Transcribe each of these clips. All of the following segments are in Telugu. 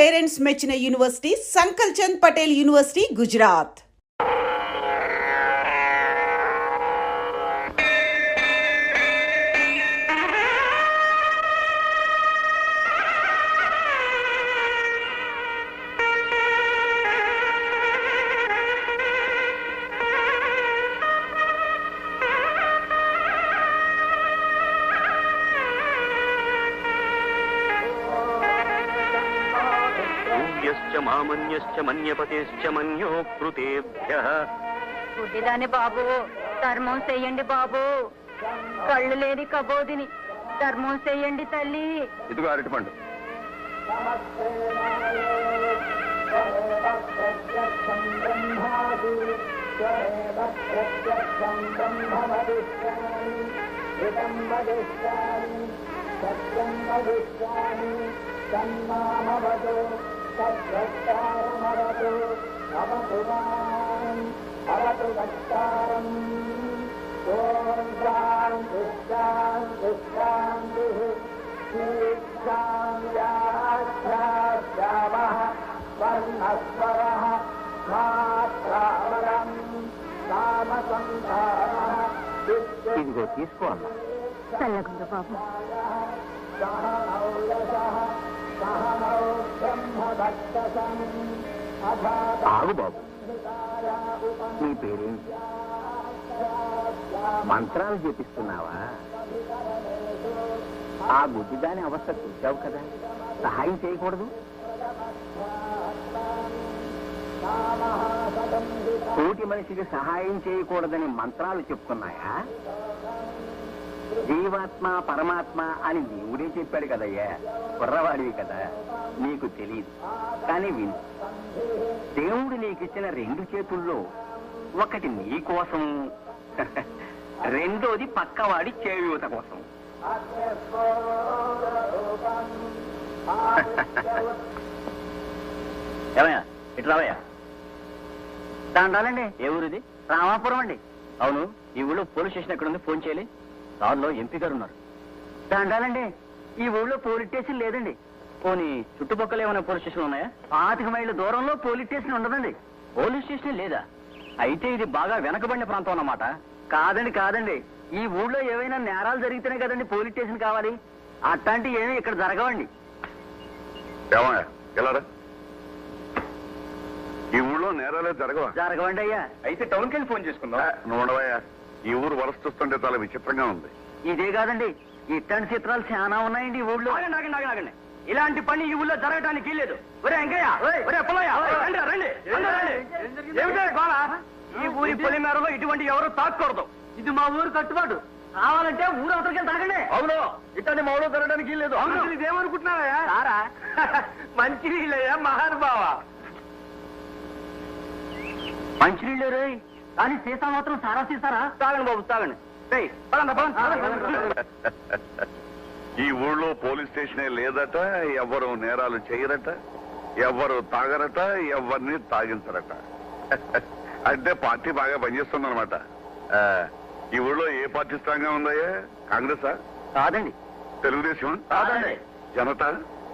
పేరెంట్స్ మెచ్చిన యూనివర్సిటీ సంకల్ చంద్ పటేల్ యూనివర్సిటీ, గుజరాత్. బుద్ధిదాని బాబు, ధర్మం చెయ్యండి బాబు. కళ్ళు లేని కబోదిని ధర్మం చెయ్యండి తల్లి. ఇదిగో అరటిపండు. ఇదిగో తీసుకోవాలా. చల్లగుండు బాబు. ఆగు బాబు, నీ పేరేంటి? మంత్రాలు చేపిస్తున్నావా? ఆ బుద్ధిదాని అవస్థ చూసావు కదా, సహాయం చేయకూడదు? తోటి మనిషికి సహాయం చేయకూడదని మంత్రాలు చెప్తున్నాయా? జీవాత్మ పరమాత్మ అని దేవుడే చెప్పాడు కదయ్యా. కుర్రవాడివి కదా, నీకు తెలియదు. కానీ విను, దేవుడు నీకిచ్చిన 2 చేతుల్లో ఒకటి నీ కోసం, రెండోది పక్కవాడి చేయూత కోసం. ఏమయ్యా, ఇటు రావయ్యా. దండాలండి. ఏ ఊరిది? రామాపురం అండి. అవును, ఈ ఊళ్ళో పోలీస్ స్టేషన్ ఎక్కడ ఉంది? ఫోన్ చేయలే. దానిలో ఎంపీ గారు ఉన్నారు. దండాలండి, ఈ ఊళ్ళో పోలీస్ స్టేషన్ లేదండి. పోనీ చుట్టుపక్కల ఏమైనా పోలీస్ స్టేషన్ ఉన్నాయా? 25 మైళ్ళ దూరంలో పోలీస్ స్టేషన్ ఉండదండి. పోలీస్ స్టేషన్ లేదా? అయితే ఇది బాగా వెనకబడిన ప్రాంతం అన్నమాట. కాదండి, ఈ ఊళ్ళో ఏవైనా నేరాలు జరిగితేనే కదండి పోలీస్ స్టేషన్ కావాలి. అట్లాంటి ఏమీ ఇక్కడ జరగవండి. ఈ ఊళ్ళో నేరాలే జరగవండి అయ్యా. అయితే టౌన్కి వెళ్ళి ఫోన్ చేసుకుందాం. నువ్వు ఉండవయ్యా, ఈ ఊరు వరస చూస్తుంటే చాలా విచిత్రంగా ఉంది. ఇదే కాదండి, ఇట్లాంటి చిత్రాలు చాలా ఉన్నాయండి ఈ ఊళ్ళో. ఆగండి. ఇలాంటి పని ఈ ఊళ్ళో జరగటానికి లేదు. ఒరే వెంకయ్య, ఒరే పుల్లయ్య, రండి. ఈ ఊరి పొలిమేరలో ఇటువంటి ఎవరు తాకూడదు. ఇది మా ఊరు కట్టుబాటు. కావాలంటే ఊరు అవతలకి తాగండి. అవును, ఇట్లాంటి మా ఊళ్ళో జరగడానికి లేదు. ఇదేమనుకుంటున్నావయ్యా? సారా మంచి నీళ్ళయ్యా మహానుభావ. మంచినీళ్ళు రే, కానీ సీసా మాత్రం సారా సీసారా? తాగండి బాబు, తాగండి. ఈ ఊళ్ళో పోలీస్ స్టేషనే లేదట, ఎవరు నేరాలు చేయరట, ఎవరు తాగరట, ఎవరిని తాగించరట. అంటే పార్టీ బాగా పనిచేస్తుందన్నమాట. ఈ ఊళ్ళో ఏ పార్టీ స్ట్రాంగ్ గా ఉందయ్యా? కాంగ్రెసా? కాదండి. తెలుగుదేశం? కాదండి. జనతా?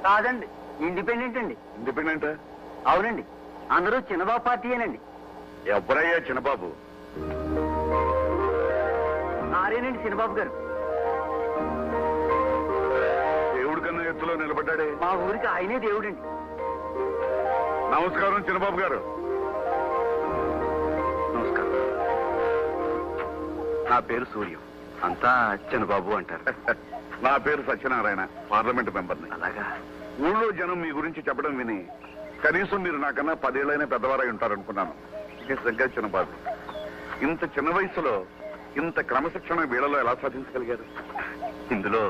కాదండి. ఇండిపెండెంట్ అండి. ఇండిపెండెంట్? అవునండి. అందరూ చిన్నబాబు పార్టీయేనండి. ఎవరయ్యా చిన్నబాబు? ఆరేనండి చిన్నబాబు గారు. దేవుడి కన్నా ఎత్తులో నిలబడ్డాడే. మా ఊరికి ఆయనే దేవుడండి. నమస్కారం చిన్నబాబు గారు. నమస్కారం. నా పేరు సూర్యం, అంతా చిన్నబాబు అంటారు. నా పేరు సత్యనారాయణ, పార్లమెంట్ మెంబర్ని. అలాగా? ఊళ్ళో జనం మీ గురించి చెప్పడం విని కనీసం మీరు నాకన్నా 10 ఏళ్ళైనా పెద్దవారై ఉంటారనుకున్నాను. నిజంగా చిన్నబాబు, ఇంత చిన్న వయసులో ఇంత క్రమశిక్షణ వీళ్ళలో ఎలా సాధించగలిగారు? ఇందులో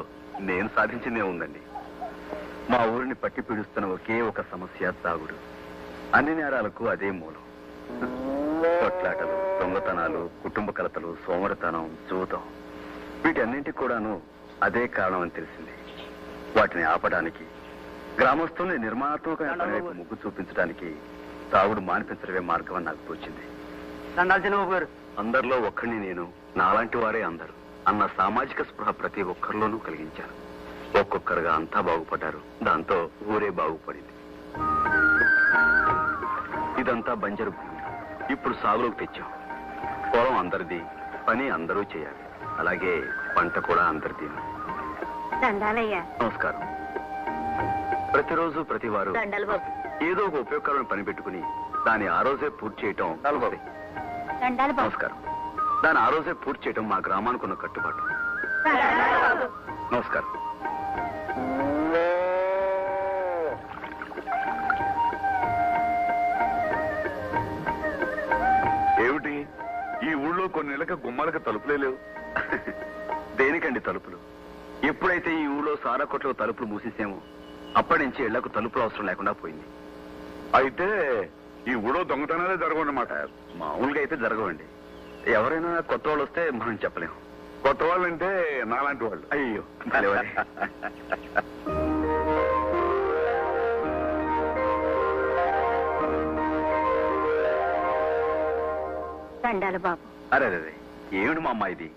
నేను సాధించిందే ఉందండి. మా ఊరిని పట్టి పీడిస్తున్న ఒకే ఒక సమస్య తాగుడు. అన్ని నేరాలకు అదే మూలం. కొట్లాటలు, దొంగతనాలు, కుటుంబ కలతలు, సోమరితనం, జూదం, వీటన్నింటికి కూడాను అదే కారణం అని తెలిసింది. వాటిని ఆపడానికి, గ్రామస్తుల్ని నిర్మాణాత్మకమైన పని వైపు ముగ్గు చూపించడానికి తాగుడు మానిపించడమే మార్గం అని నాకు తోచింది. అందరిలో ఒక్కడిని నేను, నాలాంటి వారే అందరూ అన్న సామాజిక స్పృహ ప్రతి ఒక్కరిలోనూ కలిగించాను. ఒక్కొక్కరుగా అంతా బాగుపడ్డారు. దాంతో ఊరే బాగుపడింది. ఇదంతా బంజరు భూమి. ఇప్పుడు సాగులోకి తెచ్చాం. పొలం అందరిది, పని అందరూ చేయాలి. అలాగే పంట కూడా అందరిది. దండాలయ్యా. నమస్కారం. ప్రతిరోజు ప్రతివారు దండాలు బాబు. ఏదో ఒక ఉపయోగకరమైన పని పెట్టుకుని దాన్ని ఆ రోజే పూర్తి చేయటం. దండాలు బాబు. నమస్కారం. దాన్ని ఆ రోజే పూర్తి చేయటం మా గ్రామానికి ఉన్న కట్టుబాటు. దండాలు బాబు. నమస్కారం. ఏమిటి ఈ ఊళ్ళో కొన్నేళ్ళకి గుమ్మాలకు తలుపులే లేవు? దేనికండి తలుపులు? ఎప్పుడైతే ఈ ఊళ్ళో సారా కొట్లో తలుపులు మూసేసామో అప్పటి నుంచి ఇళ్లకు తలుపులు అవసరం లేకుండా పోయింది. అయితే ఈ ఊళ్ళో దొంగతనాలే జరగన్నమాట. మామూలుగా అయితే జరగవండి. ఎవరైనా కొత్త వాళ్ళు వస్తే మనం చెప్పలేము. కొత్త వాళ్ళంటే నాలాంటి వాళ్ళు. అయ్యో భలేవారే. దండాలు బాబు. అరే అరే ఏమిటి మా అమ్మ ఇది?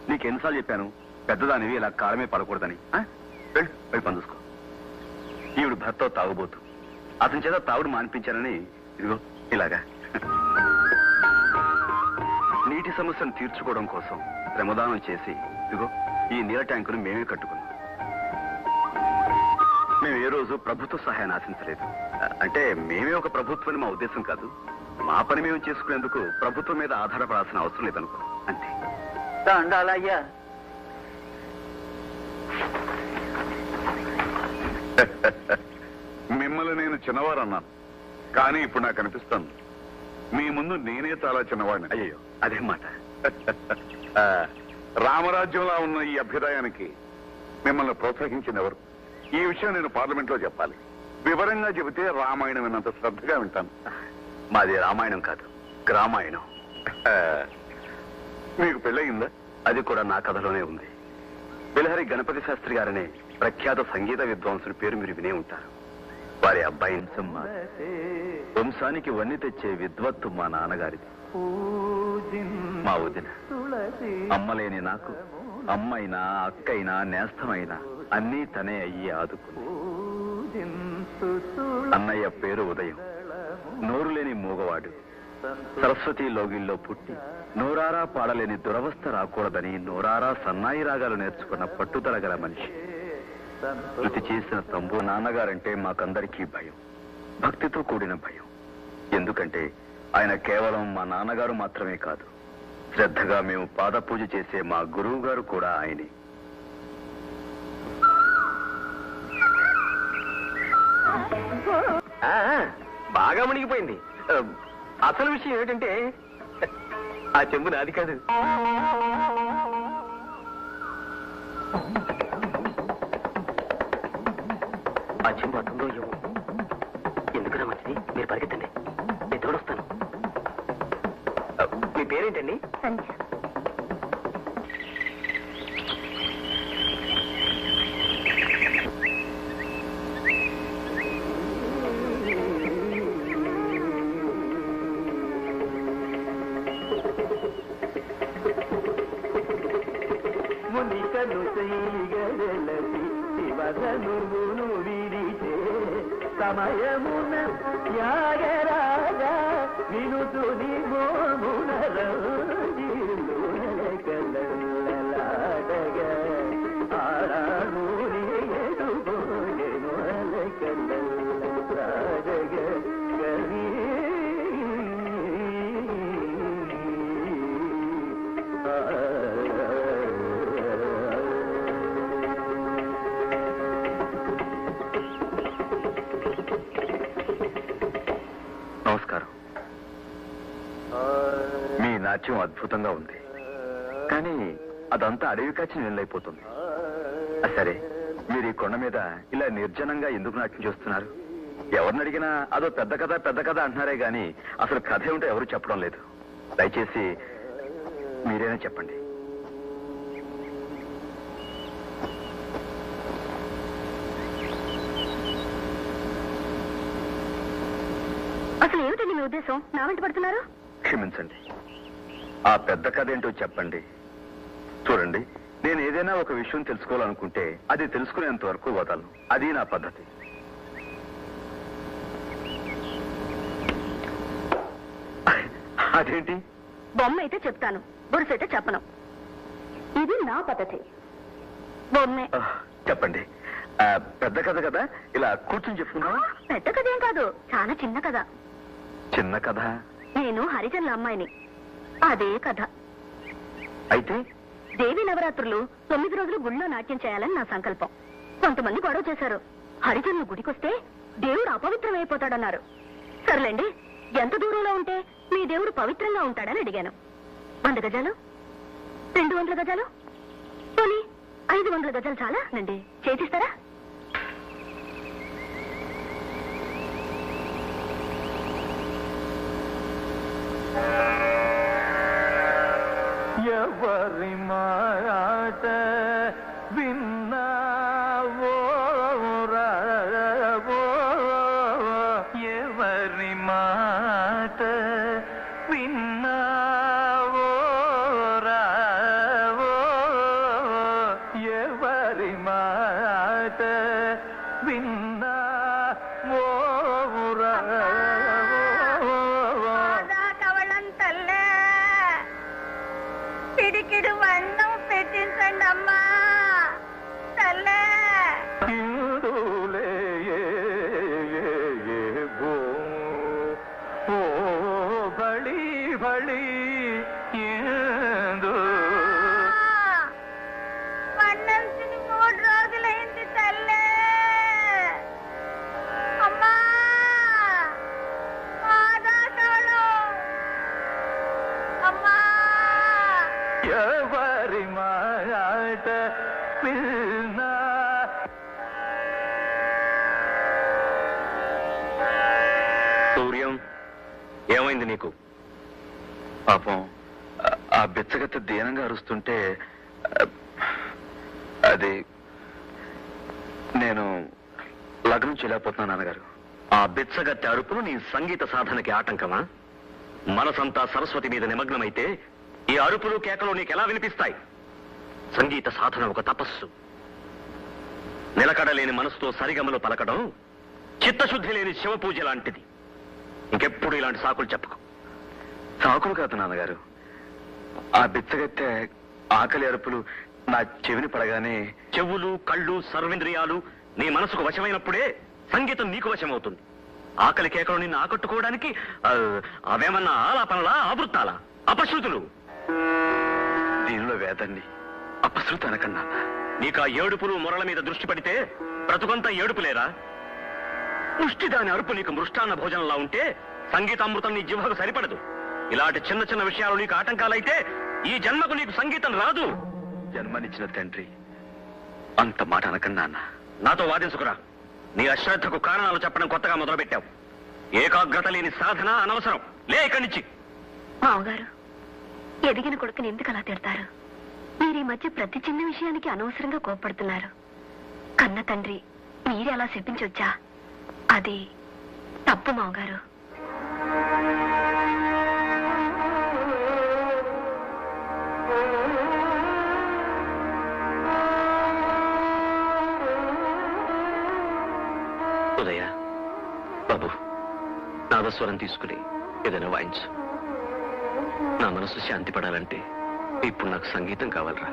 నీకు ఎన్నిసార్లు చెప్పాను పెద్దదానివి ఇలా కాలమే పడకూడదని? వెళ్ళి పని చూసుకో. ఈవిడ భర్త తాగుబోతు. అతని చేత తాగుడు మానిపించానని ఇదిగో ఇలాగా. నీటి సమస్యను తీర్చుకోవడం కోసం శ్రమదానం చేసి ఇదిగో ఈ నీళ్ళ ట్యాంకును మేమే కట్టుకున్నాం. మేము ఏ రోజు ప్రభుత్వ సహాయాన్ని ఆశించలేదు. అంటే మేమే ఒక ప్రభుత్వం మా ఉద్దేశం కాదు. మా పని మేము చేసుకునేందుకు ప్రభుత్వం మీద ఆధారపడాల్సిన అవసరం లేదనుకో, అంతే. దండాలయ్యా. మిమ్మల్ని నేను చిన్నవారు అన్నాను, కానీ ఇప్పుడు నాకు అనిపిస్తాను మీ ముందు నేనే చాలా చిన్నవాడిని. అయ్యో అదే మాట. రామరాజ్యంలో ఉన్న ఈ అభ్యుదయానికి మిమ్మల్ని ప్రోత్సహించిన ఎవరు? ఈ విషయం నేను పార్లమెంట్ లో చెప్పాలి. వివరంగా చెబితే రామాయణం విన్నంత శ్రద్ధగా వింటాను. మాది రామాయణం కాదు, గ్రామాయణం. మీకు పెళ్ళయిందా? అది కూడా నా కథలోనే ఉంది. బిలహరి గణపతి శాస్త్రి గారనే ప్రఖ్యాత సంగీత విద్వాంసుడి పేరు మీరు వినే ఉంటారు. వారి అబ్బాయి వంశానికి వన్ని తెచ్చే విద్వత్తు మా నాన్నగారిది. మా వదిన అమ్మలేని నాకు అమ్మైనా అక్కైనా నేస్తమైనా అన్నీ తనే అయ్యి ఆదుకుంది. అన్నయ్య పేరు ఉదయం. నోరు లేని మూగవాడు. సరస్వతి లోగిల్లో పుట్టి నోరారా పాడలేని దురవస్థ రాకూడదని నోరారా సన్నాయి రాగాలు నేర్చుకున్న పట్టుదల గల మనిషి. శృతి చేసిన తంబు. నాన్నగారంటే మాకందరికీ భయం, భక్తితో కూడిన భయం. ఎందుకంటే ఆయన కేవలం మా నాన్నగారు మాత్రమే కాదు, శ్రద్ధగా మేము పాద పూజ చేసే మా గురువు గారు కూడా ఆయనే. బాగా మునిగిపోయింది. అసలు విషయం ఏమిటంటే ఆ చెంబు నాది కాదు. ఆ చెంబు అతుందో ఏమో. ఎందుకన్నా మంచిది, మీరు పరిగెత్తండి, నేను తోడొస్తాను. మీ పేరేంటండి? సంధ్య. మునికను చేయగలసి శివధనువును విడిచే సమయమున త్యాగరాజా వినుతుని మోమున కలలాడగా ఆరాణూరి ఎదుగోగెను అలకలలాడగా కవి నమస్కారం. మీ నాట్యం అద్భుతంగా ఉంది, కానీ అదంతా అడవి కాచి నీళ్ళైపోతుంది. సరే, మీరు ఈ కొండ మీద ఇలా నిర్జనంగా ఎందుకు నాట్యం చేస్తున్నారు? ఎవరిని అడిగినా అదో పెద్ద కథ అంటున్నారే గాని అసలు కథ ఏమిటో ఎవరు చెప్పడం లేదు. దయచేసి మీరేనా చెప్పండి. అసలు ఏమిటండి మీ ఉద్దేశం? నా వెంట పడుతున్నారు? క్షమించండి, ఆ పెద్ద కథ ఏంటో చెప్పండి. చూడండి, నేను ఏదైనా ఒక విషయం తెలుసుకోవాలనుకుంటే అది తెలుసుకునేంత వరకు వదలను. అది నా పద్ధతి. అదేంటి? బొమ్మ అయితే చెప్తాను, బురుసైతే చెప్పను. ఇది నా పద్ధతి. బొమ్మే. చెప్పండి. పెద్ద కథ కదా, ఇలా కూర్చొని చెప్పుకున్నావా? పెద్ద కథ ఏం కాదు, చాలా చిన్న కథ. చిన్న కథ? నేను హరిజనుల అమ్మాయిని, అదే కథ. అయితే దేవి నవరాత్రులు 9 రోజులు గుళ్ళో నాట్యం చేయాలని నా సంకల్పం. కొంతమంది గొడవ చేశారు. హరిజనులు గుడికొస్తే దేవుడు అపవిత్రమైపోతాడన్నారు. సర్లేండి, ఎంత దూరంలో ఉంటే మీ దేవుడు పవిత్రంగా ఉంటాడని అడిగాను. 100 గజాలు, 200 గజాలు, పోనీ 500 గజాలు చాలా నండి, చేతిస్తారా? ఎవరి మాట విన్నావో రావో, ఎవరి మాట విన్నావో రావో, ఎవరి మాట విన్నావో రావో. పిడికిడు అన్నం పెట్టించండి అమ్మా తల్లే. ఓ బళి బళి అన్నం తిని 3 రోజులైంది తల్లే. అమ్మా అమ్మా. ఎవరి మాట విన్నా. సూర్యం, ఏమైంది నీకు? పాపం ఆ బిచ్చగత్త దీనంగా అరుస్తుంటే అది నేను లగ్నం చేయలేకపోతున్నాను నాన్నగారు. ఆ బిచ్చగత్తి అరుపులు నీ సంగీత సాధనకి ఆటంకమా? మనసంతా సరస్వతి మీద నిమగ్నమైతే ఈ అరుపులు కేకలు నీకెలా వినిపిస్తాయి? సంగీత సాధన ఒక తపస్సు. నిలకడలేని మనసుతో సరిగమలు పలకడం చిత్తశుద్ధి లేని శివ పూజ లాంటిది. ఇంకెప్పుడు ఇలాంటి సాకులు చెప్పకు. సాకులు కాదు నాన్నగారు, ఆ బిచ్చగత్తె ఆకలి అరుపులు నా చెవిని పడగానే చెవులు, కళ్ళు, సర్వేంద్రియాలు నీ మనసుకు వశమైనప్పుడే సంగీతం నీకు వశమవుతుంది. ఆకలి కేకలు నిన్ను ఆకట్టుకోవడానికి అవేమన్నా ఆలాపనలా, ఆవృత్తాలా, అపశృతులు? దీనిలో వేదాన్ని అపశృతి అనకన్నా. నీకు ఆ ఏడుపులు మొరల మీద దృష్టి పడితే బ్రతుకంతా ఏడుపులేరా? ముష్టి దాని అరుపు నీకు మృష్టాన్న భోజనంలా ఉంటే సంగీతామృతం నీ జిహ్వకు సరిపడదు. ఇలాంటి చిన్న చిన్న విషయాలు నీకు ఆటంకాలైతే ఈ జన్మకు నీకు సంగీతం రాదు. జన్మనిచ్చిన తండ్రి అంత మాట అనకన్నా. నాతో వాదించుకురా. నీ అశ్రద్ధకు కారణాలు చెప్పడం కొత్తగా మొదలుపెట్టావు. ఏకాగ్రత లేని సాధన అనవసరం. లే ఇక్కడి నుంచి. మామగారు, ఎదిగిన కొడుకుని ఎందుకు అలా తిడతారు? మీరు ఈ మధ్య ప్రతి చిన్న విషయానికి అనవసరంగా కోప్పడుతున్నారు. కన్న తండ్రి మీరే అలా శపించొచ్చా? అది తప్పు మామగారు. ఉదయ బాబు, నాదస్వరం తీసుకుని ఏదైనా వాయించు. నా మనసు శాంతి పడాలంటే ఇప్పుడు నాకు సంగీతం కావాలరా.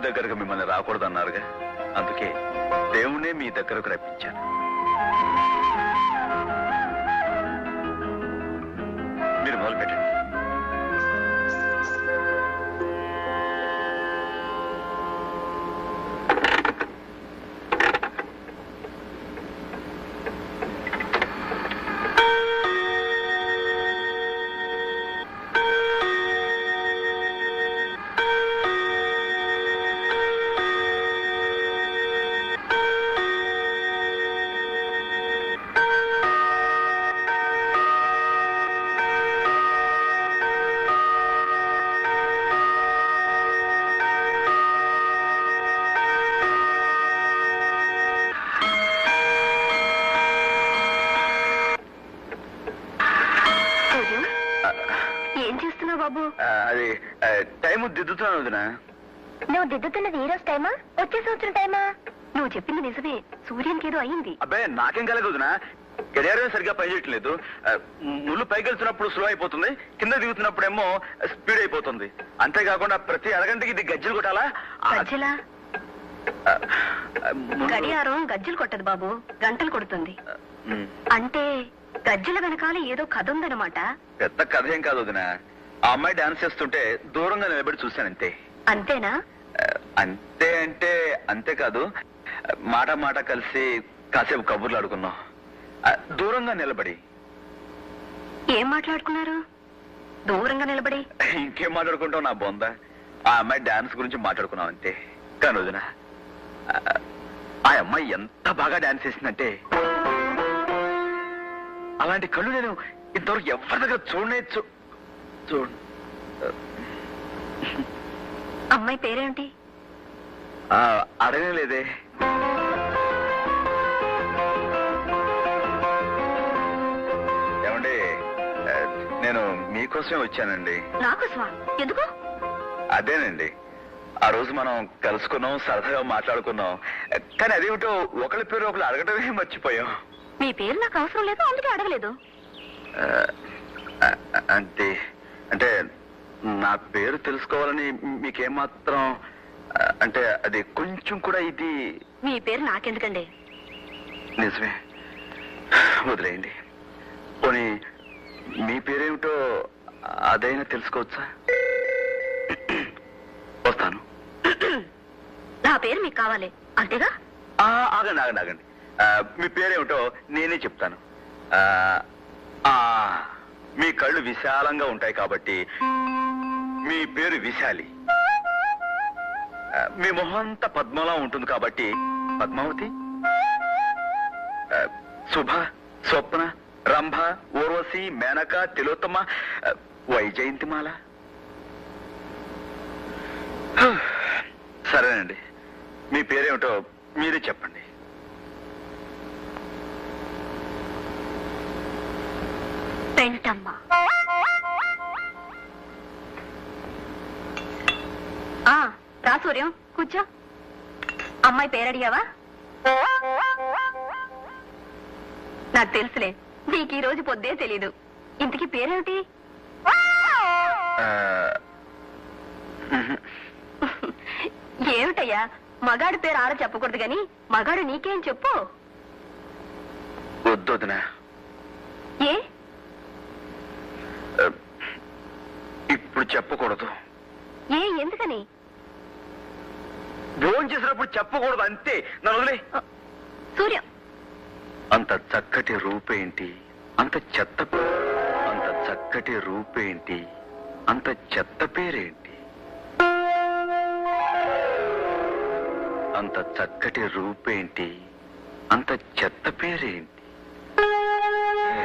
దగ్గరకు మిమ్మల్ని రాకూడదన్నారుగా, అందుకే దేవుణ్ణే మీ దగ్గరకు రప్పించాను. మీరు మొదలు పెట్టండి. ఏం చేస్తున్నావు బాబు? అది టైము దిద్దుతున్నాను వదినా. నువ్వు దిద్దుతున్నది ఈ రోజు టైమా, వచ్చే సంవత్సరం టైమా? నువ్వు చెప్పింది నిజమే, సూర్యునికి ఏదో అయింది. అబ్బాయి నాకేం కలగదు వదినా, గడియారం సరిగ్గా పనిచేయట్లేదు. ముళ్ళు పైకి వెళ్తున్నప్పుడు స్లో అయిపోతుంది, కింద దిగుతున్నప్పుడేమో స్పీడ్ అయిపోతుంది. అంతేకాకుండా ప్రతి అరగంటకి ఇది గజ్జలు కొట్టాలా? గజ్జలా? గడియారం గజ్జలు కొట్టదు బాబు, గంటలు కొడుతుంది. అంటే గజ్జల వెనకాల ఏదో కథ ఉందన్నమాట. పెద్ద కథ ఏం కాదు వదినా, ఆ అమ్మాయి డాన్స్ చేస్తుంటే దూరంగా నిలబడి చూశాను అంతే. అంతేనా? అంతే అంటే అంతేకాదు, మాట మాట కలిసి కాసేపు కబుర్లు ఆడుకున్నాం దూరంగా నిలబడి. ఏం మాట్లాడుకున్నారు దూరంగా నిలబడి? ఇంకేం మాట్లాడుకుంటావు నా బొంద, ఆ అమ్మాయి డాన్స్ గురించి మాట్లాడుకున్నాం అంతే. కానీ వదినా, ఆ అమ్మాయి ఎంత బాగా డాన్స్ చేసిందంటే అలాంటి కళ్ళు నేను ఇంతవరకు ఎవరి దగ్గర చూడు. అమ్మాయి పేరేంటి? అడగనే లేదే. ఏమండి, నేను మీకోసమే వచ్చానండి. నాకోసమా? ఎందుకు? అదేనండి, ఆ రోజు మనం కలుసుకున్నాం, సరదాగా మాట్లాడుకున్నాం. కానీ అదేమిటో ఒకరి పేరు ఒకరు అడగడమే మర్చిపోయాం. మీ పేరు నాకు అవసరం లేదు, అందుకే అడగలేదు. అంటే నా పేరు తెలుసుకోవాలని మీకేమాత్రం అంటే అది కొంచెం కూడా ఇది. మీ పేరు నాకెందుకండి? నిజమే, వదిలేయండి. పోనీ మీ పేరేమిటో అదైనా తెలుసుకోవచ్చా? వస్తాను. నా పేరు మీకు కావాలి అంతేగా? ఆగండి. మీ పేరేమిటో నేనే చెప్తాను. మీ కళ్ళు విశాలంగా ఉంటాయి కాబట్టి మీ పేరు విశాలి. మీ మొహంతా పద్మలా ఉంటుంది కాబట్టి పద్మావతి. శుభ, స్వప్న, రంభ, ఊర్వశి, మేనక, తిలోత్తమ, వైజయంతిమాల. సరేనండి, మీ పేరేమిటో మీరే చెప్పండి. పెంటమ్మ. రా సూర్యం, కూర్చో. అమ్మాయి పేరు అడిగావా? నాకు తెలుసులే, నీకు ఈ రోజు పొద్దే తెలీదు. ఇంతకీ పేరేమిటి? ఏమిటయ్యా, మగాడి పేరు ఆడ చెప్పకూడదు గాని మగాడు నీకేం చెప్పు. వద్దొదినా. ఏ? ఇప్పుడు చెప్పకూడదు. ఏ, ఎందుకని? భోజనం చేసినప్పుడు చెప్పకూడదు అంతే. నన్ను వదిలే. సూర్య, అంత చక్కటి రూపేంటి, అంత చక్కటి రూపేంటి, అంత చెత్త పేరేంటి? అంత చక్కటి రూపేంటి, అంత చెత్త పేరేంటి?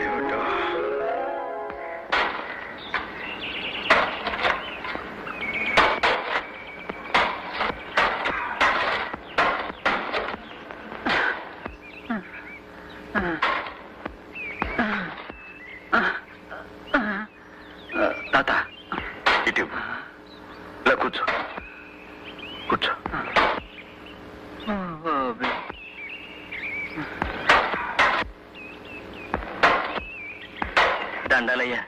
ఏమిటో. తాత, ఇటు ఇలా కూర్చో. దండాలయ్యా.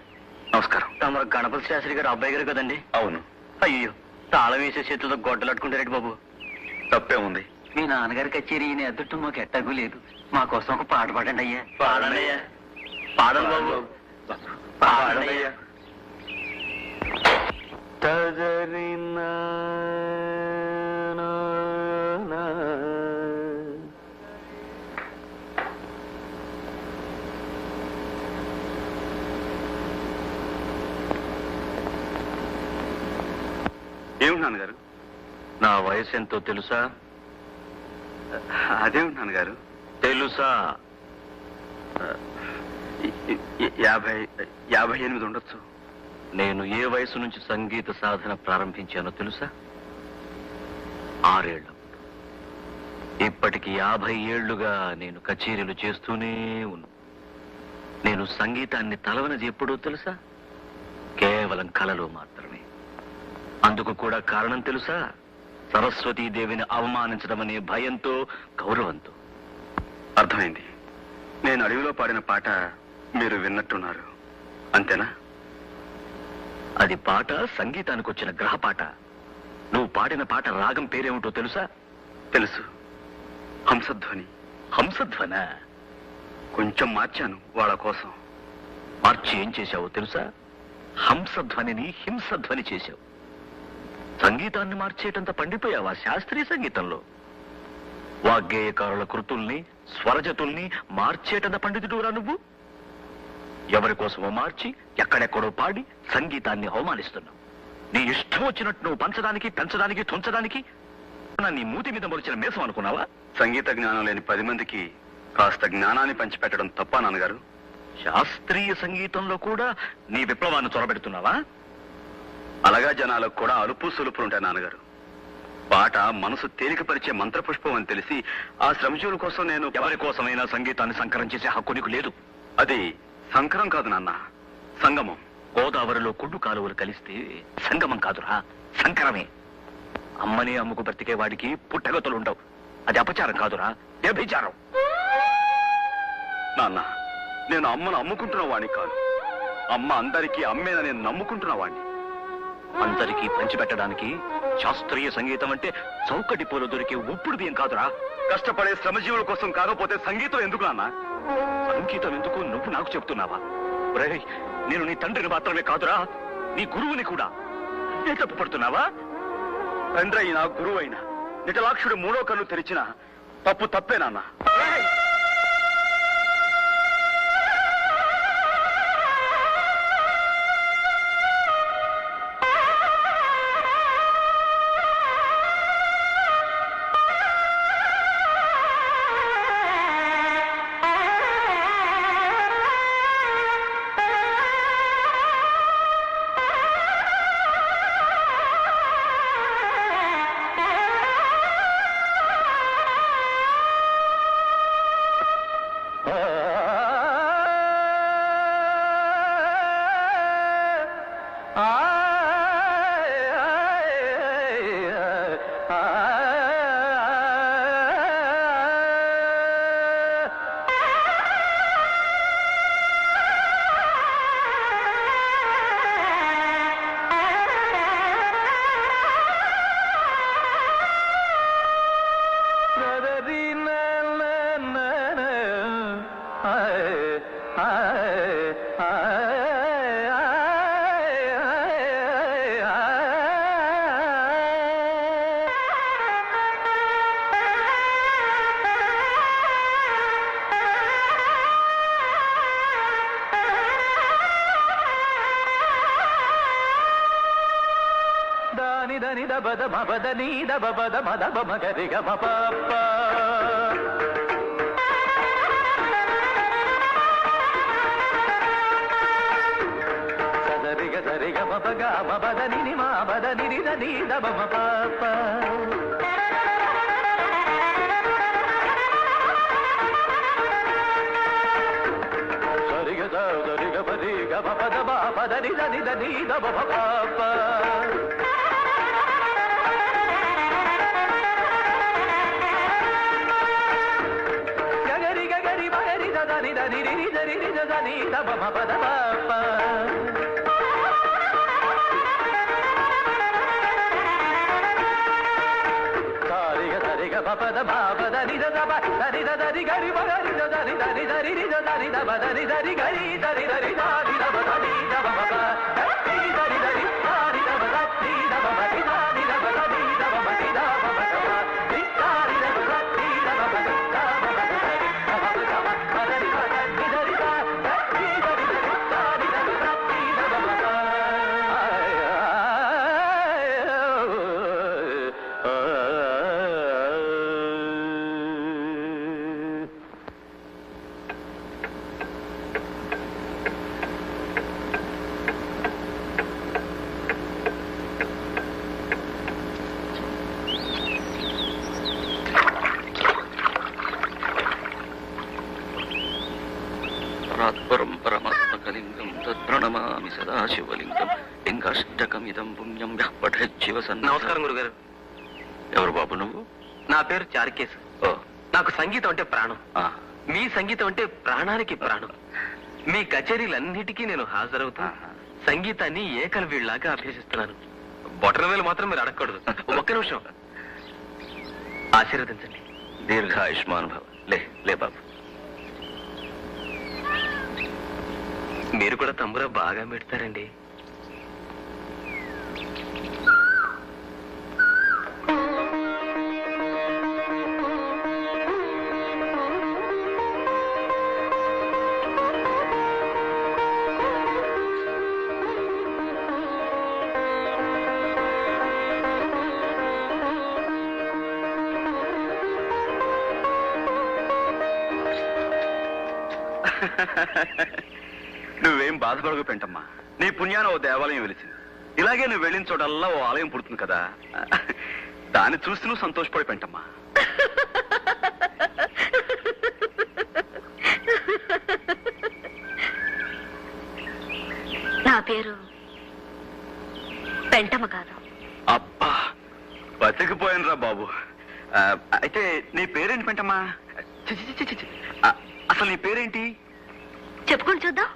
నమస్కారం. తమరు గణపతి శాస్త్రి గారు అబ్బాయి గారు కదండి? అవును. అయ్యో, తాళం వేసే చేతులతో గొడ్డలు అట్టుకుంటారేంటి బాబు? తప్పే ఉంది. మీ నాన్నగారి కచేరీ ఈయన ఎదుట మాకు ఎట్టగు లేదు. మా కోసం ఒక పాట పాడండి అయ్యా. పాడండి అయ్యా. పాడండి బాబు. పాడండి అయ్యా. తదరినా ఏమిటి నాన్నగారు? నా వయసు ఎంతో తెలుసా? అదేమిటి నాన్నగారు? తెలుసా? 58 ఉండొచ్చు. నేను ఏ వయసు నుంచి సంగీత సాధన ప్రారంభించానో తెలుసా? 6 ఏళ్ల. ఇప్పటికి 50 ఏళ్లుగా నేను కచేరీలు చేస్తూనే ఉన్నా. నేను సంగీతాన్ని తలవనది ఎప్పుడో తెలుసా? కేవలం కలలో మాత్రమే. అందుకు కూడా కారణం తెలుసా? సరస్వతీదేవిని అవమానించడం అనే భయంతో, గౌరవంతో. అర్థమైంది. నేను అడవిలో పాడిన పాట మీరు విన్నట్టున్నారు, అంతేనా? అది పాట, సంగీతానికి వచ్చిన గ్రహపాట. నువ్వు పాడిన పాట రాగం పేరేమిటో తెలుసా? తెలుసు. హంసధ్వని. హంసధ్వన. కొంచెం మార్చాను వాళ్ళ కోసం. మార్చి ఏం చేశావో తెలుసా? హంసధ్వనిని హింసధ్వని చేశావు. సంగీతాన్ని మార్చేటంత పండిపోయావా శాస్త్రీయ సంగీతంలో? వాగ్గేయకారుల కృతుల్ని, స్వరజతుల్ని మార్చేటంత పండితుడురా నువ్వు. ఎవరి కోసమో మార్చి ఎక్కడెక్కడో పాడి సంగీతాన్ని అవమానిస్తున్నావు. నీ ఇష్టం వచ్చినట్టు నువ్వు పంచడానికి, పెంచడానికి, తుంచడానికి నీ మూతి మీద మొలిచిన మేసం అనుకున్నావా? సంగీత జ్ఞానం లేని 10 మందికి కాస్త జ్ఞానాన్ని పంచిపెట్టడం తప్ప నాన్నగారు? శాస్త్రీయ సంగీతంలో కూడా నీ విప్లవాన్ని చొరబెడుతున్నావా? అలాగా జనాలకు కూడా అలుపు సులుపులు ఉంటాయి నాన్నగారు. పాట మనసు తేలికపరిచే మంత్రపుష్పం అని తెలిసి ఆ శ్రమజీవుల కోసం నేను ఎవరి కోసమైనా సంగీతాన్ని సంకరం చేసే హక్కు నీకు లేదు. అది సంకరం కాదు నాన్న, సంగమం. గోదావరిలో కుళ్ళు కాలువలు కలిస్తే సంగమం కాదురా, సంకరమే. అమ్మని అమ్ముకు బ్రతికే వాడికి పుట్టగతులుండవు. అది అపచారం కాదురా, వ్యభిచారం. నాన్న, నేను అమ్మను అమ్ముకుంటున్న వాడిని కాదు. అమ్మ అందరికీ అమ్మేన నేను నమ్ముకుంటున్న వాడిని. అందరికీ పంచిపెట్టడానికి శాస్త్రీయ సంగీతం అంటే చౌకటి పూలు దొరికే ఉప్పుడు బియ్యం కాదురా. కష్టపడే శ్రమజీవుల కోసం కాకపోతే సంగీతం ఎందుకు నాన్న? సంగీతం ఎందుకు నువ్వు నాకు చెప్తున్నావా? ఒరేయ్, నేను నీ తండ్రిని మాత్రమే కాదురా, నీ గురువుని కూడా. నేను తప్పు పడుతున్నావా? తండ్రి అయినా గురువు అయినా నిటలాక్షుడు 3వ కన్ను తెరిచిన తప్పు తప్పే నాన్న. బద మబద నీ దబ బద మద బమగరి గమ పప్ప. సదరిగ సరిగ మపగ మబద నిని మా బద నిరి దని దబ మ పప్ప. సరిగ సరిగ పరి గమ పద బా పద ని దని దని దబ మ పప్ప. సారిగ పద బాపద నిద దబ దరి దరి గరి బగరి దరి దరి దరి నిద దరి దబ దరి దరి గరి దరి దరి దారి దబ దరి దబ బబ దరి దరి దరి దారి దబ దరి దబ దరి దారి దబ దరి దబ దరి దబ బబ దరి దారి దబ దరి దబ దరి దబ దరి దబ దరి దరి దరి పరమాత్మకలింగం తత్ప్రణమామి సదాశివలింగం లింగాష్టకమిదం పుణ్యం యః పఠేత్ శివసన్న. నమస్కారం గురుగారు. ఎవరు బాబు నువ్వు? నా పేరు చారుకేశ్. ఓ, నాకు సంగీతం అంటే ప్రాణం. ఆ, మీ సంగీతం అంటే ప్రాణానికి ప్రాణం. మీ కచేరీలన్నిటికీ నేను హాజరవుతా. సంగీతాన్ని ఏకలవీళ్ళలాగా అభ్యసిస్తున్నాను. బొటనవేలు మాత్రం మీరు అడగకూడదు. ఒక్క నిమిషం ఆశీర్వదించండి. దీర్ఘాయుష్మాన్ భవ. లే లే బాబు. మీరు కూడా తమ్మురా బాగా పెడతారండి. నువ్వేం బాధపడకు పెంటమ్మా. నీ పుణ్యాన ఓ దేవాలయం వెలిసింది. ఇలాగే నువ్వు వెళ్ళిన చోటల్లా ఓ ఆలయం పుడుతుంది కదా, దాన్ని చూసి నువ్వు సంతోషపడి పెంటమ్మా. నా పేరు పెంటమ్మ కాదు. అబ్బా, బతికిపోయానురా బాబు. అయితే నీ పేరేంటి పెంటమ్మా? చి, చి, చి, చి, చి. అసలు నీ పేరేంటి? చెప్పుకొని చూద్దాం.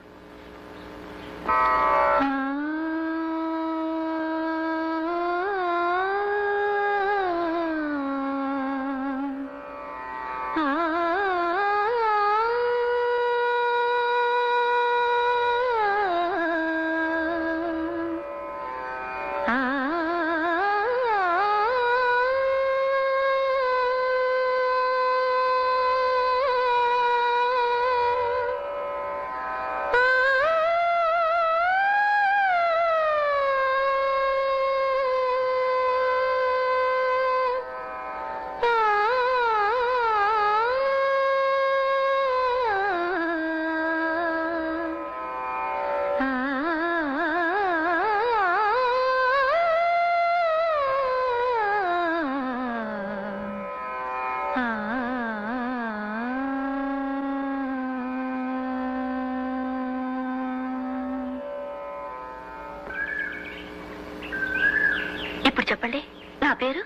ఇప్పుడు చెప్పండి, నా పేరు?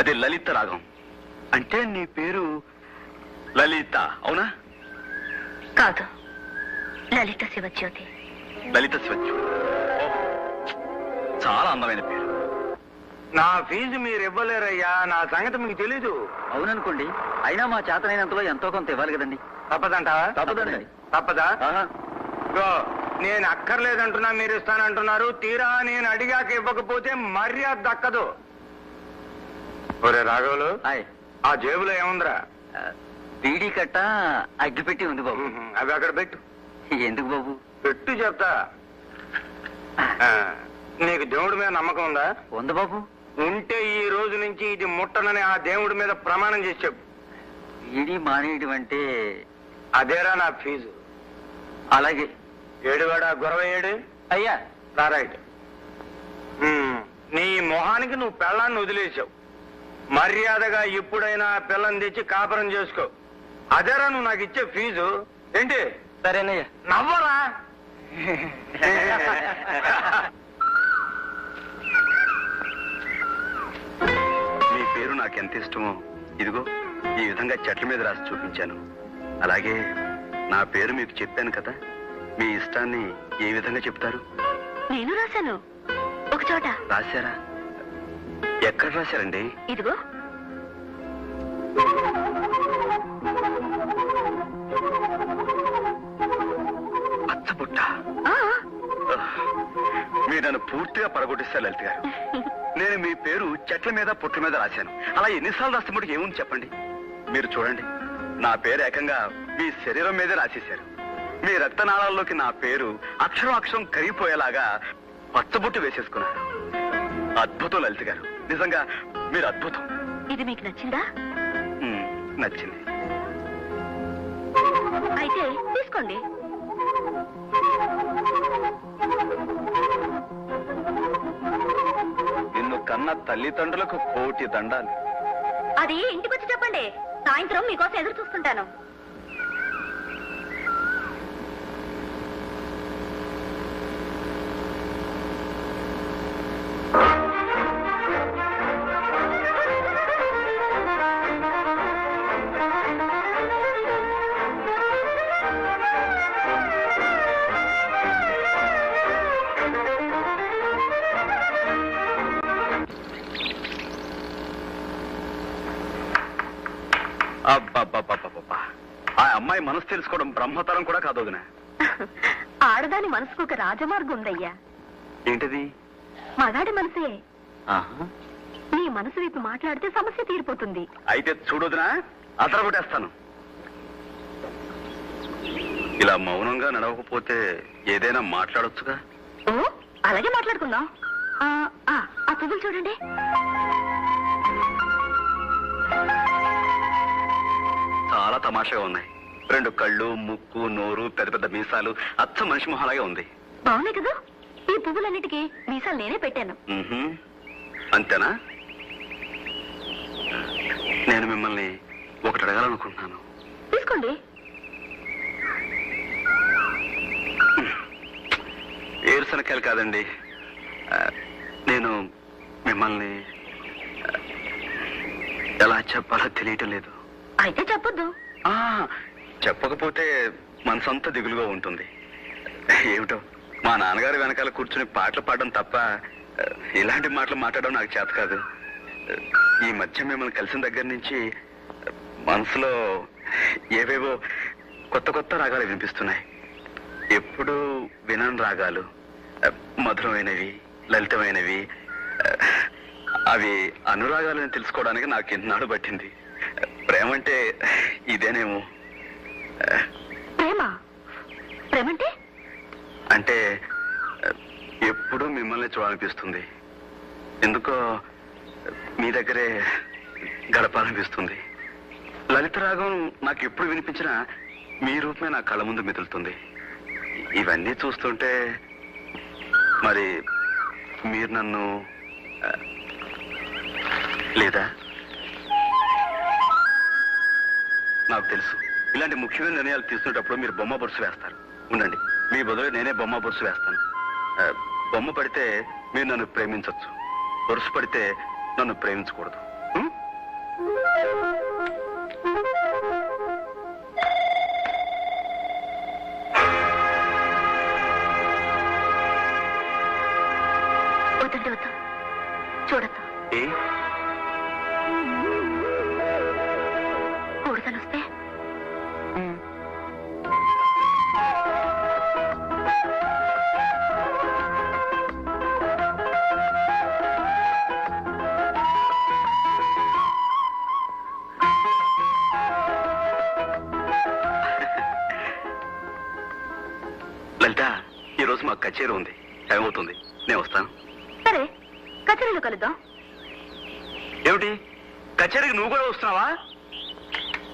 అది లలిత రాగం. అంటే నీ పేరు లలిత అవునా? కాదు, లలిత శివజ్యోతి. లలిత శివజ్యోతి. చాలా అందమైన పేరు. నా ఫీజు మీరు ఇవ్వలేరయ్యా. నా సంగతి మీకు తెలీదు. అవుననుకోండి, అయినా మా చేతనైనంతలో ఎంతో కొంత ఇవ్వాలి కదండి. తప్పదంటావా? తప్పదండి. తప్పదా? ఆహా. ఇగో, నేను అక్కర్లేదంటున్నా, మీరు ఇస్తానంటున్నారు. తీరా నేను అడిగాక ఇవ్వకపోతే మర్యాద దక్కదు. ఒరే రాఘవులు, హాయ్. ఆ జేబులో ఏముందిరా? బీడీ కట్ట అగ్గిపెట్టి ఉంది బాబు. అవి అక్కడ పెట్టు. ఎందుకు బాబు? పెట్టు చెప్తా. ఆ, నీకు దేవుడి మీద నమ్మకం ఉందా? ఉంది బాబు. ఉంటే ఈ రోజు నుంచి ఇది ముట్టనని ఆ దేవుడి మీద ప్రమాణం చేసి చెప్పు. బీడీ మానేయడం అంటే అదేరా నా ఫీజు. అలాగే. ఏడువాడా గురవయ్యాడు. అయ్యా. రైట్. నీ మొహానికి నువ్వు పెళ్ళాన్ని వదిలేసావు. మర్యాదగా ఎప్పుడైనా పిల్లని తెచ్చి కాపురం చేసుకో. అదేరా నువ్వు నాకు ఇచ్చే ఫీజు. ఏంటి? సరేనయ్యా. నవ్వరా? మీ పేరు నాకెంత ఇష్టమో ఇదిగో ఈ విధంగా చెట్ల మీద రాసి చూపించాను. అలాగే నా పేరు మీకు చెప్పాను కదా, మీ ఇష్టాన్ని ఏ విధంగా చెప్తారు? నేను రాశాను ఒక చోట. రాశారా? ఎక్కడ రాశారండి? ఇదిగో పచ్చబుట్ట. మీరు నన్ను పూర్తిగా పడగొట్టిస్తారు లలిత గారు. నేను మీ పేరు చెట్ల మీద పుట్ల మీద రాశాను. అలా ఎన్నిసార్లు రాస్తే మటుకు ఏముంది చెప్పండి. మీరు చూడండి, నా పేరు ఏకంగా మీ శరీరం మీదే రాసేశారు. మీ రక్తనాళాల్లోకి నా పేరు అక్షరం అక్షరం కరిగిపోయేలాగా పచ్చబొట్టు వేసేసుకున్నారు. అద్భుతం లలిత గారు, నిజంగా మీరు అద్భుతం. ఇది మీకు నచ్చిందా? నచ్చింది. అయితే తీసుకోండి. నిన్ను కన్న తల్లిదండ్రులకు కోటి దండాలు. అది ఇంటికి వచ్చి చెప్పండి. సాయంత్రం మీకోసం ఎదురు చూస్తుంటాను. అబ్బబ్బబ్బబ్బబ్బా, ఆ అమ్మాయి మనసు తెలుసుకోవడం బ్రహ్మతరం కూడా కాదు వదినా. ఆడదాని మనసుకు ఒక రాజమార్గం ఉందయ్యా. ఏంటిది? మగాడి మనసే. ఆహా. నీ మనసు వైపు మాట్లాడితే సమస్య తీరిపోతుంది. అయితే చూడొదినా, అదరగొట్టేస్తాను. ఇలా మౌనంగా నడవకపోతే ఏదైనా మాట్లాడొచ్చుగా. ఓ, అలాగే మాట్లాడుకుందాం. ఆ పువ్వులు చూడండి. చాలా తమాషాగా ఉన్నాయి. 2 కళ్ళు, ముక్కు, నోరు, పెద్ద పెద్ద మీసాలు, అచ్చ మనిషి మొహలాగే ఉంది. బాగున్నాయి కదా? ఈ పువ్వులన్నిటికీ మీసాలు నేనే పెట్టాను. అంతేనా? నేను మిమ్మల్ని ఒకటి అడగాలనుకుంటున్నాను. తీసుకోండి. ఏరుశనకాయలు కాదండి. నేను మిమ్మల్ని ఎలా చెప్పాలో తెలియటం లేదు. అయితే చెప్పొద్దు. చెప్పకపోతే మనసంతా దిగులుగా ఉంటుంది. ఏమిటో, మా నాన్నగారి వెనకాల కూర్చుని పాటలు పాడడం తప్ప ఇలాంటి మాటలు మాట్లాడడం నాకు చేత కాదు. ఈ మధ్య మిమ్మల్ని కలిసిన దగ్గర నుంచి మనసులో ఏవేవో కొత్త కొత్త రాగాలు వినిపిస్తున్నాయి. ఎప్పుడు వినని రాగాలు, మధురమైనవి, లలితమైనవి. అవి అనురాగాలని తెలుసుకోవడానికి నాకు ఎన్నాడు పట్టింది. ప్రేమంటే ఇదేనేమో. ప్రేమంటే అంటే ఎప్పుడూ మిమ్మల్ని చూడాలనిపిస్తుంది. ఎందుకో మీ దగ్గరే గడపాలనిపిస్తుంది. లలిత రాగం నాకు ఎప్పుడు వినిపించినా మీ రూపమే నా కళ్ళ ముందు మెదులుతుంది. ఇవన్నీ చూస్తుంటే మరి మీరు నన్ను లేదా? నాకు తెలుసు, ఇలాంటి ముఖ్యమైన నిర్ణయాలు తీసుకునేటప్పుడు మీరు బొమ్మ బొరుసు వేస్తారు. ఉండండి, మీ బదులు నేనే బొమ్మ బొరుసు వేస్తాను. బొమ్మ పడితే మీరు నన్ను ప్రేమించవచ్చు, బొరుసు పడితే నన్ను ప్రేమించకూడదు. వద్దండి, వద్దు, చూడద్దు. కూడదనొస్తే లలిత, ఈరోజు మాకు కచేరీ ఉంది, టైం అవుతుంది, నేను వస్తాను. సరే, కచేరీలో కలుద్దాం. ఏమిటి, కచేరీకి నువ్వు కూడా వస్తున్నావా?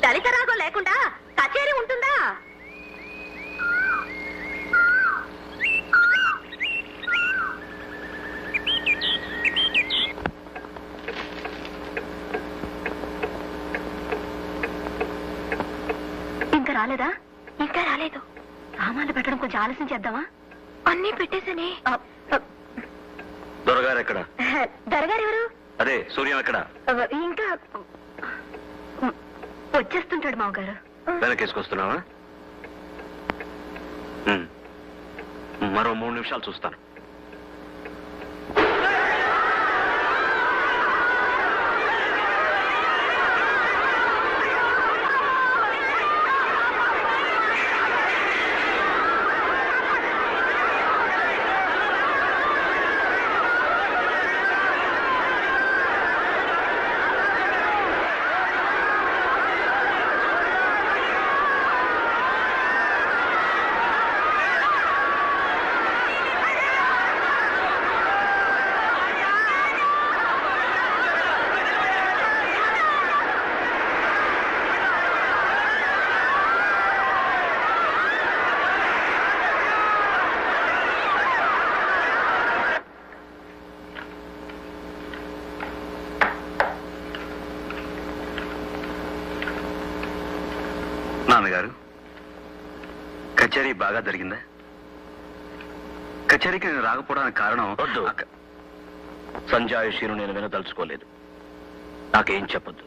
దళిత రాగం లేకుండా కచేరీ ఉంటుందా? ఇంకా రాలేదా? ఇంకా రాలేదు. సామాన్లు పెట్టడం కొంచెం ఆలస్యం చేద్దామా? అన్నీ పెట్టేసని. దొరగారు ఎక్కడ? దొరగారు ఎవరు? అదే సూర్యం ఎక్కడ? ఇంకా వచ్చేస్తుంటాడు మావగారు. వెనకేసుకొస్తున్నావా? మరో 3 నిమిషాలు చూస్తాను. నాన్నగారు, కచేరీ బాగా జరిగిందా? కచేరీకి నేను రాకపోవడానికి కారణం వద్దు. సంజాయిషీను నేను వినదలుచుకోలేదు. నాకేం చెప్పొద్దు.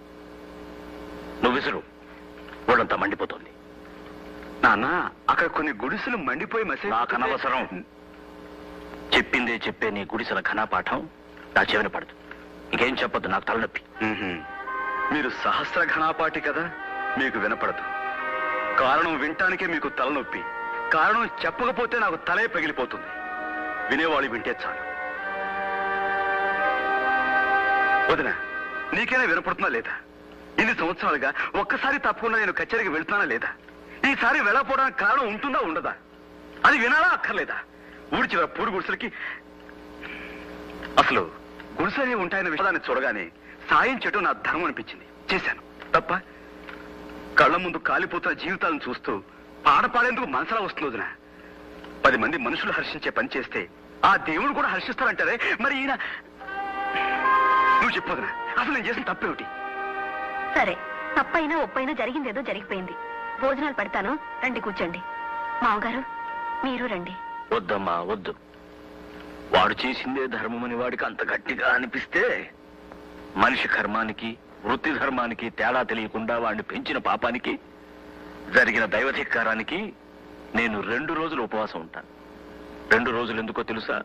నువ్వు విసురు, ఊళ్ళంతా మండిపోతుంది. నాన్న, అక్కడ కొన్ని గుడిసెలు మండిపోయి నాకు అనవసరం. చెప్పిందే చెప్పే నీ గుడిసెల ఘనపాఠం నా చెవిన పడదు. ఇంకేం చెప్పొద్దు, నాకు తలనొప్పి. మీరు సహస్ర ఘనాపాటి కదా, మీకు వినపడదు. కారణం వినటానికే మీకు తలనొప్పి. కారణం చెప్పకపోతే నాకు తలే పగిలిపోతుంది. వినేవాళ్ళు వింటే చాలు. వదినా, నీకైనా వినపడుతుందా లేదా? ఇన్ని సంవత్సరాలుగా ఒక్కసారి తప్పకుండా నేను కచేరీకి వెళ్తానా లేదా? ఈసారి వెళ్ళకపోవడానికి కారణం ఉంటుందా ఉండదా? అది వినాలా అక్కర్లేదా? ఊరి చివర పూడి గుడిసెలకి అసలు గుడిసెలే ఉంటాయన్న విషయాన్ని చూడగానే సాయం చేయడం నా ధర్మం అనిపించింది. చేశాను. తప్ప కళ్ళ ముందు కాలిపోతున్న జీవితాలను చూస్తూ పాట పాడేందుకు మనసులా వస్తుంది వదినా. 10 మంది మనుషులు హర్షించే పని చేస్తే ఆ దేవుడు కూడా హర్షిస్తారంటారే, మరి ఈయన నువ్వు చెప్పొదినా, అసలు నేను చేసిన తప్పేమిటి? సరే, తప్పైనా ఒప్పైనా జరిగిందేదో జరిగిపోయింది. భోజనాలు పెడతాను, రండి కూర్చోండి. మామగారు మీరు రండి. వద్దమ్మా, వద్దు. వాడు చేసిందే ధర్మమని వాడికి అంత గట్టిగా అనిపిస్తే మనిషి కర్మానికి వృత్తి ధర్మానికి తేడా తెలియకుండా వాడిని పెంచిన పాపానికి జరిగిన దైవధిక్కారానికి నేను 2 రోజులు ఉపవాసం ఉంటాను. 2 రోజులు ఎందుకో తెలుసా?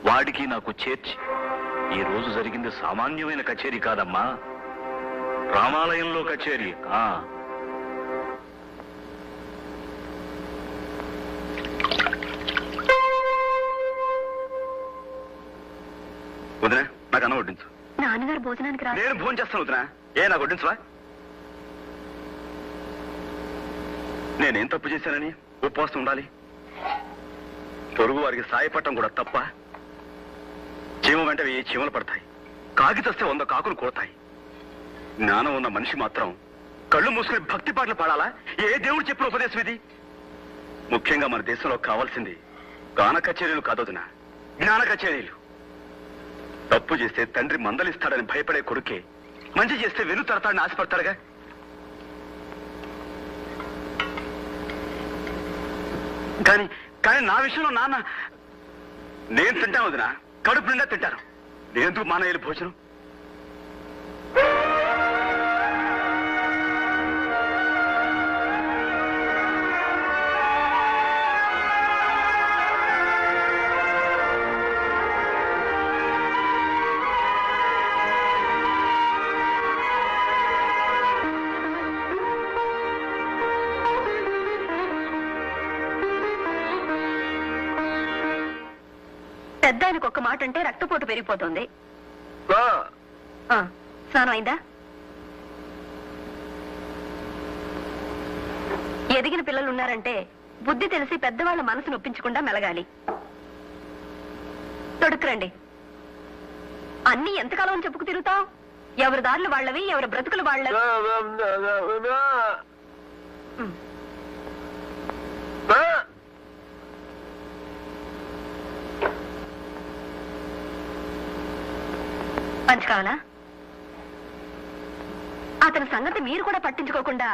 వాడికి నాకు చేర్చి. ఈ రోజు జరిగింది సామాన్యమైన కచేరీ కాదమ్మా, రామాలయంలో కచేరీ. వదినా, నాకు అన్నం వడ్డించు. నాన్నగారు భోజనానికి రా. నేను భోజనం చేస్తాను వదినా. నాకు వడ్డించవా? నేనేం తప్పు చేశానని ఉపవాసం ఉండాలి? పొరుగు వారికి సాయపడటం కూడా తప్ప? చీమ వెంట ఏ చీమలు పడతాయి, కాకి చస్తే 100 కాకులు కొడతాయి. జ్ఞానం ఉన్న మనిషి మాత్రం కళ్ళు మూసుకుని భక్తి పాటలు పాడాలా? ఏ దేవుడు చెప్పిన ఉపదేశం ఇది? ముఖ్యంగా మన దేశంలో కావాల్సింది గాన కచేరీలు కాదొదినా, జ్ఞాన కచేరీలు. తప్పు చేస్తే తండ్రి మందలిస్తాడని భయపడే కొడుకే మంచి చేస్తే వెను తరతాడని ఆశపడతాడుగా. కానీ కానీ నా విషయంలో నాన్న, నేను తింటాను వదినా, కడుపు నిండా తింటాను. నేనెందుకు మానేయాలి భోజనం? పెద్ద ఆయనకు ఒక్క మాట అంటే రక్తపోటు పెరిగిపోతుంది. స్నానం అయిందా? ఎదిగిన పిల్లలు ఉన్నారంటే బుద్ధి తెలిసి పెద్దవాళ్ళ మనసు నొప్పించకుండా మెలగాలి. తొడుక్కురండి. అన్ని ఎంతకాలం చెప్పుకు తిరుగుతావు? ఎవరి దారులు వాళ్ళవి, ఎవరి బ్రతుకులు వాళ్ళవి. పంచి కావాలా? అతని సంగతి మీరు కూడా పట్టించుకోకుండా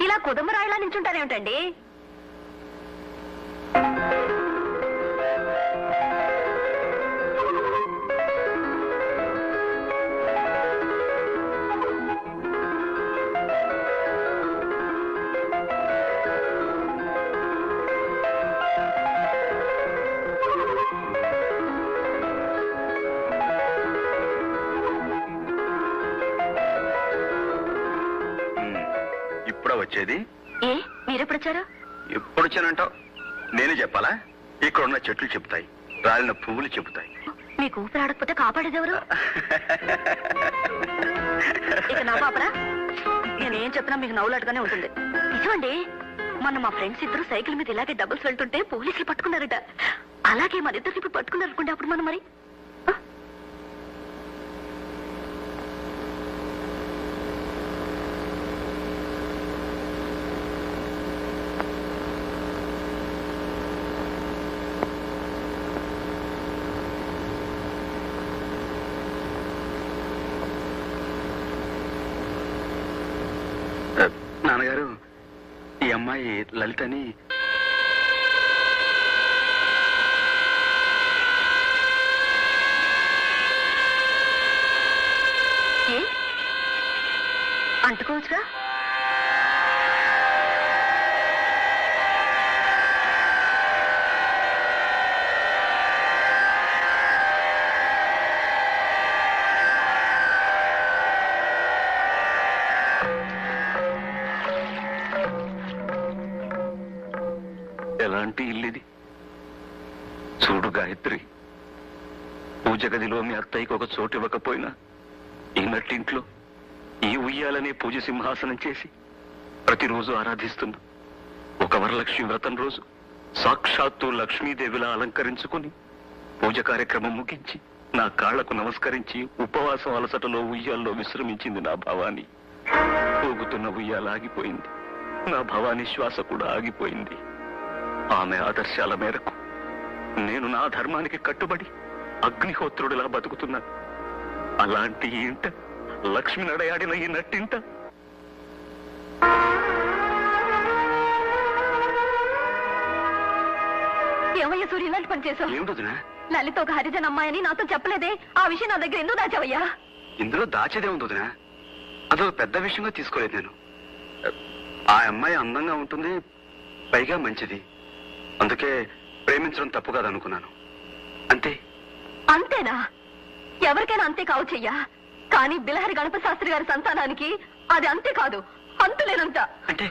ఇలా కుదుమరాయిలా నించుంటారేమిటండి? వచ్చేది? ఏ మీరెప్పుడొచ్చారు? ఎప్పుడు వచ్చానంటావు? నేనే చెప్పాలా? ఇక్కడ ఉన్న చెట్లు చెప్తాయి, రాలిన పువ్వులు చెబుతాయి. మీకు ఊపిరి ఆడకపోతే కాపాడేదెవరు? ఇక నా పాపరా, నేనేం చెప్పినా మీకు నవ్వులాటగానే ఉంటుంది. నిజమండి, మొన్న మా ఫ్రెండ్స్ ఇద్దరు సైకిల్ మీద ఇలాగే డబుల్స్ వెళ్తుంటే పోలీసులు పట్టుకున్నారట. అలాగే మన ఇద్దరికి ఇప్పుడు పట్టుకున్నారు అనుకుంటే అప్పుడు మనం మరి నాన్నగారు అమ్మాయి లలితని. అంటుకోవచ్చుగా. ఎలాంటి ఇల్లుది చూడు గాయత్రి. పూజ గదిలో మీ అత్తయ్యకి ఒక చోటు ఇవ్వకపోయినా ఈ నట్టింట్లో ఈ ఉయ్యాలనే పూజ సింహాసనం చేసి ప్రతిరోజు ఆరాధిస్తున్నా. ఒక వరలక్ష్మి వ్రతం రోజు సాక్షాత్తు లక్ష్మీదేవిలా అలంకరించుకుని పూజ కార్యక్రమం ముగించి నా కాళ్లకు నమస్కరించి ఉపవాసం అలసటలో ఉయ్యాల్లో విశ్రమించింది నా భవాని. ఊగుతున్న ఉయ్యాల ఆగిపోయింది. నా భవాని శ్వాస కూడా ఆగిపోయింది. ఆమె ఆదర్శాల మేరకు నేను నా ధర్మానికి కట్టుబడి అగ్నిహోత్రుడిలా బతుకుతున్నా. అలాంటి ఇంట లక్ష్మి నడయాడిన ఈ నట్టింట ఏమయ్యా సూర్య, ఇలాంటి పని చేశావు? ఏమిటొదినా? లలిత ఒక హరిజన్ అమ్మాయిని నాతో చెప్పలేదే. ఆ విషయం నా దగ్గర ఎందుకు దాచావయ్యా? ఇందులో దాచేదే ఉందొదినా. అదొక పెద్ద విషయంగా తీసుకోలేదు నేను. ఆ అమ్మాయి అందంగా ఉంటుంది, పైగా మంచిది. అందుకే ప్రేమించడం తప్పు కాదనుకున్నాను. అంతే. అంతేనా? ఎవరికైనా అంతే కావచ్చయ్యా. కానీ బిలహరి గణపతి శాస్త్రి గారి సంతానానికి అది అంతే కాదు, అంతులేనంత. అంటే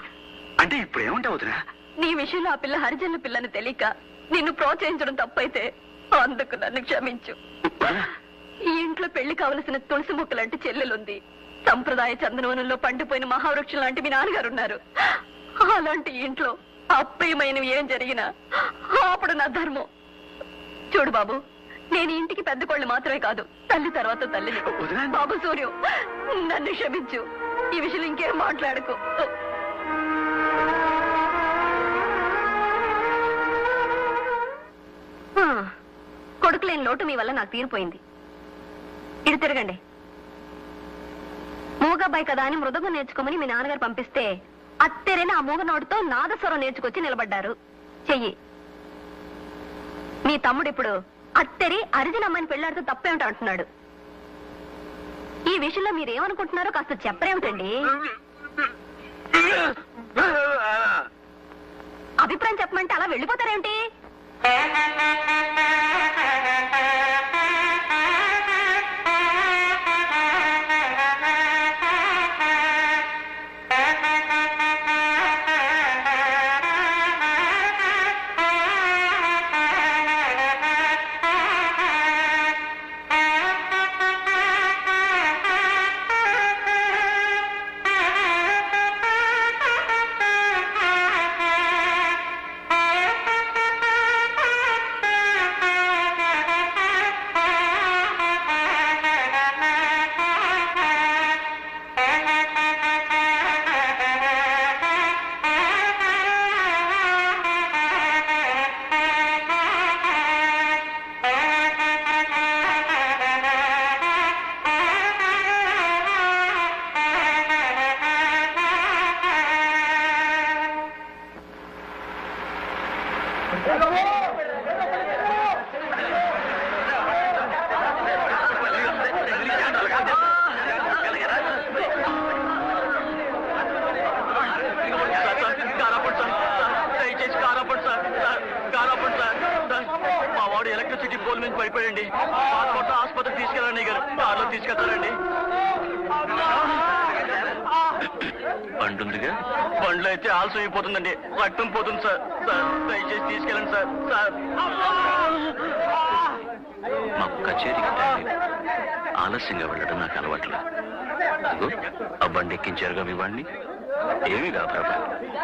అంటే ఇప్పుడు ఏమంటావు వదినా? నీ విషయంలో ఆ పిల్ల హరిజనుల పిల్లని తెలియక నిన్ను ప్రోత్సహించడం తప్పైతే అందుకు నన్ను క్షమించు. ఈ ఇంట్లో పెళ్లి కావలసిన తులసి మొక్క లాంటి చెల్లెలుంది. సంప్రదాయ చందనవనంలో పండిపోయిన మహావృక్షం లాంటి మీ నాన్నగారున్నారు. అలాంటి ఇంట్లో అప్పయమైనవి ఏం జరిగినా అప్పుడు నా ధర్మం. చూడు బాబు, నేను ఇంటికి పెద్ద కోళ్ళు మాత్రమే కాదు, తల్లి తర్వాత తల్లిని. బాబు సూర్యం, నన్ను క్షమించు. ఈ విషయం ఇంకేం మాట్లాడుకో. కొడుకు లేని లోటు మీ వల్ల నాకు తీరిపోయింది. ఇటు తిరగండి. మూగబ్బాయి కదా అని మృదంగం నేర్చుకోమని మీ నాన్నగారు పంపిస్తే అత్తెరైన ఆ మూగ నోటితో నాదస్వరం నేర్చుకొచ్చి నిలబడ్డారు. చెయ్యి. మీ తమ్ముడు ఇప్పుడు అత్తెరి అరిజిన అమ్మాయిని పెళ్లాడితే తప్పేమిటో అంటున్నాడు. ఈ విషయంలో మీరేమనుకుంటున్నారో కాస్త చెప్పరేమిటండి? అభిప్రాయం చెప్పమంటే అలా వెళ్ళిపోతారేమిటి? ఎలక్ట్రిసిటీ పోల్ నుంచి పడిపోయండి. ఆసుపత్రికి తీసుకెళ్ళండి గారు. కార్లో తీసుకెళ్తారండి. బండుందిగా? బండ్లో అయితే ఆలస్యం అయిపోతుందండి. రక్తం పోతుంది సార్. దయచేసి తీసుకెళ్ళండి సార్. మా కచేరీకి ఆలస్యంగా వెళ్ళడం నాకు అలవాట్లేదు. ఆ బండి ఎక్కించారుగా మీ వాడిని. ఏమీ కాదు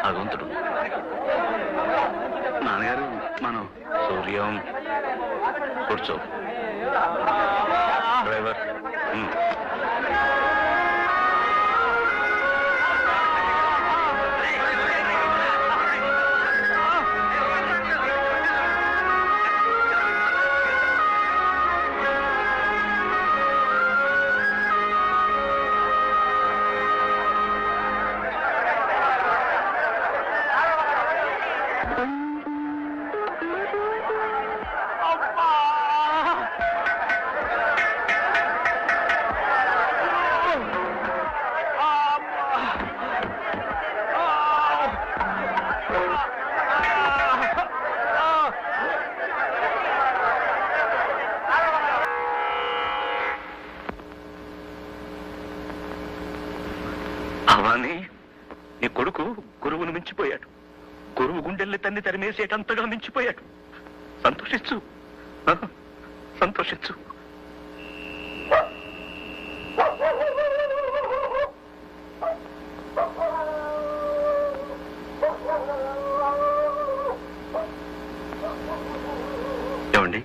భగవంతుడు. నాన్నగారు, మనం సూర్యం కూర్చో. డ్రైవర్ భవానీ, నీ కొడుకు గురువును మించిపోయాడు. గురువు గుండెల్ని తన్ని తరిమేసేటంతగా మించిపోయాడు. సంతోషించు, సంతోషించు. ఏమండి,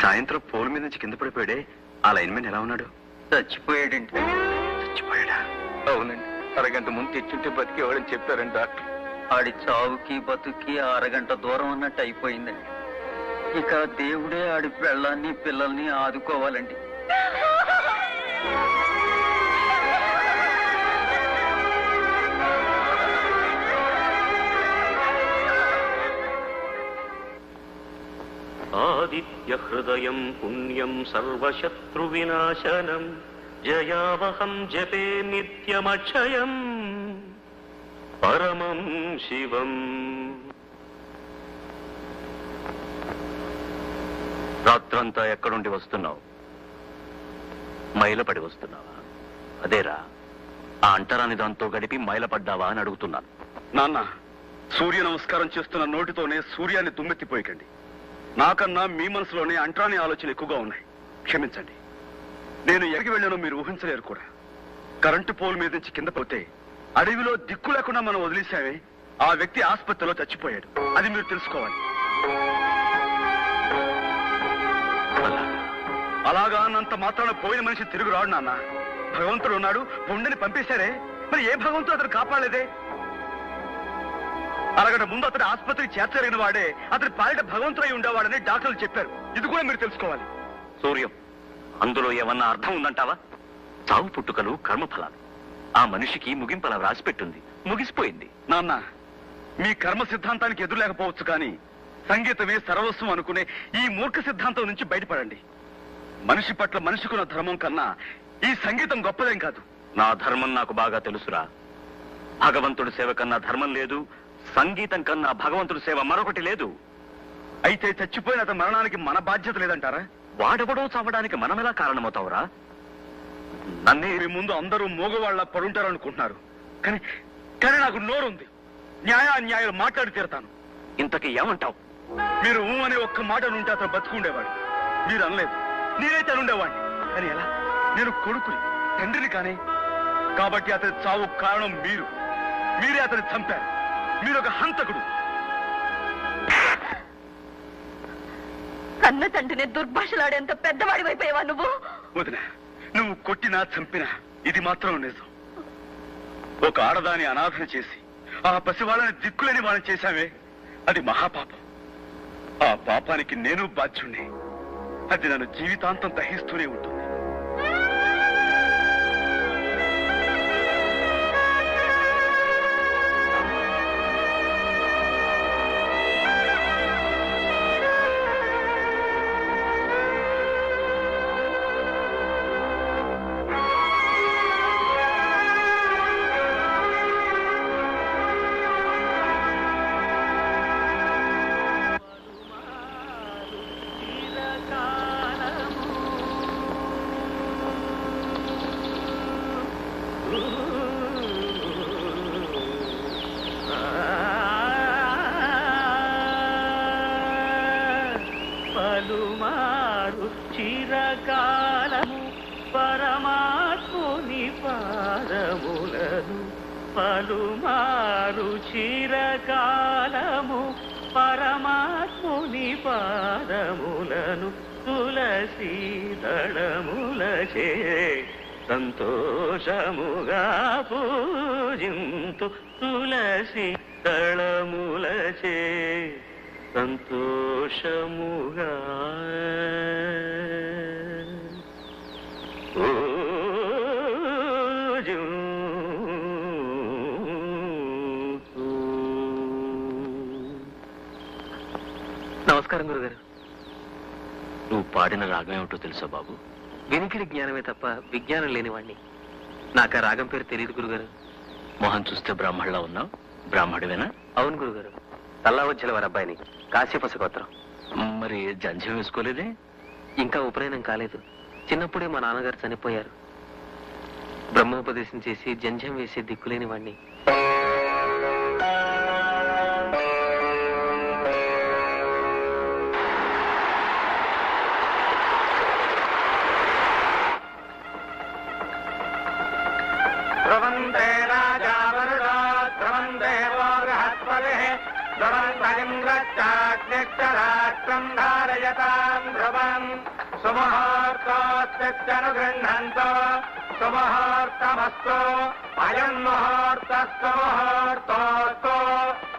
సాయంత్రం పోల్ మీద నుంచి కింద పడిపోయాడే, ఆ లైన్మెన్ ఎలా ఉన్నాడు? చచ్చిపోయాడండి. చచ్చిపోయాడా? అవునండి, అరగంట ముందు తెచ్చుంటే బతికేవాడని చెప్పారండి డాక్టర్. ఆడి చావుకి బతుకి అరగంట దూరం అన్నట్టు అయిపోయిందండి. ఇక దేవుడే ఆడి పెళ్ళాన్ని పిల్లల్ని ఆదుకోవాలండి. ఆదిత్య హృదయం పుణ్యం సర్వశత్రు వినాశనం జయావహం జపే నిత్యమక్షయం పరమం శివం. రాత్రంతా ఎక్కడుండి వస్తున్నావు? మైలపడి వస్తున్నావా? అదేరా, ఆ అంటరాని దాంతో గడిపి మైలపడ్డావా అని అడుగుతున్నాను. నాన్న, సూర్య నమస్కారం చేస్తున్న నోటితోనే సూర్యాన్ని దుమ్మెత్తిపోయకండి. నాకన్నా మీ మనసులోనే అంటరాని ఆలోచనలు ఎక్కువగా ఉన్నాయి. క్షమించండి. నేను ఎక్కడికి వెళ్ళానో మీరు ఊహించలేరు కూడా. కరెంటు పోల్ మీద నుంచి కింద పోతే అడవిలో దిక్కు లేకుండా మనం వదిలేసామే, ఆ వ్యక్తి ఆసుపత్రిలో చచ్చిపోయాడు. అది మీరు తెలుసుకోవాలి. అలాగా అన్నంత మాత్రాన పోయిన మనిషి తిరుగు రాడు నాన్న. భగవంతుడు ఉన్నాడు, పుండని పంపేశారే, మరి ఏ భగవంతుడు అతను కాపాడలేదే? అరగంట ముందు అతని ఆసుపత్రికి చేర్చలేని వాడే అతని పాలిట భగవంతుడై ఉండేవాడని డాక్టర్లు చెప్పారు. ఇది కూడా మీరు తెలుసుకోవాలి. సూర్యం, అందులో ఏమన్నా అర్థం ఉందంటావా? చావు పుట్టుకలు కర్మఫలాలు. ఆ మనిషికి ముగింపలా రాసిపెట్టుంది, ముగిసిపోయింది. నాన్న, మీ కర్మ సిద్ధాంతానికి ఎదురు లేకపోవచ్చు, కానీ సంగీతమే సర్వస్వం అనుకునే ఈ మూర్ఖ సిద్ధాంతం నుంచి బయటపడండి. మనిషి పట్ల మనిషికున్న ధర్మం కన్నా ఈ సంగీతం గొప్పదేం కాదు. నా ధర్మం నాకు బాగా తెలుసురా. భగవంతుడి సేవ కన్నా ధర్మం లేదు, సంగీతం కన్నా భగవంతుడి సేవ మరొకటి లేదు. అయితే చచ్చిపోయిన అతని మరణానికి మన బాధ్యత లేదంటారా? వాడెవడో చావడానికి మనమెలా కారణమవుతావురా? నన్నే మీ ముందు అందరూ మూగవాళ్ల పడుంటారనుకుంటున్నారు, కానీ కానీ నాకు నోరుంది. న్యాయాన్యాయాలు మాట్లాడి తీరతాను. ఇంతకీ ఏమంటావు? మీరు అనే ఒక్క మాట ఉంటే అతను బతుకుండేవాడు. మీరు అనలేదు, నేనైతే అనుండేవాడిని. కానీ ఎలా? నేను కొడుకుని, తండ్రిని కానీ. కాబట్టి అతని చావు కారణం మీరు. మీరే అతన్ని చంపారు. మీరు ఒక హంతకుడు. కన్న తండ్రిని దుర్భాషలాడేంత పెద్దవాడి వైపోయావా నువ్వు? వదిన, నువ్వు కొట్టినా చంపినా ఇది మాత్రం నిజం. ఒక ఆడదాని అనాథన చేసి ఆ పసివాళ్ళని దిక్కులేని వాళ్ళని చేశామే, అది మహాపాపం. ఆ పాపానికి నేను బాధ్యుణ్ణి. అది నన్ను జీవితాంతం దహిస్తూనే ఉంటుంది. పలుమారు చిరకాలము పరమాత్ముని పాదములను, పలుమారు చిరకాలము పరమాత్ముని పాదములను తులసి దళములచే సంతోషముగా పూజింతు. తులసి దళములచే సంతోషముగా నమస్కారం గురుగారు. నువ్వు పాడిన రాగం ఏమిటో తెలుసా బాబు? వినికిడి జ్ఞానమే తప్ప విజ్ఞానం లేనివాణ్ణి. నాకు ఆ రాగం పేరు తెలియదు గురుగారు. మొహం చూస్తే బ్రాహ్మణులా ఉన్నావు. బ్రాహ్మడివేనా? అవును గురుగారు, తల్లావజ్జల వారి అబ్బాయిని, కాశ్యపస గోత్రం. మరి జంధ్యం వేసుకోలేదే? ఇంకా ఉపనయనం కాలేదు. చిన్నప్పుడే మా నాన్నగారు చనిపోయారు. బ్రహ్మోపదేశం చేసి జంజం వేసే దిక్కులేని వాణ్ణి. ధ్రువంతే రాజా వరుణో ధ్రువంతే వో బృహస్పతిః ధ్రువంతరింద్రశ్చాగ్నిశ్చరాష్ట్రం ధారయతాం ధ్రువం సుముహూర్తోస్తినుగృహ్ణంతో సుముహూర్తమస్తు అయం ముహూర్తస్తు ముహూర్తోస్తు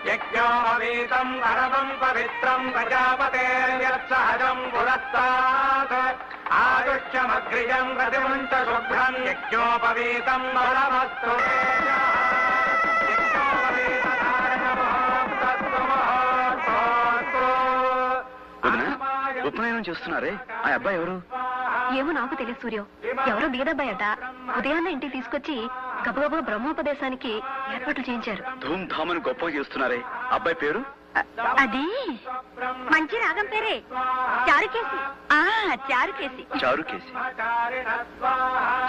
యజ్ఞోపవీతం పరమం పవిత్రం ప్రజాపతేర్యత్సహజం పురస్తాత్ ఆయుష్యమగ్రియం ప్రతిముంచ శుభ్రం యజ్ఞోపవీతం బలమస్తు ఉపనయనం చేస్తున్నారే ఆ అబ్బాయి ఎవరు? ఏమో నాకు తెలియదు సూర్యం. ఎవరో బీదబ్బాయట. ఉదయాన్నే ఇంటికి తీసుకొచ్చి గబగబా బ్రహ్మోపదేశానికి ఏర్పాట్లు చేయించారు. ధూమ్ ధామని గొప్పగా చేస్తున్నారే. అబ్బాయి పేరు? అది మంచి రాగం పేరే, చారుకేసి. చారుకేసి. చారుకేసి.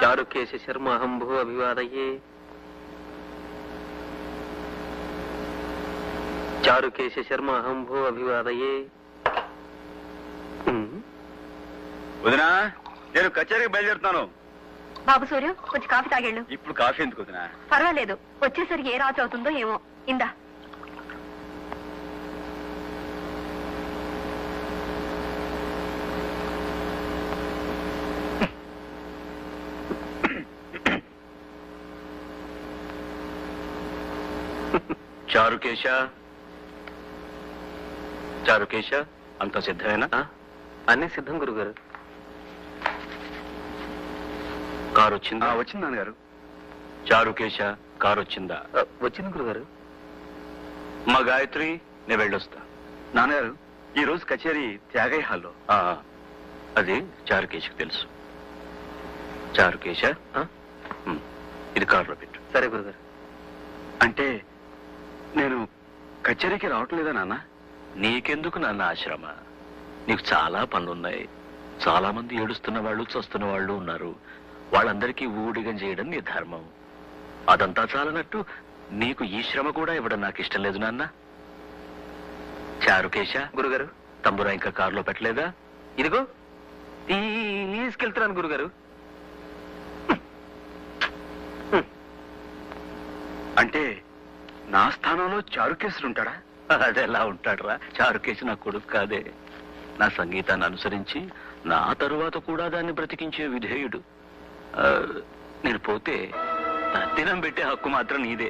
చారుకేశ శర్మ అహంభూ అభివాదయే. చారుకేశ శర్మ అహంభూ అభివాదయే. వదినా, నేను కచేరీకి బయలుదేరుతాను. బాబు సూర్యం, కొంచెం కాఫీ తాగేళ్ళు. ఇప్పుడు కాఫీ ఎందుకు వదినా? పర్వాలేదు, వచ్చేసరికి ఏ రాత్రి అవుతుందో ఏమో. ఇందా. చారుకేశ, చారుకేశ, అంత సిద్ధమేనా? అన్నీ సిద్ధం గురుగారు. కారు వచ్చిందా? వచ్చింది నాన్నగారు. చారుకేశ, కారు వచ్చిందా? వచ్చింది గురుగారు. మా గాయత్రి, నేను వెళ్ళొస్తా. నాన్నగారు, ఈ రోజు కచేరీ త్యాగయ్య హాల్లో. అది చారుకేశకు తెలుసు. చారుకేశ, ఇది కారులో పెట్టు. సరే గురుగారు. అంటే నేను కచేరీకి రావటం లేదా నాన్న? నీకెందుకు నాన్న ఆశ్రమ? నీకు చాలా పనులున్నాయి. చాలా మంది ఏడుస్తున్న వాళ్ళు, చస్తున్న వాళ్ళు ఉన్నారు. వాళ్ళందరికీ ఊడిగం చేయడం నీ ధర్మం. అదంతా చాలనట్టు నీకు ఈ శ్రమ కూడా ఇవ్వడం నాకు ఇష్టం లేదు నాన్న. చారుకేశ, గురుగారు, తంబురా ఇంకా కారులో పెట్టలేదా? ఇదిగో తీసుకెళ్తున్నాను గురుగారు. అంటే నా స్థానంలో చారుకేశుడు ఉంటాడా? అదెలా ఉంటాడురా? చారుకేశ నా కొడుకు కాదే. నా సంగీతాన్ని అనుసరించి నా తరువాత కూడా దాన్ని బ్రతికించే విధేయుడు. నేను పోతే తద్దినం పెట్టే హక్కు మాత్రం నీదే.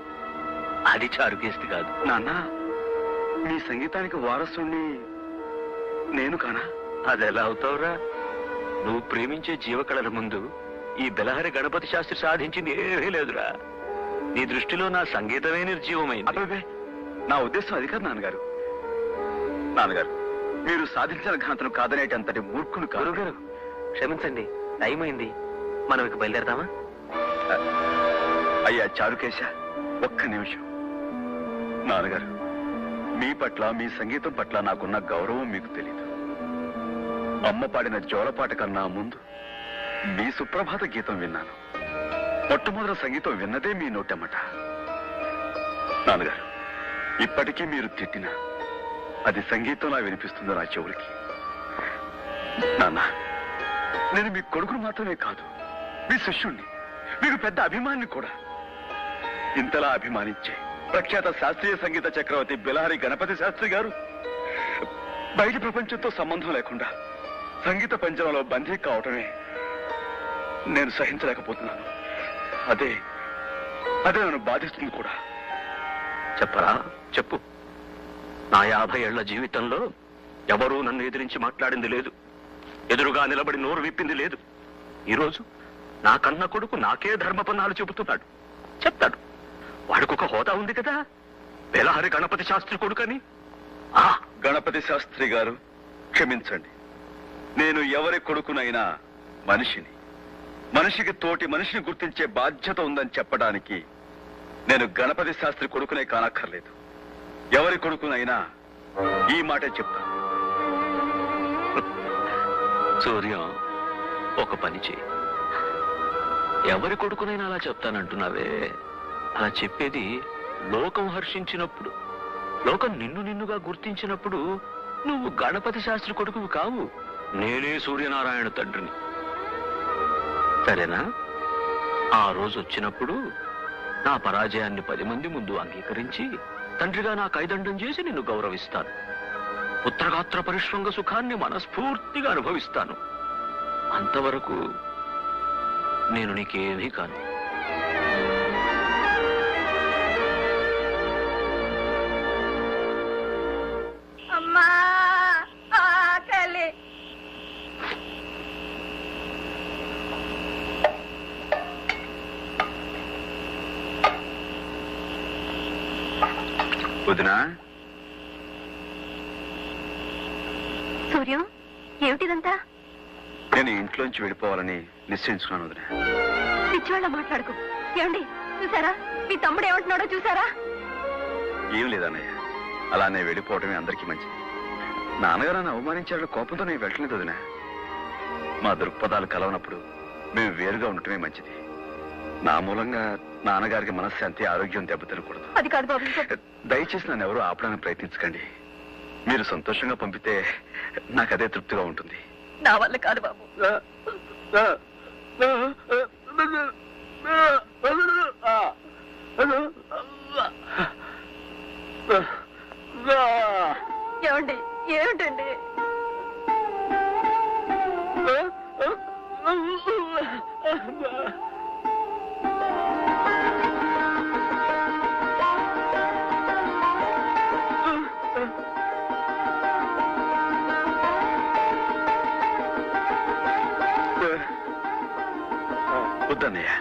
అది చారుకేశది కాదు. నాన్న, మీ సంగీతానికి వారసుని నేను కానా? అదెలా అవుతావురా? నువ్వు ప్రేమించే జీవకళల ముందు ఈ బెలహరి గణపతి శాస్త్రి సాధించింది ఏమీ లేదురా. నీ దృష్టిలో నా సంగీతమే నిర్జీవమైంది. అబ్బే, నా ఉద్దేశం అది కాదు నాన్నగారు. నాన్నగారు, మీరు సాధించిన ఘనతను కాదనేటంతటి మూర్ఖులు కాదు. గురుగారు, క్షమించండి, టైం అయింది. మనం ఇక బయలుదేరదామా? అయ్యా చారుకేశ, ఒక్క నిమిషం. నాన్నగారు, మీ పట్ల, మీ సంగీతం పట్ల నాకున్న గౌరవం మీకు తెలీదు. అమ్మ పాడిన జోలపాట కన్నా ముందు మీ సుప్రభాత గీతం విన్నాను. మొట్టమొదటి సంగీతం విన్నదే మీ నోటమ్మట. నాన్నగారు, ఇప్పటికీ మీరు తిట్టినా అది సంగీతంలా వినిపిస్తుందో నా చెవులకి. నాన్న, నేను మీ కొడుకును మాత్రమే కాదు, మీ శిష్యుణ్ణి, మీకు పెద్ద అభిమానిని కూడా. ఇంతలా అభిమానించే ప్రఖ్యాత శాస్త్రీయ సంగీత చక్రవర్తి బెలహరి గణపతి శాస్త్రి గారు బయటి ప్రపంచంతో సంబంధం లేకుండా సంగీత పంజరంలో బందీ కావటమే నేను సహించలేకపోతున్నాను. అదే నన్ను బాధిస్తుంది కూడా. చెప్పరా, చెప్పు. నా 50 ఏళ్ల జీవితంలో ఎవరూ నన్ను ఎదిరించి మాట్లాడింది లేదు. ఎదురుగా నిలబడి నోరు విప్పింది లేదు. ఈరోజు నా కన్న కొడుకు నాకే ధర్మపన్నాలు చెబుతున్నాడు. చెప్తాడు. వాడికొక హోదా ఉంది కదా, బెలహరి గణపతి శాస్త్రి కొడుకని. గణపతి శాస్త్రి గారు, క్షమించండి. నేను ఎవరి కొడుకునైనా మనిషిని, మనిషికి తోటి మనిషిని గుర్తించే బాధ్యత ఉందని చెప్పడానికి నేను గణపతి శాస్త్రి కొడుకునే కానక్కర్లేదు. ఎవరి కొడుకునైనా ఈ మాటే చెప్తాను. సూర్యం, ఒక పని చేయి. ఎవరి కొడుకునైనా అలా చెప్తానంటున్నావే? అలా చెప్పేది లోకం హర్షించినప్పుడు, లోకం నిన్ను నిన్నుగా గుర్తించినప్పుడు. నువ్వు గణపతి శాస్త్రి కొడుకువి కావు, నేనే సూర్యనారాయణ తండ్రిని. సరేనా? ఆ రోజు వచ్చినప్పుడు నా పరాజయాన్ని 10 మంది ముందు అంగీకరించి తండ్రిగా నా కైదండం చేసి నిన్ను గౌరవిస్తాను. పుత్రగాత్ర పరిశ్రంగ సుఖాన్ని మనస్ఫూర్తిగా అనుభవిస్తాను. అంతవరకు నేను నీకేమీ కాను. అమ్మా ఆకలి. వదినా, సూర్యం, ఏమిటిదంతా? నేను ఇంట్లోంచి వెళ్ళిపోవాలని నిశ్చయించుకున్నాను వదినా. పిచ్చివాళ్ళ మాట్లాడుకో. ఏమండి, చూసారా మీ తమ్ముడు ఏమంటున్నాడో చూసారా? ఏం లేదన్నయ్య, అలానే వెళ్ళిపోవటమే అందరికీ మంచిది. నాన్నగారు నన్ను అవమానించాడు, కోపంతో నేను వెళ్ళలేదు వదినా. మా దృక్పథాలు కలవనప్పుడు మేము వేరుగా ఉండటమే మంచిది. నా మూలంగా నాన్నగారికి మనశ్శాంతి, ఆరోగ్యం దెబ్బతినకూడదు. అది కాదు బాబు. దయచేసి నన్ను ఎవరూ ఆపడానికి ప్రయత్నించకండి. మీరు సంతోషంగా పంపితే నాకు అదే తృప్తిగా ఉంటుంది. నా వల్ల కాదు బాబు. ఏమండి, ఏమిటండి? వద్దన్నయ్య,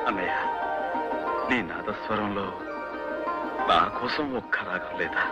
అన్నయ్య, నీ నాదస్వరంలో నా కోసం ఒక్క రాగం లేదా?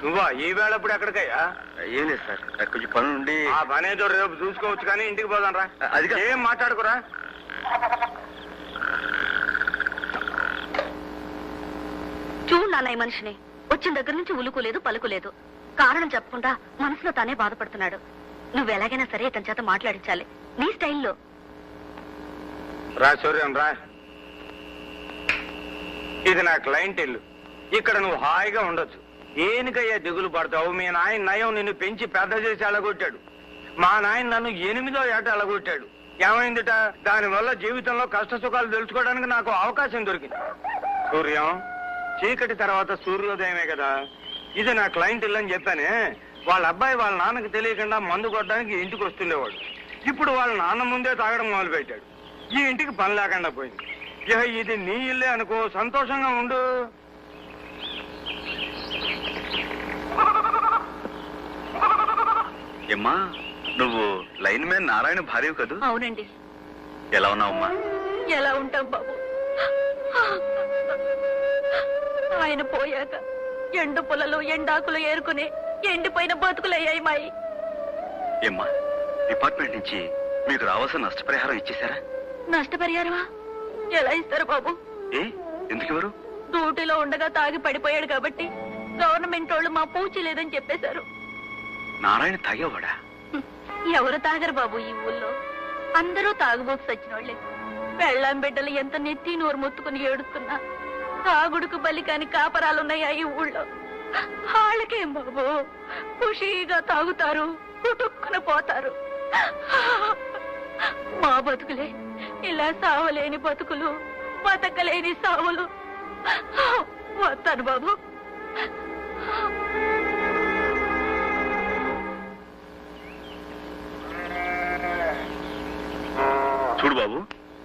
నువ్వా ఈ వేళప్పుడు ఎక్కడికయ్యా? ఏం లేదు సార్, కొంచెం పని ఉండి. ఆ పనేదో రేపు చూసుకోవచ్చు కానీ ఇంటికి పోదాం రా. అది ఏం మాట్లాడుకురా. చూడు నాన్న, ఈ మనిషిని వచ్చిన దగ్గర నుంచి ఉలుకులేదు పలుకులేదు. కారణం చెప్పకుండా మనసులో తానే బాధపడుతున్నాడు. నువ్వు ఎలాగైనా సరే ఇతని చేత మాట్లాడించాలి, నీ స్టైల్లో. రా సూర్యం రా. ఇది నా క్లయింట్ ఇల్లు. ఇక్కడ నువ్వు హాయిగా ఉండొచ్చు. ఏనికయ్యా దిగులు పడతావు? మీ నాయన నయం నిన్ను పెంచి పెద్ద చేసి అలగొట్టాడు. మా నాయన నన్ను 8వ ఏట అలగొట్టాడు. ఏమైందిట? దానివల్ల జీవితంలో కష్ట సుఖాలు తెలుసుకోవడానికి నాకు అవకాశం దొరికింది. సూర్యం, చీకటి తర్వాత సూర్యోదయమే కదా. ఇది నా క్లయింట్ ఇల్లు అని చెప్పానే. వాళ్ళ అబ్బాయి వాళ్ళ నాన్నకి తెలియకుండా మందు కొట్టడానికి ఇంటికి వస్తుండేవాడు. ఇప్పుడు వాళ్ళ నాన్న ముందే తాగడం మొదలు పెట్టాడు. ఈ ఇంటికి పని లేకుండా పోయింది. ఇక ఇది నీ ఇల్లే అనుకో, సంతోషంగా ఉండు. అమ్మా నువ్వు లైన్ మ్యాన్ నారాయణ భార్యవు కదూ? అవునండి. ఎలా ఉన్నావమ్మా? ఎలా ఉంటాం బాబు, ఆయన పోయాక ఎండు పొలలు ఎండాకులు ఏరుకుని ఎండిపోయిన బతుకులయ్యాయి మాయి. ఏమ్మా డిపార్ట్మెంట్ నుంచి మీకు రావాల్సిన నష్టపరిహారం ఇచ్చేశారా? నష్టపరిహారమా? ఎలా ఇస్తారు బాబు? ఏ ఎందుకు ఎవరు? డ్యూటీలో ఉండగా తాగి పడిపోయాడు కాబట్టి గవర్నమెంట్ వాళ్ళు మా పూచి లేదని చెప్పేశారు. నారాయణ తాగేవాడా? ఎవరు తాగరు బాబు ఈ ఊళ్ళో, అందరూ తాగుబోతు సచ్చినోళ్లే. పెళ్ళాం బిడ్డలు ఎంత నెత్తి నోరు మొత్తుకుని ఏడుస్తున్నా తాగుడుకు బలి కాని కాపరాలున్నాయా ఈ ఊళ్ళో? వాళ్ళకేం బాబు, ఖుషీగా తాగుతారు, కుటుక్కున పోతారు. మా బతుకులే ఇలా సావలేని బతుకులు, బతకలేని సావులు. వస్తాను బాబు. చూడు బాబు,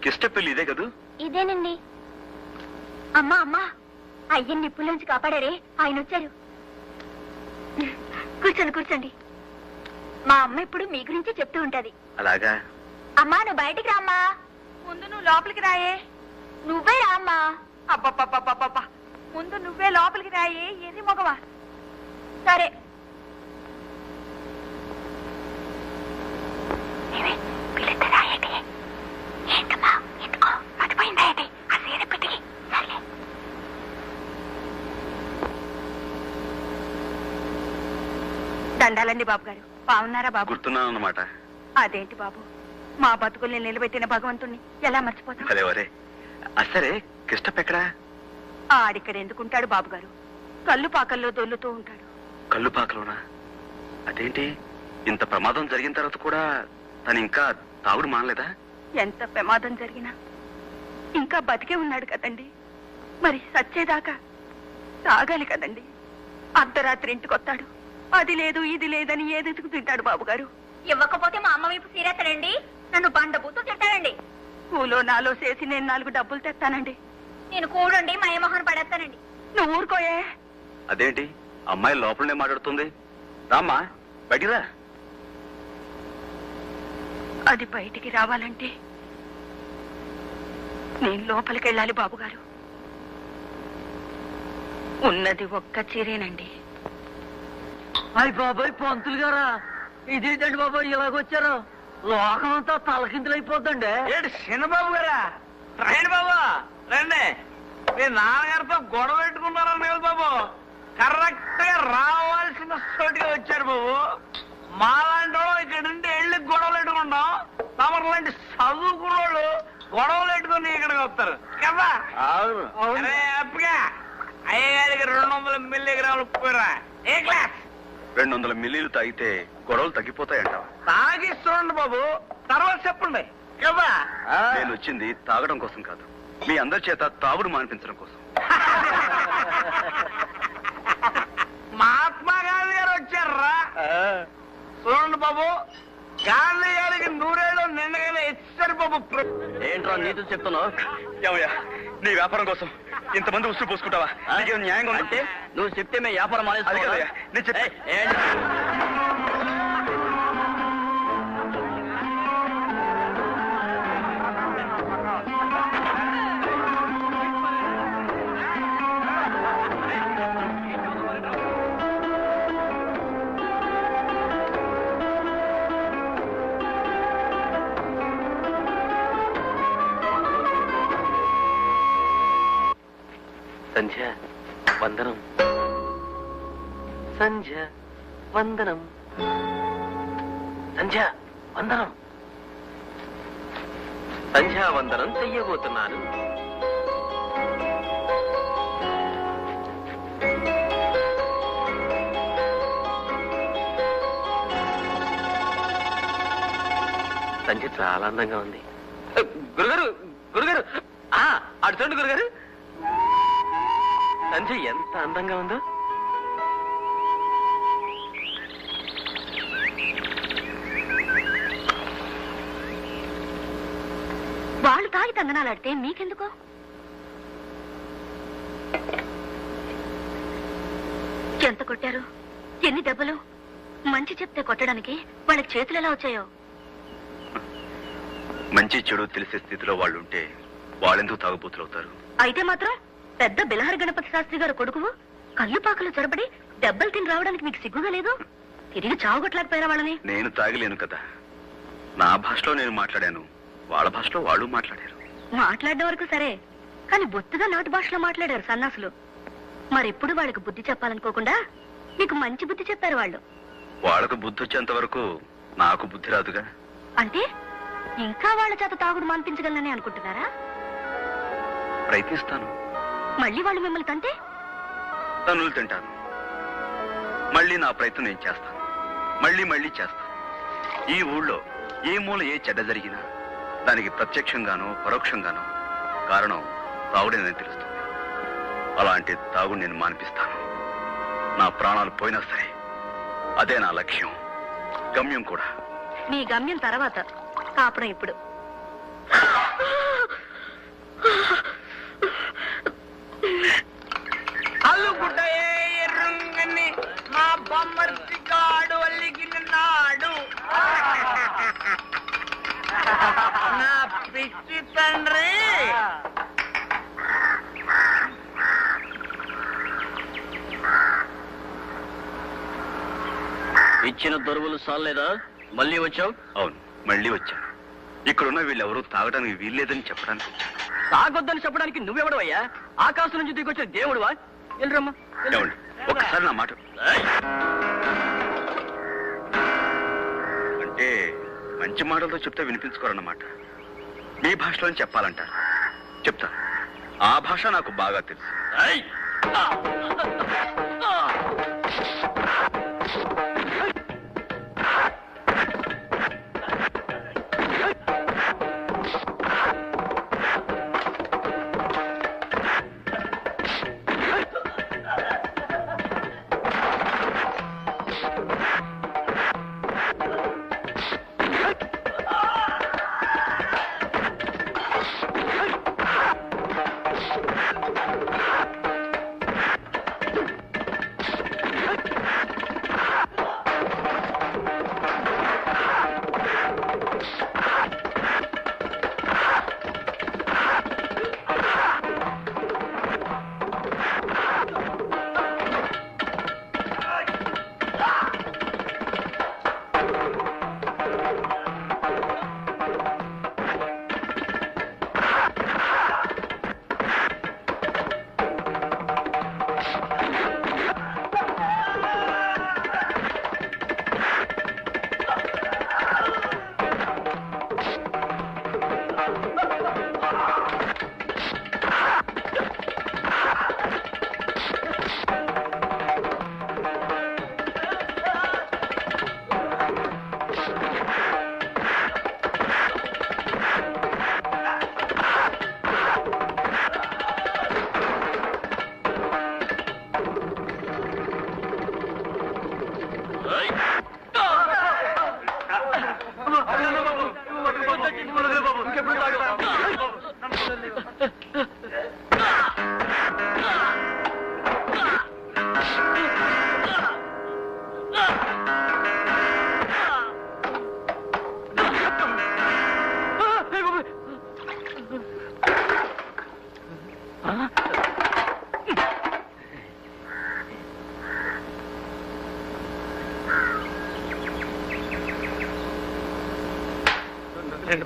కిష్టపల్లి ఇదే కదూ? ఇదేనండి. అమ్మా అమ్మా, అయ్యని నిప్పుల్లోంచి కాపాడారే, ఆయన వచ్చారు. కూర్చోండి కూర్చోండి. మా అమ్మ ఇప్పుడు మీ గురించి చెప్తూ ఉంటది. అలాగా? అమ్మా నువ్వు బయటికి రామ్మా. ముందు నువ్వు లోపలికి రాయే. నువ్వే రామ్మా. అబ్బబ్బబ్బబ్బబ్బా, ముందు నువ్వే లోపలికి రాయే, ఎర్రి మొగవా. సరే. దండాలండి బాబు గారు. బాగున్నారా బాబు? గుర్తున్నానన్నమాట. అదేంటి బాబు, మా బతుకుల్ని నిలబెట్టిన భగవంతుణ్ణి ఎలా మర్చిపోతాం? అదే వరే. అసరే కిష్టపెక్కడా? ఆడిక్కడ ఎందుకుంటాడు బాబు గారు, కళ్ళు పాకల్లో దొల్లుతూ ఉంటాడు. కళ్ళు పాకలోనా? అదేంటి ఇంత ప్రమాదం జరిగిన తర్వాత కూడా తను ఇంకా తాగుడు మానలేదా? ఎంత ప్రమాదం జరిగినా ఇంకా బతికే ఉన్నాడు కదండి. మరి సచ్చేదాకా తాగాలి కదండి. అర్ధరాత్రి ఇంటికొస్తాడు, అది లేదు ఇది లేదని ఏదెతుకు తింటాడు బాబు గారు. ఇవ్వకపోతే మా అమ్మ వైపు సీరేస్తానండి, నన్ను బండబూతూ తింటానండి. పూలో నాలో చేసి నేను 4 డబ్బులు తెస్తానండి. నేను కూడండి మా మొహన్ పడేస్తానండి. నువ్వు ఊరుకోయే. అదేంటి అమ్మాయి లోపలనే మాట్లాడుతుంది? రామ్మా బయటిరా. అది బయటికి రావాలంటే నేను లోపలికి వెళ్ళాలి బాబు గారు. ఉన్నది ఒక్క చీరేనండి. అయ్య బాబాయ్ పంతులు గారా, ఇదేంటండి బాబాయ్ ఇలాగొచ్చారు? లోకం అంతా తలకిందులైపోద్దండి. ఏంటి చిన్నబాబు గారా? రండి బాబు రండి. మీ నాన్నగారితో గొడవ పెట్టుకున్నారని కదా బాబు, కరెక్ట్ గా రావాల్సిన చోటుగా వచ్చారు బాబు. మాలాంటి వాళ్ళు ఇక్కడ నుండి వెళ్ళి గొడవలు పెట్టుకుంటాం, తమరు లాంటి చదువుకున్న వాళ్ళు గొడవలు పెట్టుకుని ఇక్కడికి వస్తారు కదా. అరే అప్పగా అయ్యగారికి 200 మిల్లీగ్రాములు పోయిరా. ఏ క్లాస్? 200 మిల్లీలు తాగితే గొడవలు తగ్గిపోతాయంట. తాగి చూడండి బాబు, తర్వాత చెప్పండి కదా. నేను వచ్చింది తాగడం కోసం కాదు, మీ అందరి చేత తాగుడు మానిపించడం కోసం. మహాత్మా గాంధీ గారు వచ్చారా? చూడండి బాబు, గాంధీ గారికి 100 ఏళ్ళు నిండగానే ఇచ్చారు బాబు. ఏంట్రా నీతులు చెప్తున్నావు? ఏమయ్యా నీ వ్యాపారం కోసం ఇంతమంది ఉసురు పోసుకుంటావా? నీకేం న్యాయంగా అంటే నువ్వు చెప్తే మేము వ్యాపారం అది కదయ్యా, నేను చెప్పే సంధ్య వందనం, సంధ్య వందనం, సంధ్య వందనం, సంధ్యా వందనం చెయ్యబోతున్నాను. సంధ్య చాలా అందంగా ఉంది. గురుగారు గురుగారు, అటు చూడండి గురుగారు, సంధ్య ఎంత అందంగా ఉందో. వాళ్ళు తాగి తందనాలాడితే మీకెందుకో? ఎంత కొట్టారు? ఎన్ని దెబ్బలు? మంచి చెప్తే కొట్టడానికి వాళ్ళకి చేతులు ఎలా వచ్చాయో? మంచి చెడు తెలిసే స్థితిలో వాళ్ళు ఉంటే వాళ్ళెందుకు తాగుబోతులు అవుతారు? అయితే మాత్రం పెద్ద బిలహరి గణపతి శాస్త్రి గారు కొడుకువు కళ్ళు పాకలు చొరబడి దెబ్బలు తిని రావడానికి మీకు సిగ్గుగా లేదు? తిరిగి చావుగొట్టలేకపోయినా వాళ్ళని? నేను తాగలేను కదా. నా భాషలో నేను మాట్లాడాను, వాళ్ళ భాషలో వాళ్ళు మాట్లాడారు. మాట్లాడడం వరకు సరే, కానీ బొత్తుగా నాటు భాషలో మాట్లాడారు సన్నాసులు. మరిప్పుడు వాళ్ళకి బుద్ధి చెప్పాలనుకోకుండా మీకు మంచి బుద్ధి చెప్పారు వాళ్ళు. వాళ్ళకు బుద్ధి వచ్చేంత వరకు నాకు బుద్ధి రాదుగా. అంటే ఇంకా వాళ్ళ చేత తాగుడు మాన్పించగలనని అనుకుంటున్నారా? ప్రయత్నిస్తాను. మళ్ళీ వాళ్ళు మిమ్మల్ని తంటే? తనులు తింటాను. మళ్ళీ నా ప్రయత్నం నేను చేస్తాను. మళ్ళీ చేస్తాను. ఈ ఊళ్ళో ఏ మూల ఏ చెడ్డ జరిగినా దానికి ప్రత్యక్షంగానో పరోక్షంగానో కారణం తాగుడేనని తెలుస్తుంది. అలాంటి తాగుడు నేను మాన్పిస్తాను. నా ప్రాణాలు పోయినా సరే అదే నా లక్ష్యం, గమ్యం కూడా. మీ గమ్యం తర్వాత, కాపురం ఇప్పుడు. అల్లుగుడ్డయే ఎర్రంగని మా బొమ్మర్తి గాడు అల్లిగినాడు. నా పిచ్చి తండ్రి ఇచ్చిన దొరువులు సాలేదా? మళ్ళీ వచ్చావు? అవును, మళ్ళీ వచ్చాను. ఇక్కడున్న వీళ్ళెవరూ తాగడానికి వీల్లేదని చెప్పడానికి వచ్చాను. తాగొద్దని చెప్పడానికి నువ్వెవడవయ్యా? ఆకాశం నుంచి దిగొచ్చిన దేవుడువా? వెళ్ళరమ్మా. ఏమండి, ఒక్కసారి నా మాట. అంటే మంచి మాటలతో చెప్తే వినిపించుకోరన్నమాట. మీ భాషలో చెప్పాలంటారు. చెప్తా. ఆ భాష నాకు బాగా తెలుసు.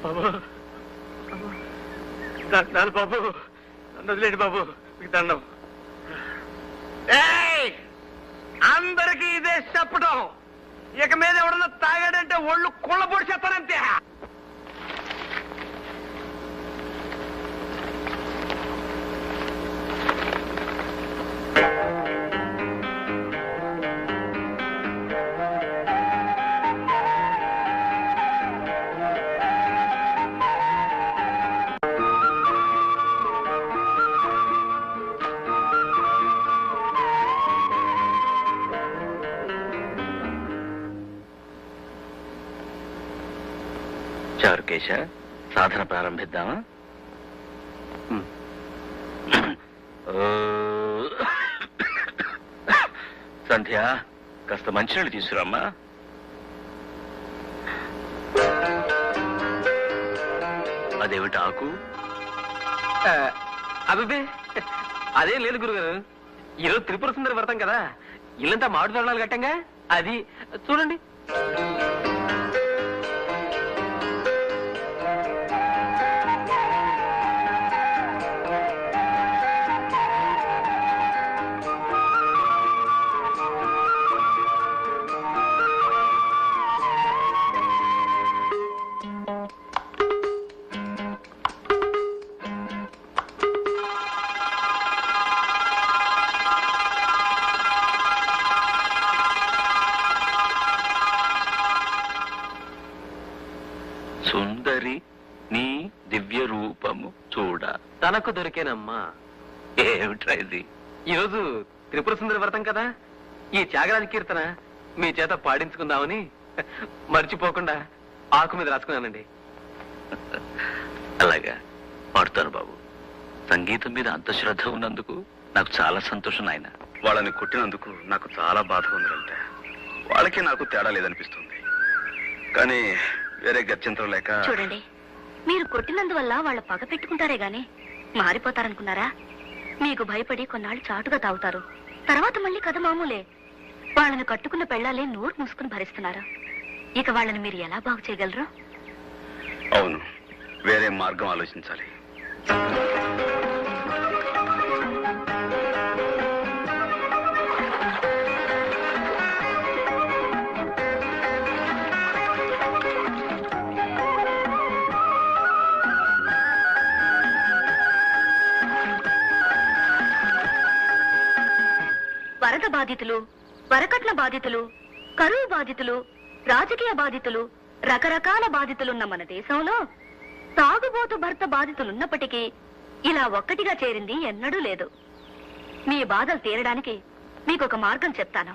బాబు, దండాలు బాబు, వదిలేండి బాబు, మీకు దండం. అందరికీ ఇదే చెప్పడం. ఇక మీద ఎవడన్నా తాగాడంటే ఒళ్ళు కుళ్ళ పొడి చెప్తానంతే. చారుకేశ, సాధన ప్రారంభిద్దామా? సంధ్య, కాస్త మంచినీళ్ళు తీసుకురామ్మా. అదేమిటి ఆకు? అభిబే అదేం లేదు గురుగారు, ఈరోజు త్రిపుర సుందరి వ్రతం కదా, ఇల్లంతా మామిడి తోరణాలు కట్టంగా, అది చూడండి. సుందరి నీ దివ్య రూపము చూడ తనకు దొరికేనమ్మా. ఏమిట్రా ఇది? ఈరోజు త్రిపుర సుందరి వ్రతం కదా, ఈ త్యాగరాజ కీర్తన మీ చేత పాడించుకుందామని మర్చిపోకుండా ఆకు మీద రాసుకున్నానండి. అలాగా, పాడుతాను బాబు. సంగీతం మీద అంత శ్రద్ధ ఉన్నందుకు నాకు చాలా సంతోషం నాయన. వాళ్ళని కొట్టినందుకు నాకు చాలా బాధగా ఉందంటే, వాళ్ళకి నాకు తేడా లేదనిపిస్తుంది. కానీ వేరే గత్యంతరం లేక. చూడండి, మీరు కొట్టినందువల్ల వాళ్ళ పగ పెట్టుకుంటారే గాని మారిపోతారనుకున్నారా? మీకు భయపడి కొన్నాళ్ళు చాటుగా తాగుతారు, తర్వాత మళ్ళీ కథ మామూలే. వాళ్ళని కట్టుకున్న పెళ్ళాలే నోరు మూసుకుని భరిస్తున్నారు. ఇక వాళ్ళని మీరు ఎలా బాగు చేయగలరు? అవును, వేరే మార్గం ఆలోచించాలి. వరద బాధితులు, వరకట్న బాధితులు, కరువు బాధితులు, రాజకీయ బాధితులు, రకరకాల బాధితులున్న మన దేశంలో తాగుబోతు భర్త బాధితులున్నప్పటికీ ఇలా ఒక్కటిగా చేరింది ఎన్నడూ లేదు. మీ బాధలు తీరడానికి మీకొక మార్గం చెప్తాను.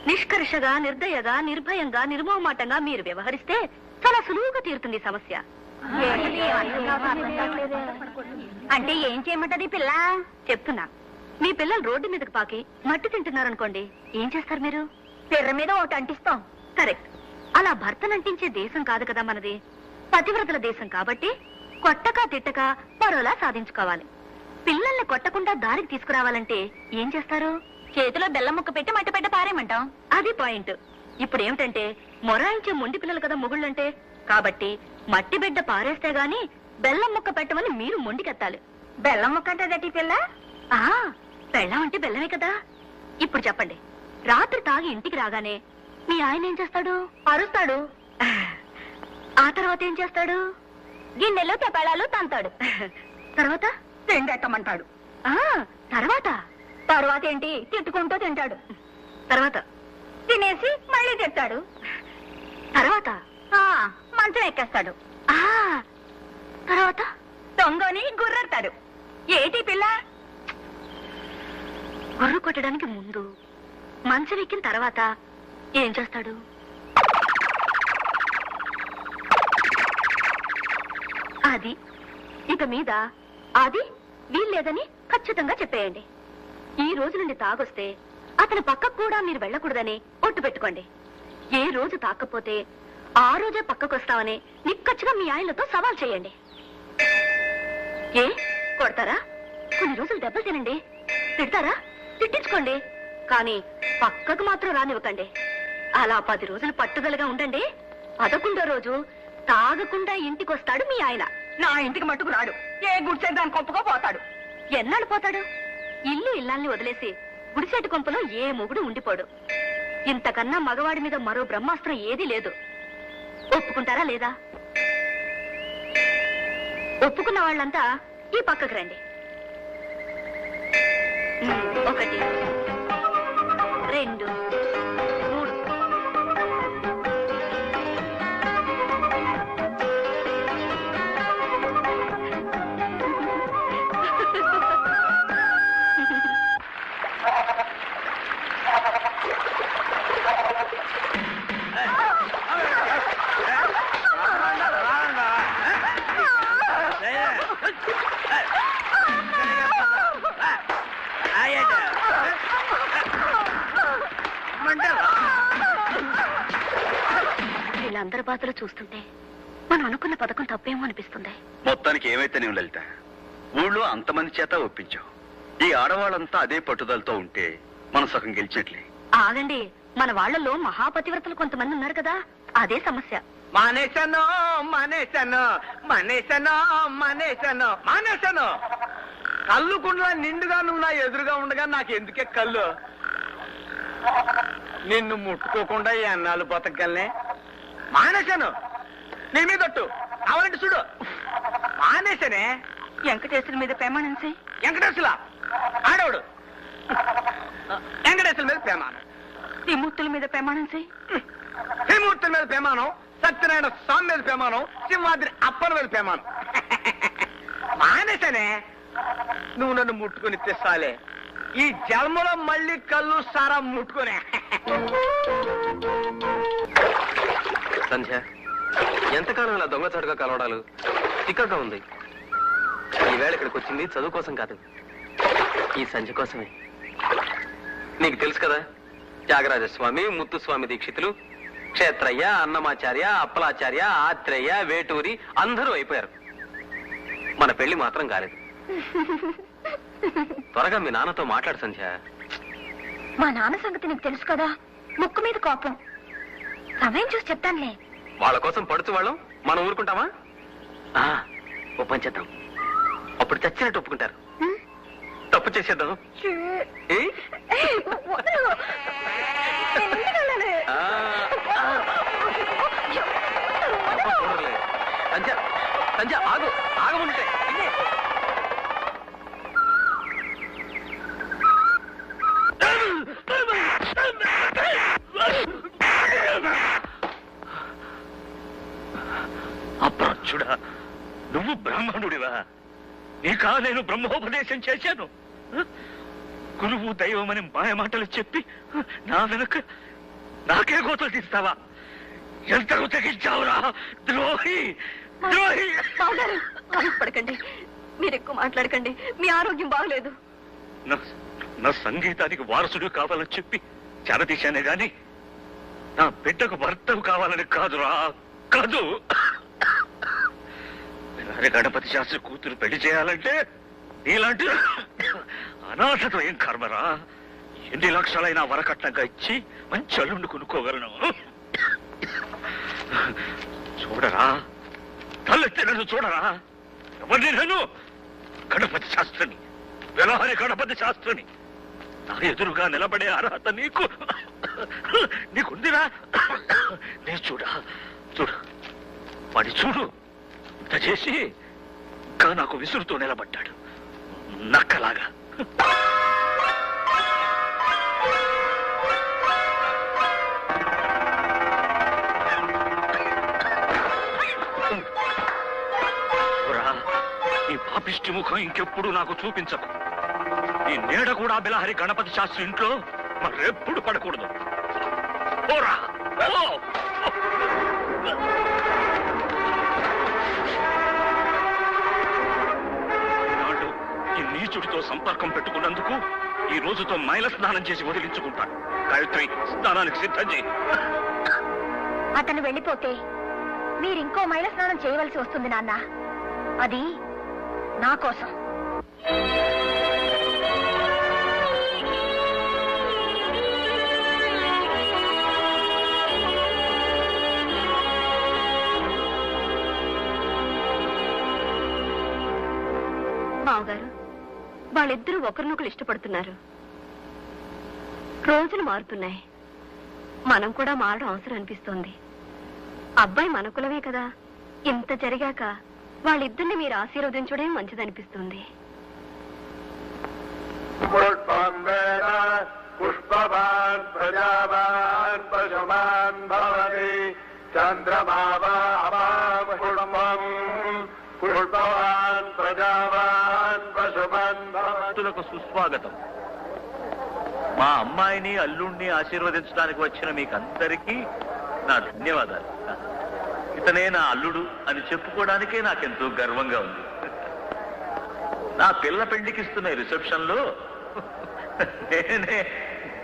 నిష్కర్షగా, నిర్దయగా, నిర్భయంగా, నిర్మోహమాటంగా మీరు వ్యవహరిస్తే చాలా సులువుగా తీరుతుంది సమస్య. అంటే ఏం చేయమంటది పిల్ల? చెప్తున్నా. మీ పిల్లలు రోడ్డు మీదకి పాకి మట్టి తింటున్నారనుకోండి, ఏం చేస్తారు మీరు? పిర్ర మీద ఒకటి అంటిస్తాం. కరెక్ట్. అలా భర్తనంటించే దేశం కాదు కదా మనది, పతివ్రతల దేశం కాబట్టి కొట్టక తిట్టక పరోలా సాధించుకోవాలి. పిల్లల్ని కొట్టకుండా దారికి తీసుకురావాలంటే ఏం చేస్తారు? చేతిలో బెల్లం ముక్క పెట్టి మట్టి పెట్ట పారేమంటాం. అది పాయింట్. ఇప్పుడు ఏమిటంటే, మొరాయించే మొండి పిల్లలు కదా మొగుళ్ళంటే. కాబట్టి మట్టి బిడ్డ పారేస్తే గాని బెల్లం ముక్క పెట్టమని మీరు మొండికెత్తాలి. బెల్లం ముక్క అంటే పిల్ల? బెల్లం అంటే బెల్లమే కదా. ఇప్పుడు చెప్పండి, రాత్రి తాగి ఇంటికి రాగానే మీ ఆయన ఏం చేస్తాడు? అరుస్తాడు. ఆ తర్వాత ఏం చేస్తాడు? గిన్నెలు తెపాళాలు తంతాడు. తర్వాత తిండెట్టమంటాడు. తర్వాత తర్వాత ఏంటి? తిట్టుకుంటూ తింటాడు. తర్వాత తినేసి మళ్ళీ తింటాడు. తర్వాత మంచం ఎక్కేస్తాడు. తర్వాత దొంగని గుర్రెడతాడు. ఏటి పిల్ల? గుర్రు కొట్టడానికి ముందు, మంచం ఎక్కిన తర్వాత ఏం చేస్తాడు? అది ఇక మీద అది వీల్లేదని ఖచ్చితంగా చెప్పేయండి. ఈ రోజు నుండి తాగొస్తే అతని పక్కకు కూడా మీరు వెళ్ళకూడదని ఒట్టు పెట్టుకోండి. ఏ రోజు తాకపోతే ఆ రోజే పక్కకొస్తామని నిక్కచ్చిగా మీ ఆయనతో సవాల్ చేయండి. ఏ కొడతారా? కొన్ని రోజులు దెబ్బలు తినండి. తిడతారా? తిట్టించుకోండి. కానీ పక్కకు మాత్రం రానివ్వకండి. అలా 10 రోజులు పట్టుదలగా ఉండండి. 11వ రోజు తాగకుండా ఇంటికొస్తాడు మీ ఆయన. నా ఇంటికి మట్టుకు రాడు. ఏ గుడిసేదాని కొంపగా పోతాడు. ఎన్నాళ్ళు పోతాడు? ఇల్లు ఇల్లాల్ని వదిలేసి గుడిసేటి కొంపలో ఏ మొగుడు ఉండిపోడు. ఇంతకన్నా మగవాడి మీద మరో బ్రహ్మాస్త్రం ఏదీ లేదు. ఒప్పుకుంటారా లేదా? ఒప్పుకున్న వాళ్ళంతా ఈ పక్కకు రండి. 1 2 3. వీళ్ళందరి బాధలు చూస్తుంటే మనం అనుకున్న పథకం తప్పేమో అనిపిస్తుంది. మొత్తానికి ఏమైతే నేను లలిత, ఊళ్ళో అంతమంది చేత ఒప్పించావు. ఈ ఆడవాళ్ళంతా అదే పట్టుదలతో ఉంటే మనం సగం గెలిచినట్లే. ఆగండి, మన వాళ్లలో మహాపతివ్రతలు కొంతమంది ఉన్నారు కదా, అదే సమస్య. మానేశాను మానేశాను మానేశాను మానేశాను మానేశాను. కళ్ళు కుండలా నిండుగా నువ్వు నా ఎదురుగా ఉండగా నాకు ఎందుకే కళ్ళు? నిన్ను ముట్టుకోకుండా ఈ అన్నాలు బతకగలనే. మానేశాను, నీ మీదొట్టు కావాలంటే చూడు. మానేశానే. వెంకటేశ్వర మీద ప్రమాణం చేయి. వెంకటేశ్వర ఆడవుడు. వెంకటేశ్వర మీద ప్రమాణం. త్రిమూర్తుల మీద ప్రమాణం చేయి. త్రిమూర్తుల మీద ప్రమాణం, సత్యనారాయణ స్వామి మీద ప్రమాణం, సింహాద్రి అప్పల మీద ప్రమాణం. మానేశానే. నువ్వు నన్ను ముట్టుకుని తెస్తాలే. ఈ జన్మలో మళ్ళీ కళ్ళు సారా ముట్టుకునే. సంధ్య, ఎంతకాలం ఇలా దొంగచాటుగా కలవడాలు? చిక్కగా ఉంది. ఈవేళ ఇక్కడికి వచ్చింది చదువు కోసం కాదు, ఈ సంధ్య కోసమే. నీకు తెలుసు కదా, త్యాగరాజస్వామి, ముత్తుస్వామి దీక్షితులు, క్షేత్రయ్య, అన్నమాచార్య, అప్పలాచార్య, ఆత్రేయ, వేటూరి అందరూ అయిపోయారు. మన పెళ్లి మాత్రం కాలేదు. త్వరగా మీ నాన్నతో మాట్లాడు సంధ్య. మా నాన్న సంగతి నీకు తెలుసు కదా, ముక్కు మీద కోపం. సమయం చూసి చెప్తానులే. వాళ్ళ కోసం పడుచు వాళ్ళం మనం ఊరుకుంటామా? ఓ పని చేద్దాం, అప్పుడు చచ్చినట్టు ఒప్పుకుంటారు. తప్పు చేసేద్దాం. సంధ్య సంధ్య ఆగు, ఆగముంటే అప్రాచ్యుడా, నువ్వు బ్రాహ్మణుడివా? నీకా నేను బ్రహ్మోపదేశం చేశాను? గురువు దైవమని మాయ మాటలు చెప్పి నా వెనుక నాకే గోతలు తీస్తావా? ఎంతకు తెగించావురా ద్రోహి, ద్రోహి! పడకండి, మీరు ఎక్కువ మాట్లాడకండి, మీ ఆరోగ్యం బాగలేదు. నా సంగీతానికి వారసుడు కావాలని చెప్పి చెరదీశానే గాని నా బిడ్డకు భర్తవు కావాలని కాదురా, కాదు. గణపతి శాస్త్రి కూతురు పెళ్లి చేయాలంటే ఇలాంటి అనాథతో ఏం కర్మరా? ఎన్ని లక్షలైనా వరకట్నంగా ఇచ్చి మంచి అల్లుండి కొనుక్కోగలను. చూడరా, తలెత్తి నన్ను చూడరా. ఎవరిని? నేను గణపతి శాస్త్రిని, వ్యవహారి గణపతి శాస్త్రిని. నా ఎదురుగా నిలబడే అర్హత నీకుందిరా? నేను చూడు, వాడి చూడు. ఇంత చేసి ఇంకా నాకు విసురుతూ నిలబడ్డాడు, నక్కలాగా. ఈ పాపిష్టి ముఖం ఇంకెప్పుడు నాకు చూపించకు. ఈ నీడ కూడా బిలహరి గణపతి శాస్త్రి ఇంట్లో మరెప్పుడు పడకూడదు. పోరా, ఈ నీచుడితో సంపర్కం పెట్టుకున్నందుకు ఈ రోజుతో మైల స్నానం చేసి వదిలించుకుంటాను. గాయత్రి, స్నానానికి సిద్ధం చేయి. అతను వెళ్ళిపోతే మీరింకో మైల స్నానం చేయవలసి వస్తుంది నాన్న. అది నా కోసం. బావగారు, వాళ్ళిద్దరూ ఒకరినొకరు ఇష్టపడుతున్నారు. రోజులు మారుతున్నాయి, మనం కూడా మారడం అవసరం అనిపిస్తోంది. అబ్బాయి మన కులమే కదా, ఇంత జరిగాక వాళ్ళిద్దరిని మీరు ఆశీర్వదించడం మంచిదనిపిస్తుంది. పుష్పవాన్ ప్రజావాన్ పశుమాన్ భవతి చంద్రమావాం పుష్పవాన్ ప్రజావాన్ పశుమాన్ భవతులకు సుస్వాగతం. మా అమ్మాయిని అల్లుణ్ణి ఆశీర్వదించడానికి వచ్చిన మీకందరికీ నా ధన్యవాదాలు. ఇతనే నా అల్లుడు అని చెప్పుకోవడానికే నాకెంతో గర్వంగా ఉంది. నా పిల్ల పెళ్లికిస్తున్న రిసెప్షన్ లో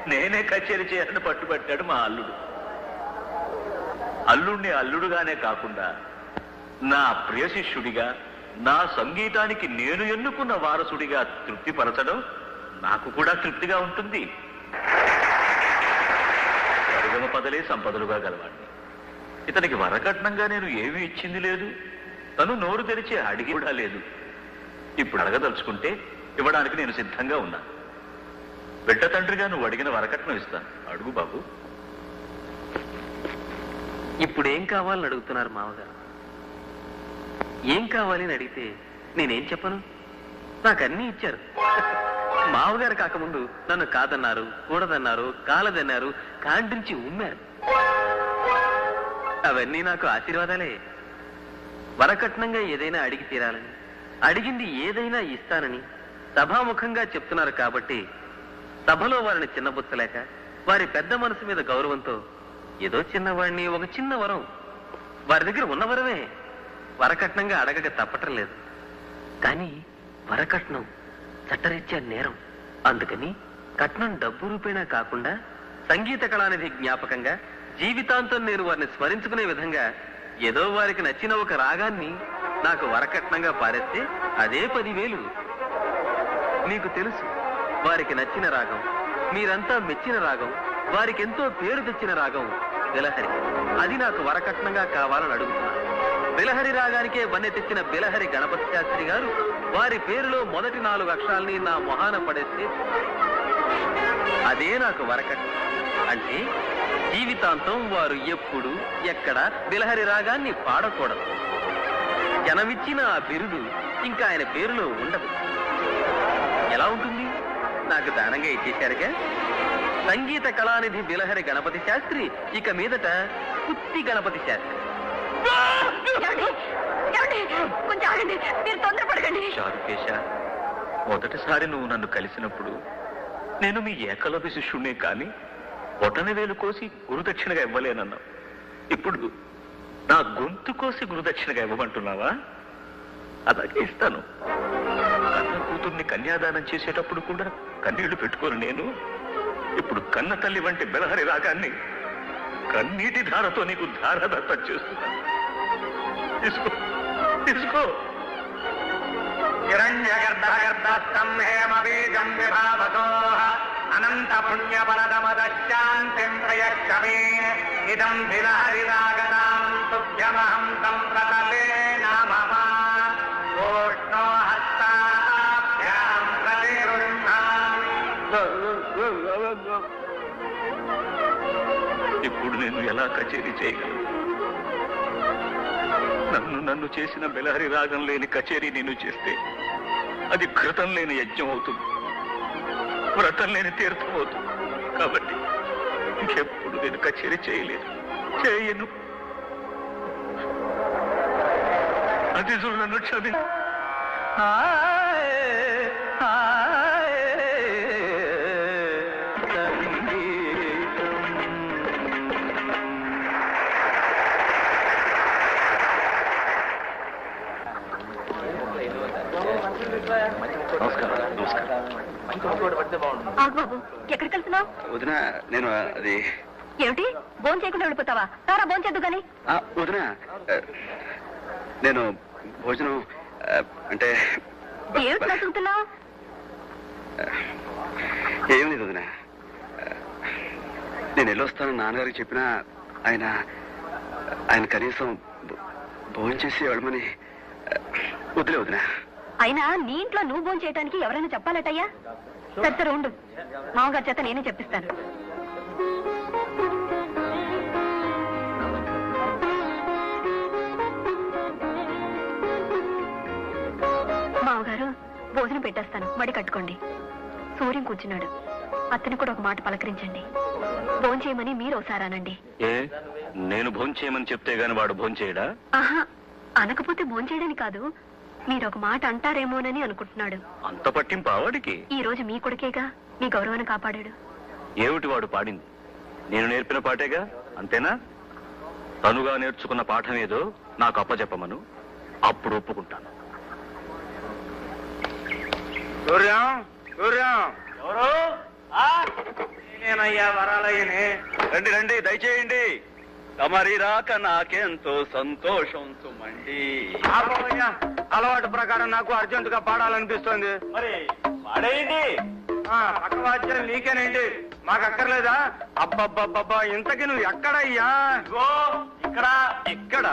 నేనే కచేరీ చేయాలని పట్టుబట్టాడు మా అల్లుడు. అల్లుడిని అల్లుడుగానే కాకుండా నా ప్రియ శిష్యుడిగా, నా సంగీతానికి నేను ఎన్నుకున్న వారసుడిగా తృప్తిపరచడం నాకు కూడా తృప్తిగా ఉంటుంది. సరిగమ పదలే సంపదలుగా గలవాడిని. ఇతనికి వరకట్నంగా నేను ఏమీ ఇచ్చింది లేదు. తను నోరు తెరిచి అడిగి కూడా లేదు. ఇప్పుడు అడగదలుచుకుంటే ఇవ్వడానికి నేను సిద్ధంగా ఉన్నా. బిడ్డ తండ్రిగా నువ్వు అడిగిన వరకట్నం ఇస్తాను. అడుగు బాబు. ఇప్పుడు ఏం కావాలని అడుగుతున్నారు మావగారు? ఏం కావాలి అని అడిగితే నేనేం చెప్పను? నాకు అన్నీ ఇచ్చారు. మావగారు కాకముందు నన్ను కాదన్నారు, కూడదన్నారు, కాలదన్నారు, కాండ్రించి ఉమ్మారు. అవన్నీ నాకు ఆశీర్వాదాలే. వరకట్నంగా ఏదైనా అడిగి తీరాలని, అడిగింది ఏదైనా ఇస్తానని సభాముఖంగా చెప్తున్నారు కాబట్టి సభలో వారిని చిన్నబుచ్చలేక వారి పెద్ద మనసు మీద గౌరవంతో ఏదో చిన్నవాడిని ఒక చిన్న వరం, వారి దగ్గర ఉన్న వరమే వరకట్నంగా అడగక తప్పటం లేదు. కానీ వరకట్నం చట్టరీత్యా నేరం. అందుకని కట్నం డబ్బు రూపేణా కాకుండా సంగీత కళానిధి జ్ఞాపకంగా జీవితాంతం నేను వారిని స్మరించుకునే విధంగా ఏదో వారికి నచ్చిన ఒక రాగాన్ని నాకు వరకట్నంగా పారేస్తే అదే 10,000. మీకు తెలుసు, వారికి నచ్చిన రాగం, మీరంతా మెచ్చిన రాగం, వారికి ఎంతో పేరు తెచ్చిన రాగం బిలహరి. అది నాకు వరకట్నంగా కావాలని అడుగుతున్నాను. బిలహరి రాగానికే వన్నె తెచ్చిన బిలహరి గణపతి శాస్త్రి గారు వారి పేరులో మొదటి 4 అక్షరాల్ని నా మొహాన పడేస్తే అదే నాకు వరకట్నం. అంటే జీవితాంతం వారు ఎప్పుడు ఎక్కడ బిలహరి రాగాన్ని పాడకూడదు. జనమిచ్చిన ఆ బిరుదు ఇంకా ఆయన పేరులో ఉండదు. ఎలా ఉంటుంది? నాకు దానంగా ఇచ్చేశారుగా. సంగీత కళానిధి బిలహరి గణపతి శాస్త్రి ఇక మీదట కుత్తి గణపతి శాస్త్రి. చారుకేశ, మొదటిసారి నువ్వు నన్ను కలిసినప్పుడు నేను మీ ఏకలవ్య శిష్యుణ్ణే కాని బొటన వేలు కోసి గురుదక్షిణగా ఇవ్వలేనన్నావు. ఇప్పుడు నా గొంతు కోసి గురుదక్షిణగా ఇవ్వమంటున్నావా? అలాగే ఇస్తాను. కన్న కూతుర్ని కన్యాదానం చేసేటప్పుడు కూడా కన్నీళ్లు పెట్టుకోను నేను. ఇప్పుడు కన్న తల్లి వంటి బిలహరి రాగాన్ని కన్నీటి ధారతో నీకు ధారదత్తం చేస్తున్నాను. తీసుకో, తీసుకో. హిరణ్యగర్భగర్భస్థం హేమబీజం విభావతోః అనంత పుణ్యఫలదమదశాంతిం ప్రయచ్చమే ఇదం బిలహరి రాగనాం తుభ్యమహం సంప్రతలే నమః ఓష్ణో హస్తాభ్యాం ప్రతిగృహ్ణామి. ఇప్పుడు నేను ఎలా కచేరీ చేయగలను? నన్ను చేసిన బిలహరి రాగం లేని కచేరీ నేను చేస్తే అది ఘృతం లేని యజ్ఞం అవుతుంది, వ్రతం లేని తీర్థం అవుతుంది. కాబట్టి ఇంకెప్పుడు నేను కచేరీ చేయను. అది చూడు, నన్ను క్షమి. బాబు, ఎక్కడికి వెళ్తున్నావు? వదిన, నేను అది ఏమిటి భోజనం చేయకుండా వెళ్ళిపోతావా? తారా భోజనం చేద్దు గాని. వదిన, నేను భోజనం అంటే ఏమిటి నచ్చుతున్నావు? ఏం లేదు వదిన. నేను వెళ్ళొస్తాను నాన్నగారికి చెప్పినా ఆయన కనీసం భోజనం చేసి వెళ్ళమని వదిలే వదిన. అయినా నీ ఇంట్లో నువ్వు భోజనం చేయడానికి ఎవరైనా చెప్పాలటయ్యా? సరే ఉండు, మామగారి చేత నేనే చెప్పిస్తాను. మామగారు, భోజనం పెట్టేస్తాను, మడి కట్టుకోండి. సూర్యం కూర్చున్నాడు, అతను కూడా ఒక మాట పలకరించండి. భోజనం చేయమని మీరు ఒకసారానండి. నేను భోజనం చేయమని చెప్తే గాని వాడు భోజనం చేయడా? ఆహా, అనకపోతే భోజనం చేయడని కాదు, మీరు ఒక మాట అంటారేమోనని అనుకుంటున్నాడు. అంత పట్టింపా వాడికి? ఈ రోజు మీ కొడుకేగా మీ గౌరవాన్ని కాపాడాడు. ఏమిటి వాడు పాడింది? నేను నేర్పిన పాటేగా, అంతేనా? తనుగా నేర్చుకున్న పాఠం ఏదో నాకు అప్పచెప్పమను, అప్పుడు ఒప్పుకుంటాను. సూర్యం, ఎవరు? నేనయ్యా వరాలయ్యనే. రండి రండి, దయచేయండి. తమరి రాక నాకెంతో సంతోషం సుమండి. అలవాటు ప్రకారం నాకు అర్జెంటుగా పాడాలనిపిస్తోంది. మరి పాడేయండి. పక్క వాద్యం నీకేనండి, మాకు అక్కర్లేదా? అబ్బబ్బబ్బబ్బా, ఇంతకీ నువ్వు ఎక్కడయ్యా? ఇక్కడ ఇక్కడ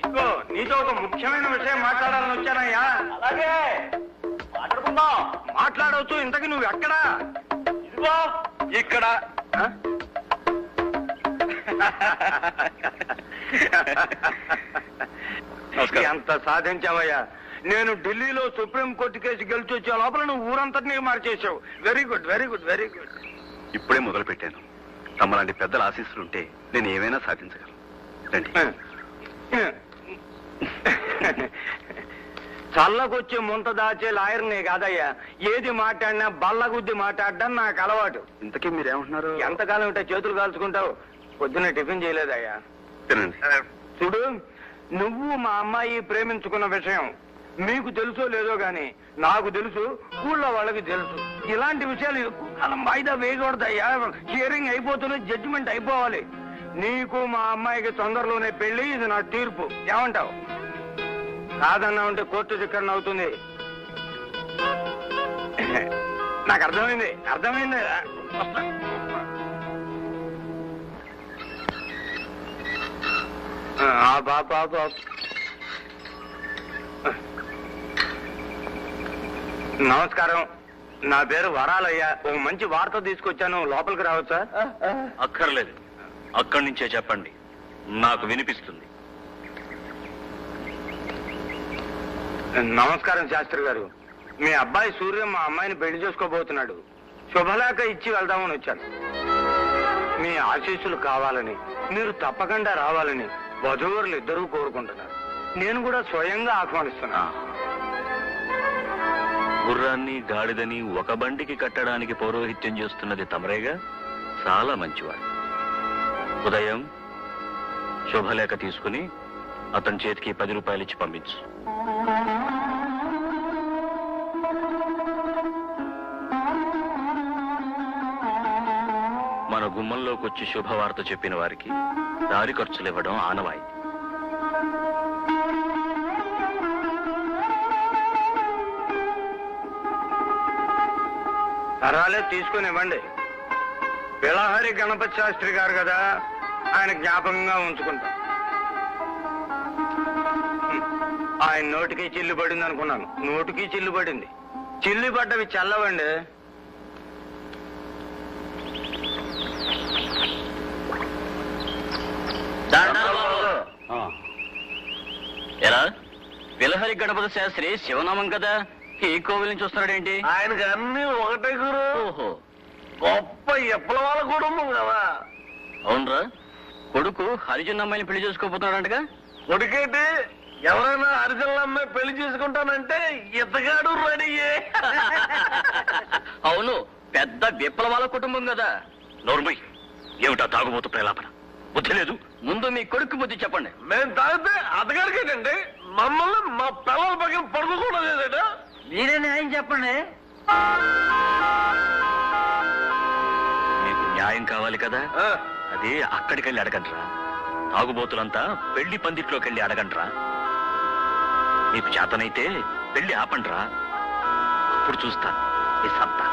ఇదిగో నీతో ఒక ముఖ్యమైన విషయం మాట్లాడాలని వచ్చానయ్యా. అలాగే మాట్లాడుకుందాం. మాట్లాడవచ్చు. ఇంతకీ నువ్వు ఎక్కడా? ఇదిగో ఇక్కడ. ఎంత సాధించావయ్యా? నేను ఢిల్లీలో సుప్రీం కోర్టు కేసు గెలిచి వచ్చే లోపల నువ్వు ఊరంతటినీ మార్చేసావు. Very good, very good, very good. ఇప్పుడే మొదలు పెట్టాను. తమలాంటి పెద్దల ఆశీస్సులుంటే నేను ఏమైనా సాధించగలను. రండి. చల్లకొచ్చి ముంత దాచే లాయర్నే కాదయ్యా, ఏది మాట్లాడినా బల్లగుద్ది మాట్లాడడం నాకు అలవాటు. ఇంతకీ మీరేమంటున్నారు? ఎంతకాలం ఉంటే చేతులు కాల్చుకుంటావు? పొద్దున్న టిఫిన్ చేయలేదయ్యా. తినండి. చూడు, నువ్వు మా అమ్మాయి ప్రేమించుకున్న విషయం మీకు తెలుసో లేదో గాని నాకు తెలుసు, ఊళ్ళో వాళ్ళకి తెలుసు. ఇలాంటి విషయాలు ఎక్కువ కాలం వాయిదా వేయకూడదయ్యా. హియరింగ్ అయిపోతూనే జడ్జిమెంట్ అయిపోవాలి. నీకు మా అమ్మాయికి తొందరలోనే పెళ్లి, ఇది నా తీర్పు. ఏమంటావు? కాదన్నా ఉంటే కోర్టు ధిక్కరణ అవుతుంది. నాకు అర్థమైంది, అర్థమైంది. నమస్కారం, నా పేరు వరాలయ్యా. ఒక మంచి వార్త తీసుకొచ్చాను, లోపలికి రావచ్చా? అక్కర్లేదు, అక్కడి నుంచే చెప్పండి, నాకు వినిపిస్తుంది. నమస్కారం శాస్త్రి గారు. మీ అబ్బాయి సూర్య మా అమ్మాయిని పెళ్లి చేసుకోబోతున్నాడు. శుభలేఖ ఇచ్చి వెళ్దామని వచ్చాను. మీ ఆశీస్సులు కావాలని, మీరు తప్పకుండా రావాలని వధూవరులు ఇద్దరూ కోరుకుంటున్నారు. నేను కూడా స్వయంగా ఆహ్వానిస్తున్నా. గుర్రాన్ని గాడిదని ఒక బండికి కట్టడానికి పౌరోహిత్యం చేస్తున్నది తమరేగా? చాలా మంచివాడు. ఉదయం శుభలేఖ తీసుకుని అతని చేతికి 10 రూపాయలు ఇచ్చి పంపించు. మన గుమ్మంలోకి వచ్చి శుభవార్త చెప్పిన వారికి దారి ఖర్చులు ఇవ్వడం ఆనవాయితీ. పర్వాలేదు, తీసుకుని ఇవ్వండి. బిలహరి గణపతి శాస్త్రి గారు కదా, ఆయన జ్ఞాపకంగా ఉంచుకుంటా. ఆయన నోటికి చిల్లు పడింది అనుకున్నాను. నోటికి చిల్లు పడింది. చిల్లు పడ్డవి చల్లవండి. ఎలా బిలహరి గణపతి శాస్త్రి శివనామం కదా, ఈ కోవిల నుంచి వస్తున్నాడేంటి? ఆయనకి అన్ని ఒకటే గురు. ఓహో, గొప్ప విప్లవాల కుటుంబం కదా. అవునరా, కొడుకు హరిజన్ అమ్మాయిని పెళ్లి చేసుకోబోతున్నాడంటగా? కొడుకేంటి, ఎవరైనా హరిజనుల అమ్మాయి పెళ్లి చేసుకుంటానంటే ఇతగాడు రెడీయే. అవును, పెద్ద విప్లవాల కుటుంబం కదా. నోర్మై, ఏమిటా తాగుబోతు ప్రేలాపన? బుద్ధి లేదు. ముందు మీ కొడుకు బుద్ధి చెప్పండి. మేము తాగితే అతగారికేనండి, మమ్మల్ని మా పిల్లల పక్కన పడుకోకుండా లేదట. మీరే న్యాయం చెప్పండి. మీకు న్యాయం కావాలి కదా, ఆ, అది అక్కడికెళ్ళి అడగండ్రా. తాగుబోతులంతా పెళ్లి పందిట్లోకి వెళ్ళి అడగండ్రా. మీకు చేతనైతే పెళ్లి ఆపండ్రా, అప్పుడు చూస్తా ఈ సత్తా.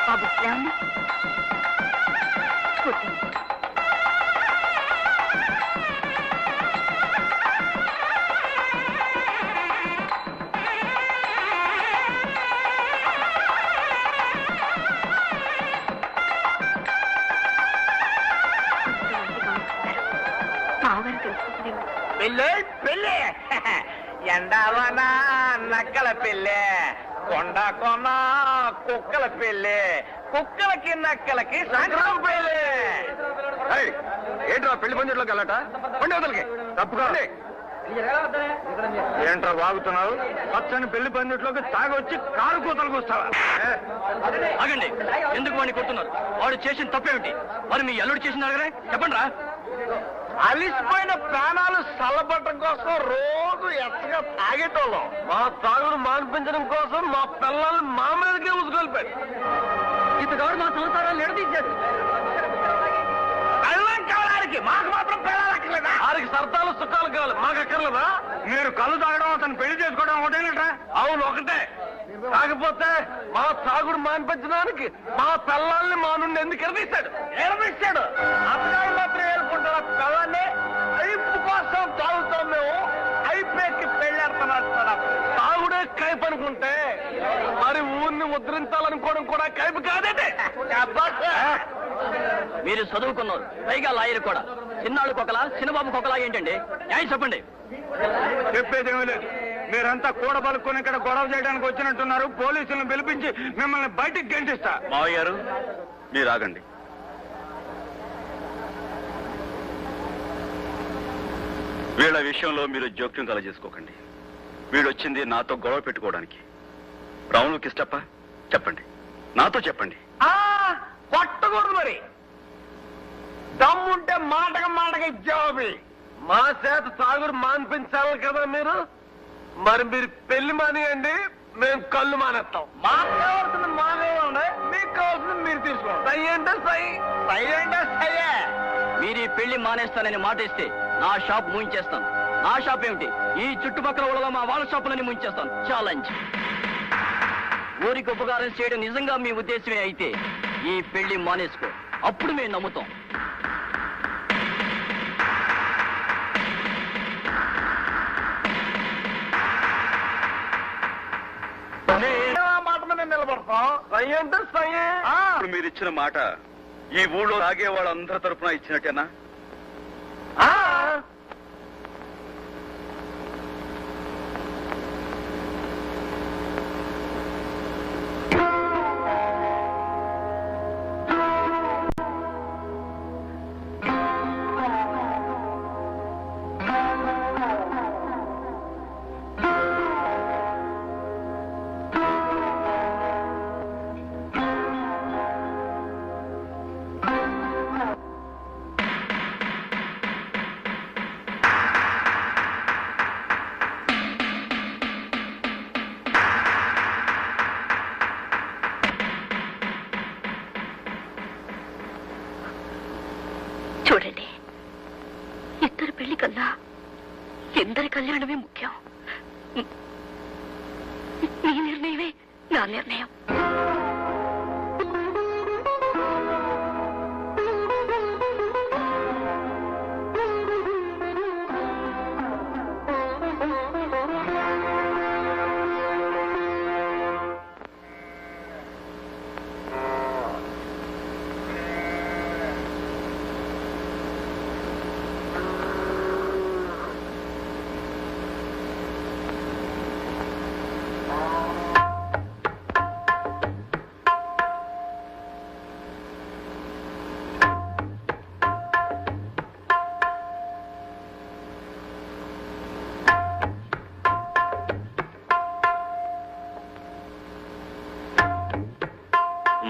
బాబు ఏమన్నా కూర్చోండి. మావగారు తెలుసుకుంటున్నాను. పెళ్ళి పెళ్ళి ఎండావనా నక్కల పెళ్ళి, కొండ కొన కుక్కల పెళ్ళి, కుక్కలకి నక్కలకి సంక్రాంతి పెళ్ళి. ఏంట్రా పెళ్లి పందిట్లోకి వెళ్ళట పండి వదలకి తప్పుకోండి. ఏంట్రా వాగుతున్నావు? పచ్చని పెళ్లి పందిట్లోకి తాగొచ్చి కారు కూతలకు వస్తావా? ఆగండి, ఎందుకు వాడిని కొడుతున్నారు? వాడు చేసిన తప్పేమిటి? మరి మీ అల్లుడు చేసిన అడగరే చెప్పండి రా. అలిసిపోయిన ప్రాణాలు చల్లబట్టడం కోసం రోజు ఎత్తగా తాగేటోళ్ళం. మా తాగుడు మాన్పించడం కోసం మా పిల్లల్ని మా మీదకే ఉసుకొల్పాడు. ఇతగాడు మా సంసారాలు ఎడదీశాడు. కళ్ళం కావడానికి మాకు మాత్రం పిల్లలక్కర్లేదా? వారికి సరదాలు సుఖాలు కావాలి, మాకు అక్కర్లేదా? మీరు కళ్ళు తాగడం అతను పెళ్లి చేసుకోవడం ఒకటేనట. అవును ఒకటే. కాకపోతే మా తాగుడు మాన్పించడానికి మా పిల్లల్ని మా నుండి ఎందుకు ఎరదీశాడు? అతగాడు మాత్రం ఏలుకుంటారా పిల్లల్ని? ఐపు కోసం తాగుతాం మేము, ఐపేకి పెళ్ళేడుతున్నాడు. తాగుడే కైపు అనుకుంటే మరి ఊరిని ఉద్ధరించాలనుకోవడం కూడా కైపు కాదండి. మీరు చదువుకున్నారు, పైగా లాయర్ కూడా. చిన్నాళ్ళు కొకలా చిన్నబాబు కొకలా ఏంటండి? న్యాయం చెప్పండి. చెప్పేదేమీ లేదు. మీరంతా కూడబలుకొని ఇక్కడ గొడవ చేయడానికి వచ్చినట్టున్నారు. పోలీసులను పిలిపించి మిమ్మల్ని బయటికి గెంటిస్తా. మావయ్య గారు మీరు ఆగండి. వీళ్ళ విషయంలో మీరు జోక్యం కలగజేసుకోకండి. వీడొచ్చింది నాతో గొడవ పెట్టుకోవడానికి. రాములు కిష్టప్ప చెప్పండి, నాతో చెప్పండి. కొట్టకూడదు మరి. దమ్ముంటే మాటకి జవాబి. మా చేత తాగుడు మాన్పించాలి కదా మీరు. మరి మీరు పెళ్లి మానేయండి, మేము కళ్ళు మానేస్తాం. మాకు కావాల్సింది మానేయండి, మీకు కావాల్సింది మీరు తీసుకోండి. సై అంటే సై, సై అంటే సయ్యే. మీరు ఈ పెళ్లి మానేస్తానని మాటేస్తే నా షాప్ మూయించేస్తాను. నా షాప్ ఏమిటి, ఈ చుట్టుపక్కల ఊళ్ళలో మా వాళ్ళ షాపులని మూయించేస్తాను. ఛాలెంజ్. ఊరికి ఉపకారం చేయడం నిజంగా మీ ఉద్దేశమే అయితే ఈ పెళ్లి మానేసుకో, అప్పుడు మేము నమ్ముతాం. మాట మీద నిలబడతాం. సై అంటే సయ్యే. ఇప్పుడు మీరు ఇచ్చిన మాట ఈ ఊళ్ళో తాగే వాళ్ళందరి తరఫున ఇచ్చినట్టేనా? చూడండి, ఇద్దరు పెళ్లి కన్నా ఇద్దరి కళ్యాణమే ముఖ్యం. నీ నిర్ణయమే నా నిర్ణయం.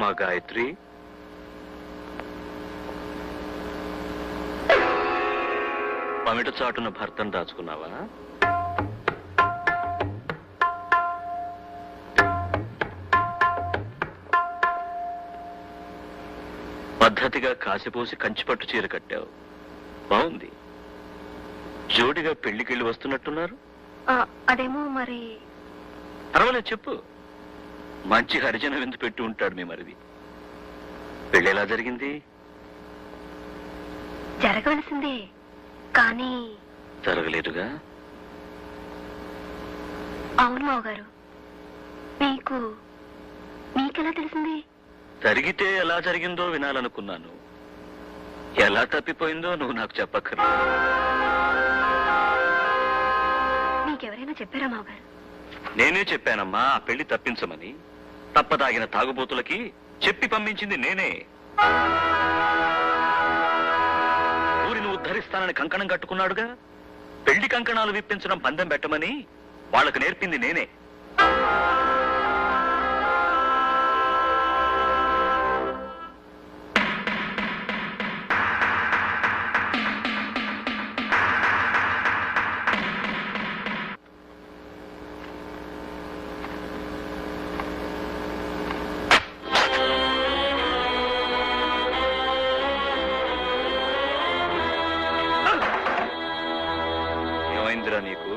మా గాయత్రి, పమిట చాటున భర్తను దాచుకున్నావా? పద్ధతిగా కాసిపోసి కంచిపట్టు చీర కట్టావు, బాగుంది. జోడిగా పెళ్లికెళ్ళి వస్తున్నట్టున్నారు. అదేమో మరి. పర్వాలేదు చెప్పు. మంచి హరిజన విందు పెట్టి ఉంటాడు మీ మరిది. పెళ్లి ఎలా జరిగింది? జరగవలసిందే, కానీ జరగలేదుగా. అవును మావగారు. మీకెలా తెలిసింది? జరిగితే ఎలా జరిగిందో వినాలనుకున్నాను. ఎలా తప్పిపోయిందో నువ్వు నాకు చెప్పక్కర్లేదు. మీకెవరైనా చెప్పారా మావగారు? నేనే చెప్పానమ్మా ఆ పెళ్లి తప్పించమని. తప్పదాగిన తాగుబోతులకి చెప్పి పంపించింది నేనే. చేస్తానని కంకణం కట్టుకున్నాడుగా. పెళ్లి కంకణాలు విప్పించడం పందెం పెట్టమని వాళ్ళకు నేర్పింది నేనే. ఏమైందిరా నీకు?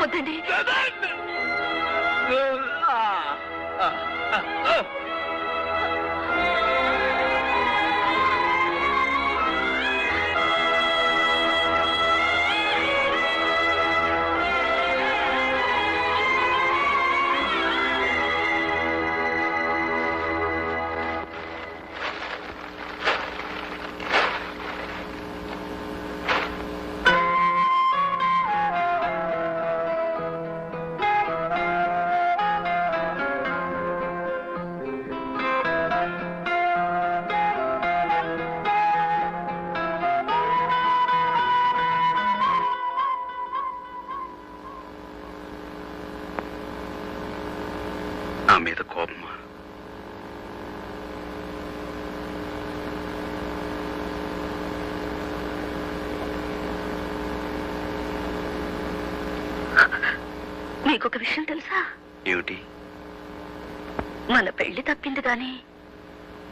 వద్దండి. నా మీద కోపమా? నీకొక విషయం తెలుసా? ఏమిటి? మన పెళ్లి తప్పింది గాని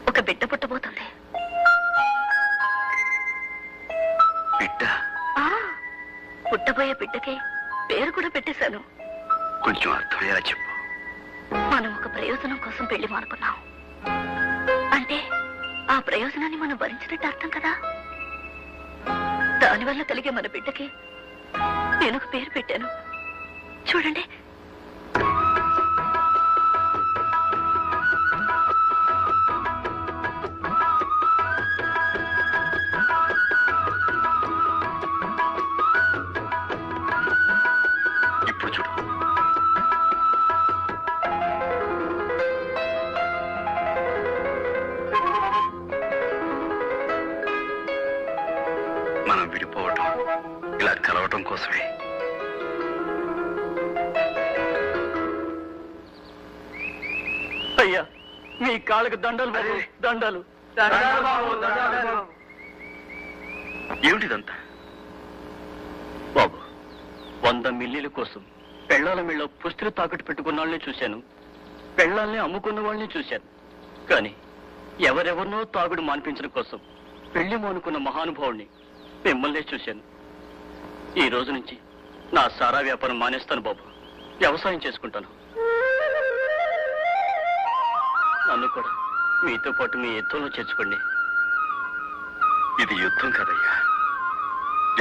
ఒక బిడ్డ పుట్టబోతుంది. బిడ్డ? పుట్టబోయే బిడ్డకి పేరు కూడా పెట్టేశాను. కొంచెం అర్థమయ్యేలా చెప్పు. మనం ఒక ప్రయోజనం కోసం పెళ్లి మానుకున్నాం అంటే ఆ ప్రయోజనాన్ని మనం భరించినట్టు అర్థం కదా. దానివల్ల కలిగే మన బిడ్డకి నేను ఒక పేరు పెట్టాను. చూడండి. ఇప్పుడు చూడు. మనం విడిపోవటం ఇలా కలవటం కోసమే. అయ్యా, మీ కాళ్ళకి దండలు బాబు, దండలు. ఏమిటిదంతా? బాబు, 100 మిల్లీల కోసం పెళ్లాల మీళ్ళ పుస్తులు తాకట్టు పెట్టుకున్న వాళ్ళని చూశాను, పెళ్లాల్ని అమ్ముకున్న వాళ్ళని చూశాను. కానీ ఎవరెవరినో తాగుడు మాన్పించడం కోసం పెళ్లి మానుకున్న మహానుభావుడిని మిమ్మల్నే చూశాను. ఈ రోజు నుంచి నా సారా వ్యాపారం మానేస్తాను బాబు. వ్యవసాయం చేసుకుంటాను. నన్ను కూడా మీతో పాటు మీ యుద్ధంలో చేర్చుకోండి. ఇది యుద్ధం కదయ్యా,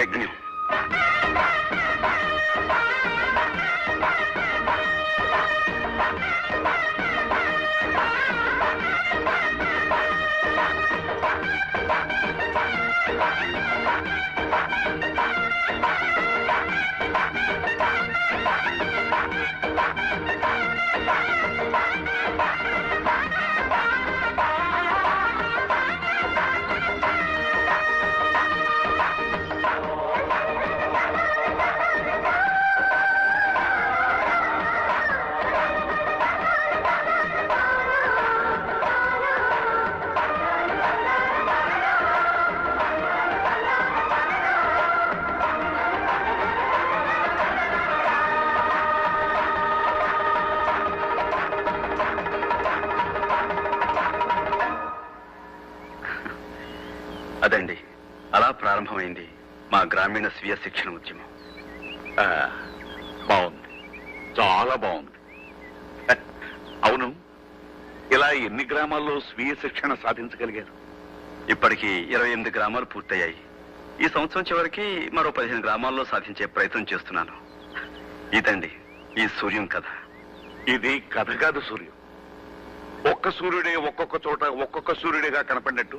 యజ్ఞం. అదండి, అలా ప్రారంభమైంది మా గ్రామీణ స్వీయ శిక్షణ ఉద్యమం. బాగుంది, చాలా బాగుంది. అవును, ఇలా ఎన్ని గ్రామాల్లో స్వీయ శిక్షణ సాధించగలిగారు? ఇప్పటికి 28 గ్రామాలు పూర్తయ్యాయి. ఈ సంవత్సరం చివరికి మరో 15 గ్రామాల్లో సాధించే ప్రయత్నం చేస్తున్నాను. ఇదండి ఈ సూర్యం కథ. ఇది కథ కాదు సూర్యం. ఒక్క సూర్యుడే ఒక్కొక్క చోట ఒక్కొక్క సూర్యుడిగా కనపడినట్టు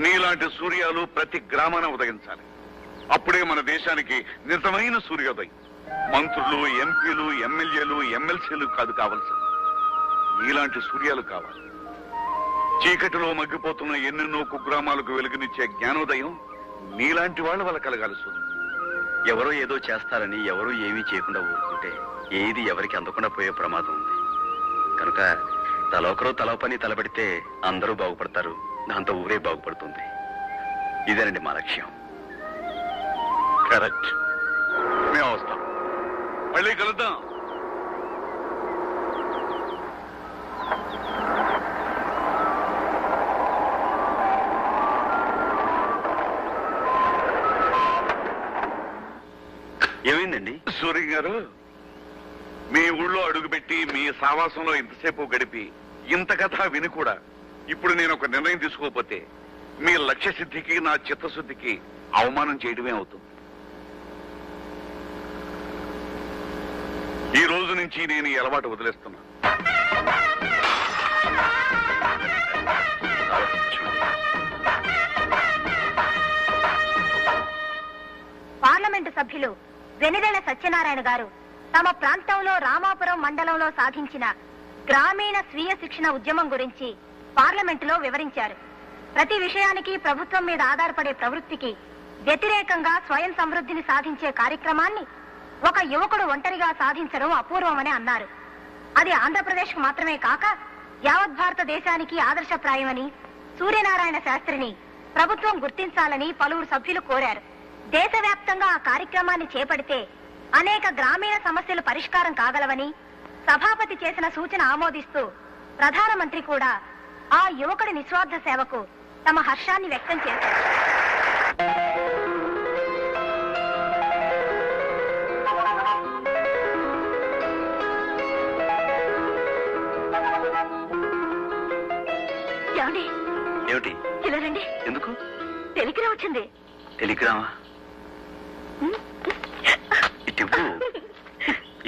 నీలాంటి సూర్యాలు ప్రతి గ్రామాన ఉదయించాలి. అప్పుడే మన దేశానికి నిజమైన సూర్యోదయం. మంత్రులు, ఎంపీలు, ఎమ్మెల్యేలు, ఎమ్మెల్సీలు కాదు కావాల్సింది, నీలాంటి సూర్యాలు కావాలి. చీకటిలో మగ్గిపోతున్న ఎన్నెన్నో కుగ్రామాలకు వెలుగునిచ్చే జ్ఞానోదయం నీలాంటి వాళ్ళ వల్ల కలగాలి సూర్యం. ఎవరో ఏదో చేస్తారని ఎవరూ ఏమీ చేయకుండా ఊరుకుంటే ఏది ఎవరికి అందకుండా పోయే ప్రమాదం ఉంది. కనుక తలొకరు తల పని తలపెడితే అందరూ బాగుపడతారు, దాంతో ఊరే బాగుపడుతుంది. ఇదేనండి మా లక్ష్యం. కరెక్ట్. మేము వస్తాం, మళ్ళీ కలుద్దాం. ఏమైందండి? సూర్య గారు, మీ ఊళ్ళో అడుగుపెట్టి మీ సావాసంలో ఇంతసేపు గడిపి ఇంత కథ విని కూడా ఇప్పుడు నేను ఒక నిర్ణయం తీసుకోకపోతే మీ లక్ష్య సిద్ధికి నా చిత్తశుద్ధికి అవమానం చేయడమే అవుతుంది. ఈ రోజు నుంచి నేను ఈ అలవాటు వదిలేస్తున్నా. పార్లమెంటు సభ్యులు వెనిదెల సత్యనారాయణ గారు తమ ప్రాంతంలో రామాపురం మండలంలో సాధించిన గ్రామీణ స్వీయ శిక్షణ ఉద్యమం గురించి పార్లమెంటులో వివరించారు. ప్రతి విషయానికి ప్రభుత్వం మీద ఆధారపడే ప్రవృత్తికి వ్యతిరేకంగా స్వయం సమృద్ధిని సాధించే కార్యక్రమాన్ని ఒక యువకుడు ఒంటరిగా సాధించడం అపూర్వమని అన్నారు. అది ఆంధ్రప్రదేశ్ కు మాత్రమే కాక యావత్ భారతదేశానికి ఆదర్శప్రాయమని సూర్యనారాయణ శాస్త్రిని ప్రభుత్వం గుర్తించాలని పలువురు సభ్యులు కోరారు. దేశవ్యాప్తంగా ఆ కార్యక్రమాన్ని చేపడితే అనేక గ్రామీణ సమస్యలు పరిష్కారం కాగలవని సభాపతి చేసిన సూచన ఆమోదిస్తూ ప్రధానమంత్రి కూడా ఆ యువకుడి నిస్వార్థ సేవకు తమ హర్షాన్ని వ్యక్తం చేశారు. ఏమిటి? ఇలా రండి. ఎందుకు? టెలిగ్రామ్ వచ్చింది. టెలిగ్రామా? ఇటు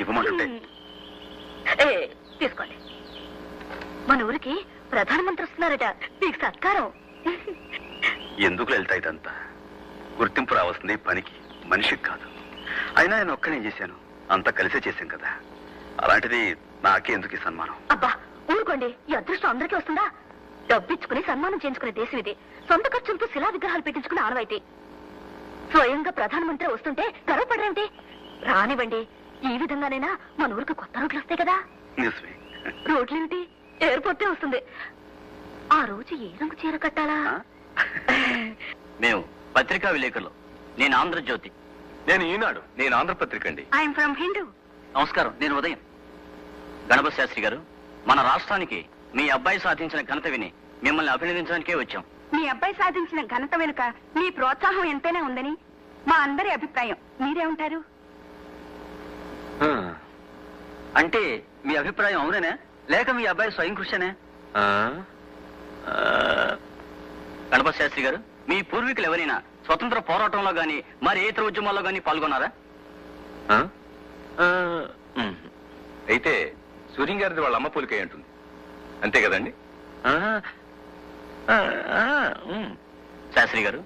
ఇవ్వమంటుంటే తీసుకోండి. మన ఊరికి ప్రధానమంత్రి వస్తున్నారట, మీకు సత్కారం. ఎందుకు వెళ్తా ఇదంతా? గుర్తింపు రావాల్సింది పనికి, మనిషికి కాదు. అయినా నేను ఒక్కనే చేశాను, అంతా కలిసే చేశాం కదా. అలాంటిది నాకే ఎందుకు ఈ సన్మానం? అబ్బా ఊరుకోండి, ఈ అదృష్టం అందరికీ వస్తుందా? డబ్బిచ్చుకుని సన్మానం చేయించుకునే దేశం ఇది. సొంత ఖర్చులతో శిలా విగ్రహాలు పెట్టించుకునే ఆనవాయితీ. స్వయంగా ప్రధానమంత్రి వస్తుంటే గర్వపడరేమిటి? రానివ్వండి. ఈ విధంగానైనా మన ఊరికి కొత్త రోడ్లు వస్తాయి కదా. రోడ్లేమిటి, ఎయిర్పోర్టే వస్తుంది. ఆ రోజు ఏ రంగు చీర కట్టాలా? మేము పత్రికా విలేకరులు. నేను ఆంధ్రజ్యోతి. నేను ఈనాడు. నేను ఆంధ్రపత్రిక అండి. I'm from Hindu. నమస్కారం, నేను ఉదయం. గణపతి శాస్త్రి గారు, మన రాష్ట్రానికి మీ అబ్బాయి సాధించిన ఘనత విని మిమ్మల్ని అభినందించడానికే వచ్చాం. మీ అబ్బాయి సాధించిన ఘనత వెనుక మీ ప్రోత్సాహం ఎంతైనా ఉందని మా అందరి అభిప్రాయం. మీరేమంటారు? అంటే మీ అభిప్రాయం అవునేనా, లేక మీ అబ్బాయి స్వయం కృషినే? గణపతి శాస్త్రి గారు, మీ పూర్వీకులు ఎవరైనా స్వతంత్ర పోరాటంలో గాని మరి ఏ ఇతర ఉద్యమాల్లో గాని పాల్గొన్నారా? అయితే సూర్యం గారిది వాళ్ళ అమ్మ పోలికై ఉంటుంది, అంతే కదండి? శాస్త్రి గారు,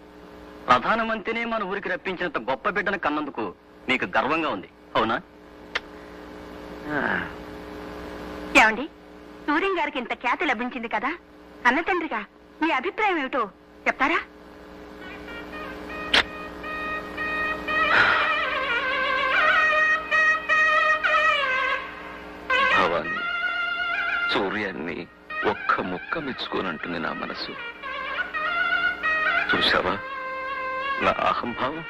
ప్రధానమంత్రిని మన ఊరికి రప్పించినంత గొప్ప బిడ్డను కన్నందుకు మీకు గర్వంగా ఉంది, అవునా? ఏమండి, సూర్యం గారికి ఇంత ఖ్యాతి లభించింది కదా, కన్న తండ్రిగా మీ అభిప్రాయం ఏమిటో చెప్తారా? భావాన్ని, సూర్యాన్ని ఒక్క ముక్క మెచ్చుకోనంటుంది నా మనసు. చూసావా నా అహంభావం?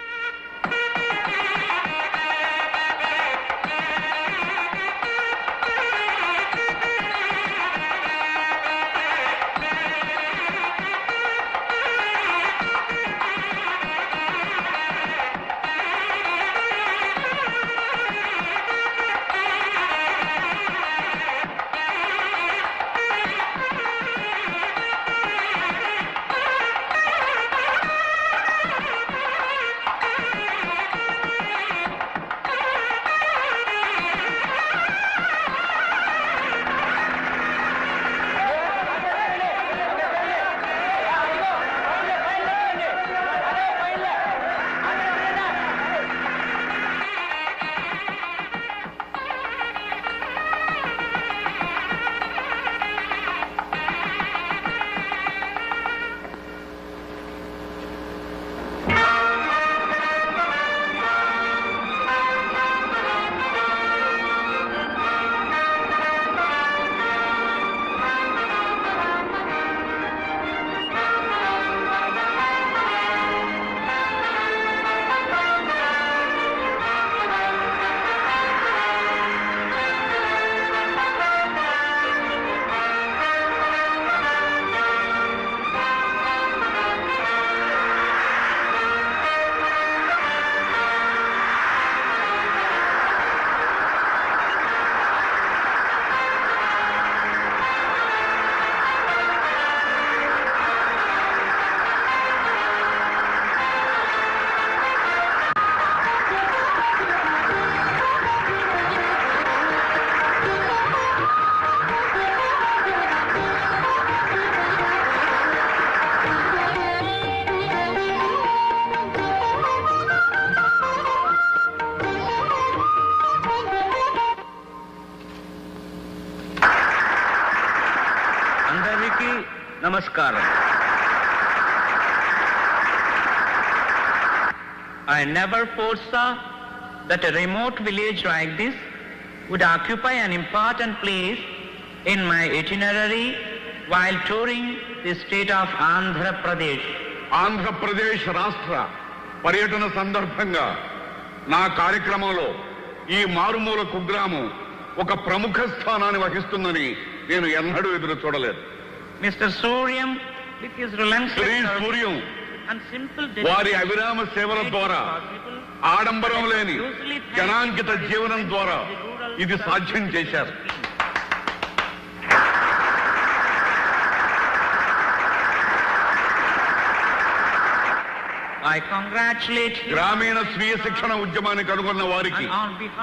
నమస్కారం. I never foresaw that a remote village like this would occupy an important place in my itinerary while touring the state of Andhra Pradesh. Andhra Pradesh రాష్ట్ర పర్యటన సందర్భంగా నా కార్యక్రమంలో ఈ మారుమూల కుగ్రామం ఒక ప్రముఖ స్థానాన్ని వహిస్తుందని నేను ఎన్నడూ ఎదురు చూడలేదు. Mr. Suryam, with his relentless Shri Suryam and simple వారి అవిరామ సేవల ద్వారా, ఆడంబరం లేని జనాంకిత జీవనం ద్వారా ఇది సాధ్యం చేశారు. I congratulate you. గ్రామీణ స్వీయ శిక్షణ ఉద్యమాన్ని కనుగొన్న వారికి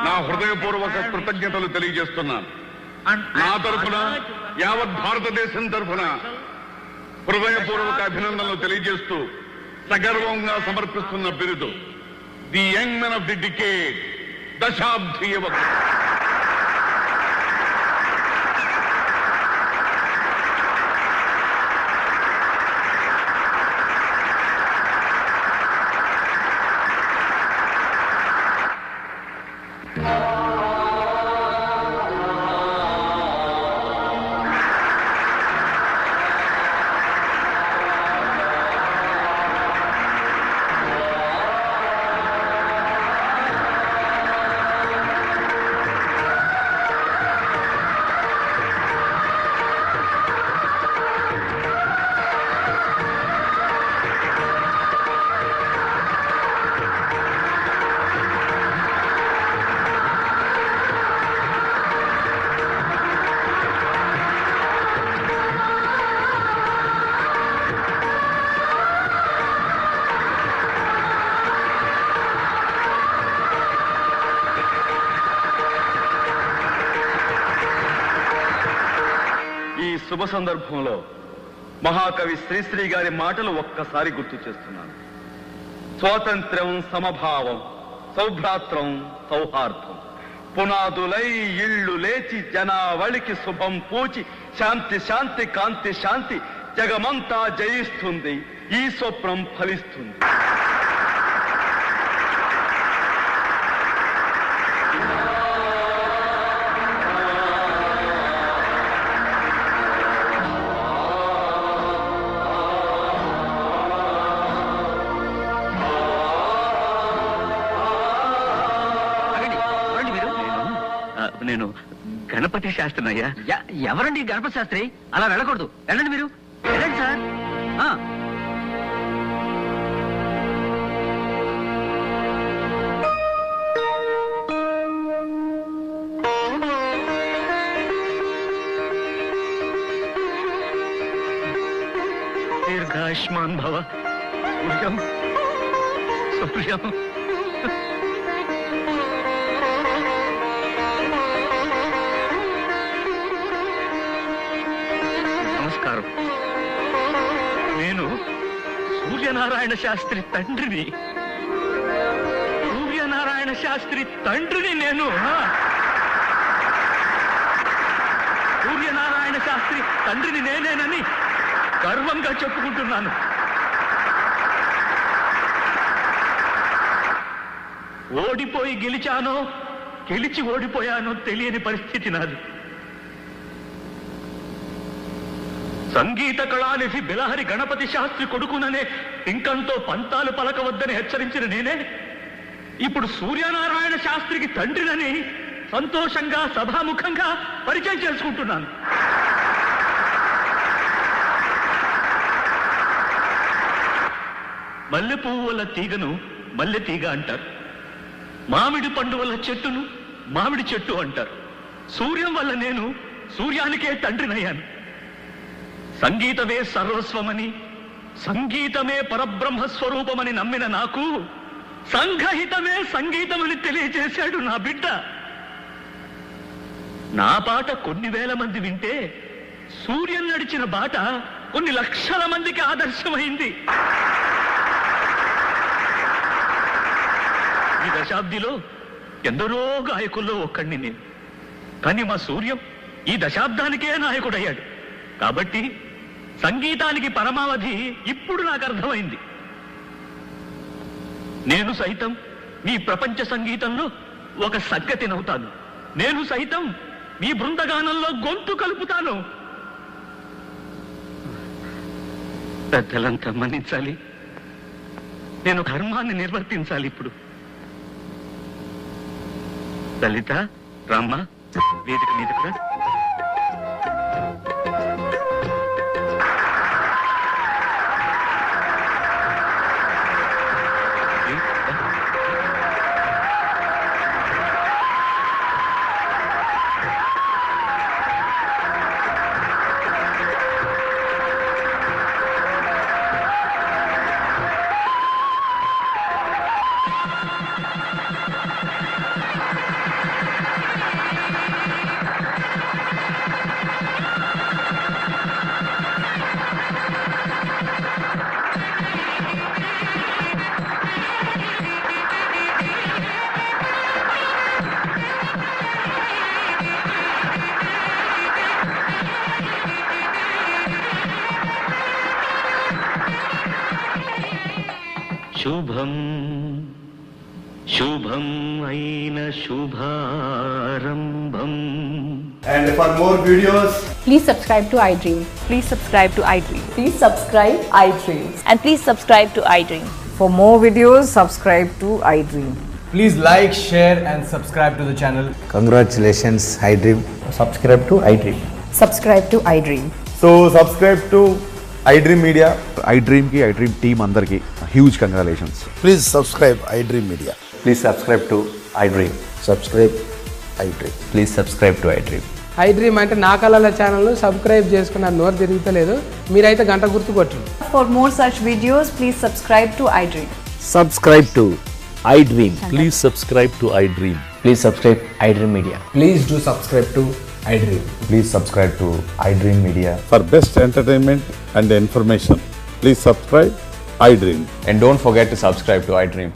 నా హృదయపూర్వక కృతజ్ఞతలు తెలియజేస్తున్నాను. నా తరఫున, యావత్ భారతదేశం తరఫున హృదయపూర్వక అభినందనలు తెలియజేస్తూ సగర్వంగా సమర్పిస్తున్న బిరుదు the young men of the decade, దశాబ్ది యువకుడు. శుభ సందర్భంలో మహాకవి శ్రీశ్రీ గారి మాటలు ఒక్కసారి గుర్తు చేస్తున్నాను. స్వాతంత్ర్యం, సమభావం, సౌభ్రాత్రం, సౌహార్దం పునాదులై ఇళ్ళు లేచి జనావళికి శుభం పూచి శాంతి శాంతి కాంతి శాంతి జగమంతా జయిస్తుంది, ఈ స్వప్నం ఫలిస్తుంది. నేను గణపతి శాస్త్రినయ్యా. ఎవరండి గణపతి శాస్త్రి? అలా వెళ్ళకూడదు, వెళ్ళండి మీరు, వెళ్ళండి సార్. దీర్ఘాయుష్మాన్ భవ. సూర్యం, సూర్యం. నమస్కారం. నేను సూర్యనారాయణ శాస్త్రి తండ్రిని. సూర్యనారాయణ శాస్త్రి తండ్రిని నేను. సూర్యనారాయణ శాస్త్రి తండ్రిని నేనేనని గర్వంగా చెప్పుకుంటున్నాను. ఓడిపోయి గెలిచానో, గెలిచి ఓడిపోయానో తెలియని పరిస్థితి నాది. సంగీత కళానిధి బిలహరి గణపతి శాస్త్రి కొడుకుననే పింకంతో పంతాలు పలకవద్దని హెచ్చరించిన నేనే ఇప్పుడు సూర్యనారాయణ శాస్త్రికి తండ్రినని సంతోషంగా సభాముఖంగా పరిచయం చేసుకుంటున్నాను. మల్లె పువ్వు వల్ల తీగను మల్లె తీగ అంటారు. మామిడి పండు వల్ల చెట్టును మామిడి చెట్టు అంటారు. సూర్యం వల్ల నేను సూర్యానికే తండ్రినయ్యాను. సంగీతమే సర్వస్వమని, సంగీతమే పరబ్రహ్మస్వరూపమని నమ్మిన నాకు సంఘహితమే సంగీతమని తెలియజేశాడు నా బిడ్డ. నా పాట కొన్ని వేల మంది వింటే సూర్యం నడిచిన బాట కొన్ని లక్షల మందికి ఆదర్శమైంది. ఈ దశాబ్దిలో ఎందరో గాయకుల్లో ఒక్కడిని నేను. కానీ మా సూర్యం ఈ దశాబ్దానికే నాయకుడయ్యాడు. కాబట్టి సంగీతానికి పరమావధి ఇప్పుడు నాకు అర్థమైంది. నేను సైతం మీ ప్రపంచ సంగీతంలో ఒక సగ్గతినవుతాను. నేను సైతం మీ బృందగానంలో గొంతు కలుపుతాను. పెద్దలంతా మన్నించాలి. నేను ధర్మాన్ని నిర్వర్తించాలి. ఇప్పుడు లలిత, రామ్మ, వేదిక మీదకు రా. శుభం శుభం అయిన శుభారంభం. And for more videos, Please subscribe to iDream. Please subscribe to iDream. Please subscribe iDream. And please subscribe to iDream. For more videos, subscribe to iDream. please like, share and subscribe to the channel. Congratulations, iDream. Subscribe to iDream. Subscribe to iDream. So subscribe to iDream Media. iDream की iDream team अंदर की huge congratulations. Please subscribe iDream Media. Please subscribe to iDream. Subscribe iDream. Please subscribe to iDream. iDream అంటే నా కళల ఛానల్ సబ్స్క్రైబ్ చేసుకున్న నోరు తిరుగుతలేదు. మీరైతే గంట గుర్తు కొట్టండి. For more such videos, please subscribe to iDream. Subscribe to iDream. Please subscribe to iDream. Please subscribe iDream Media. Please do subscribe to iDream. Please subscribe to iDream Media. For best entertainment and information, please subscribe iDream. And don't forget to subscribe to iDream.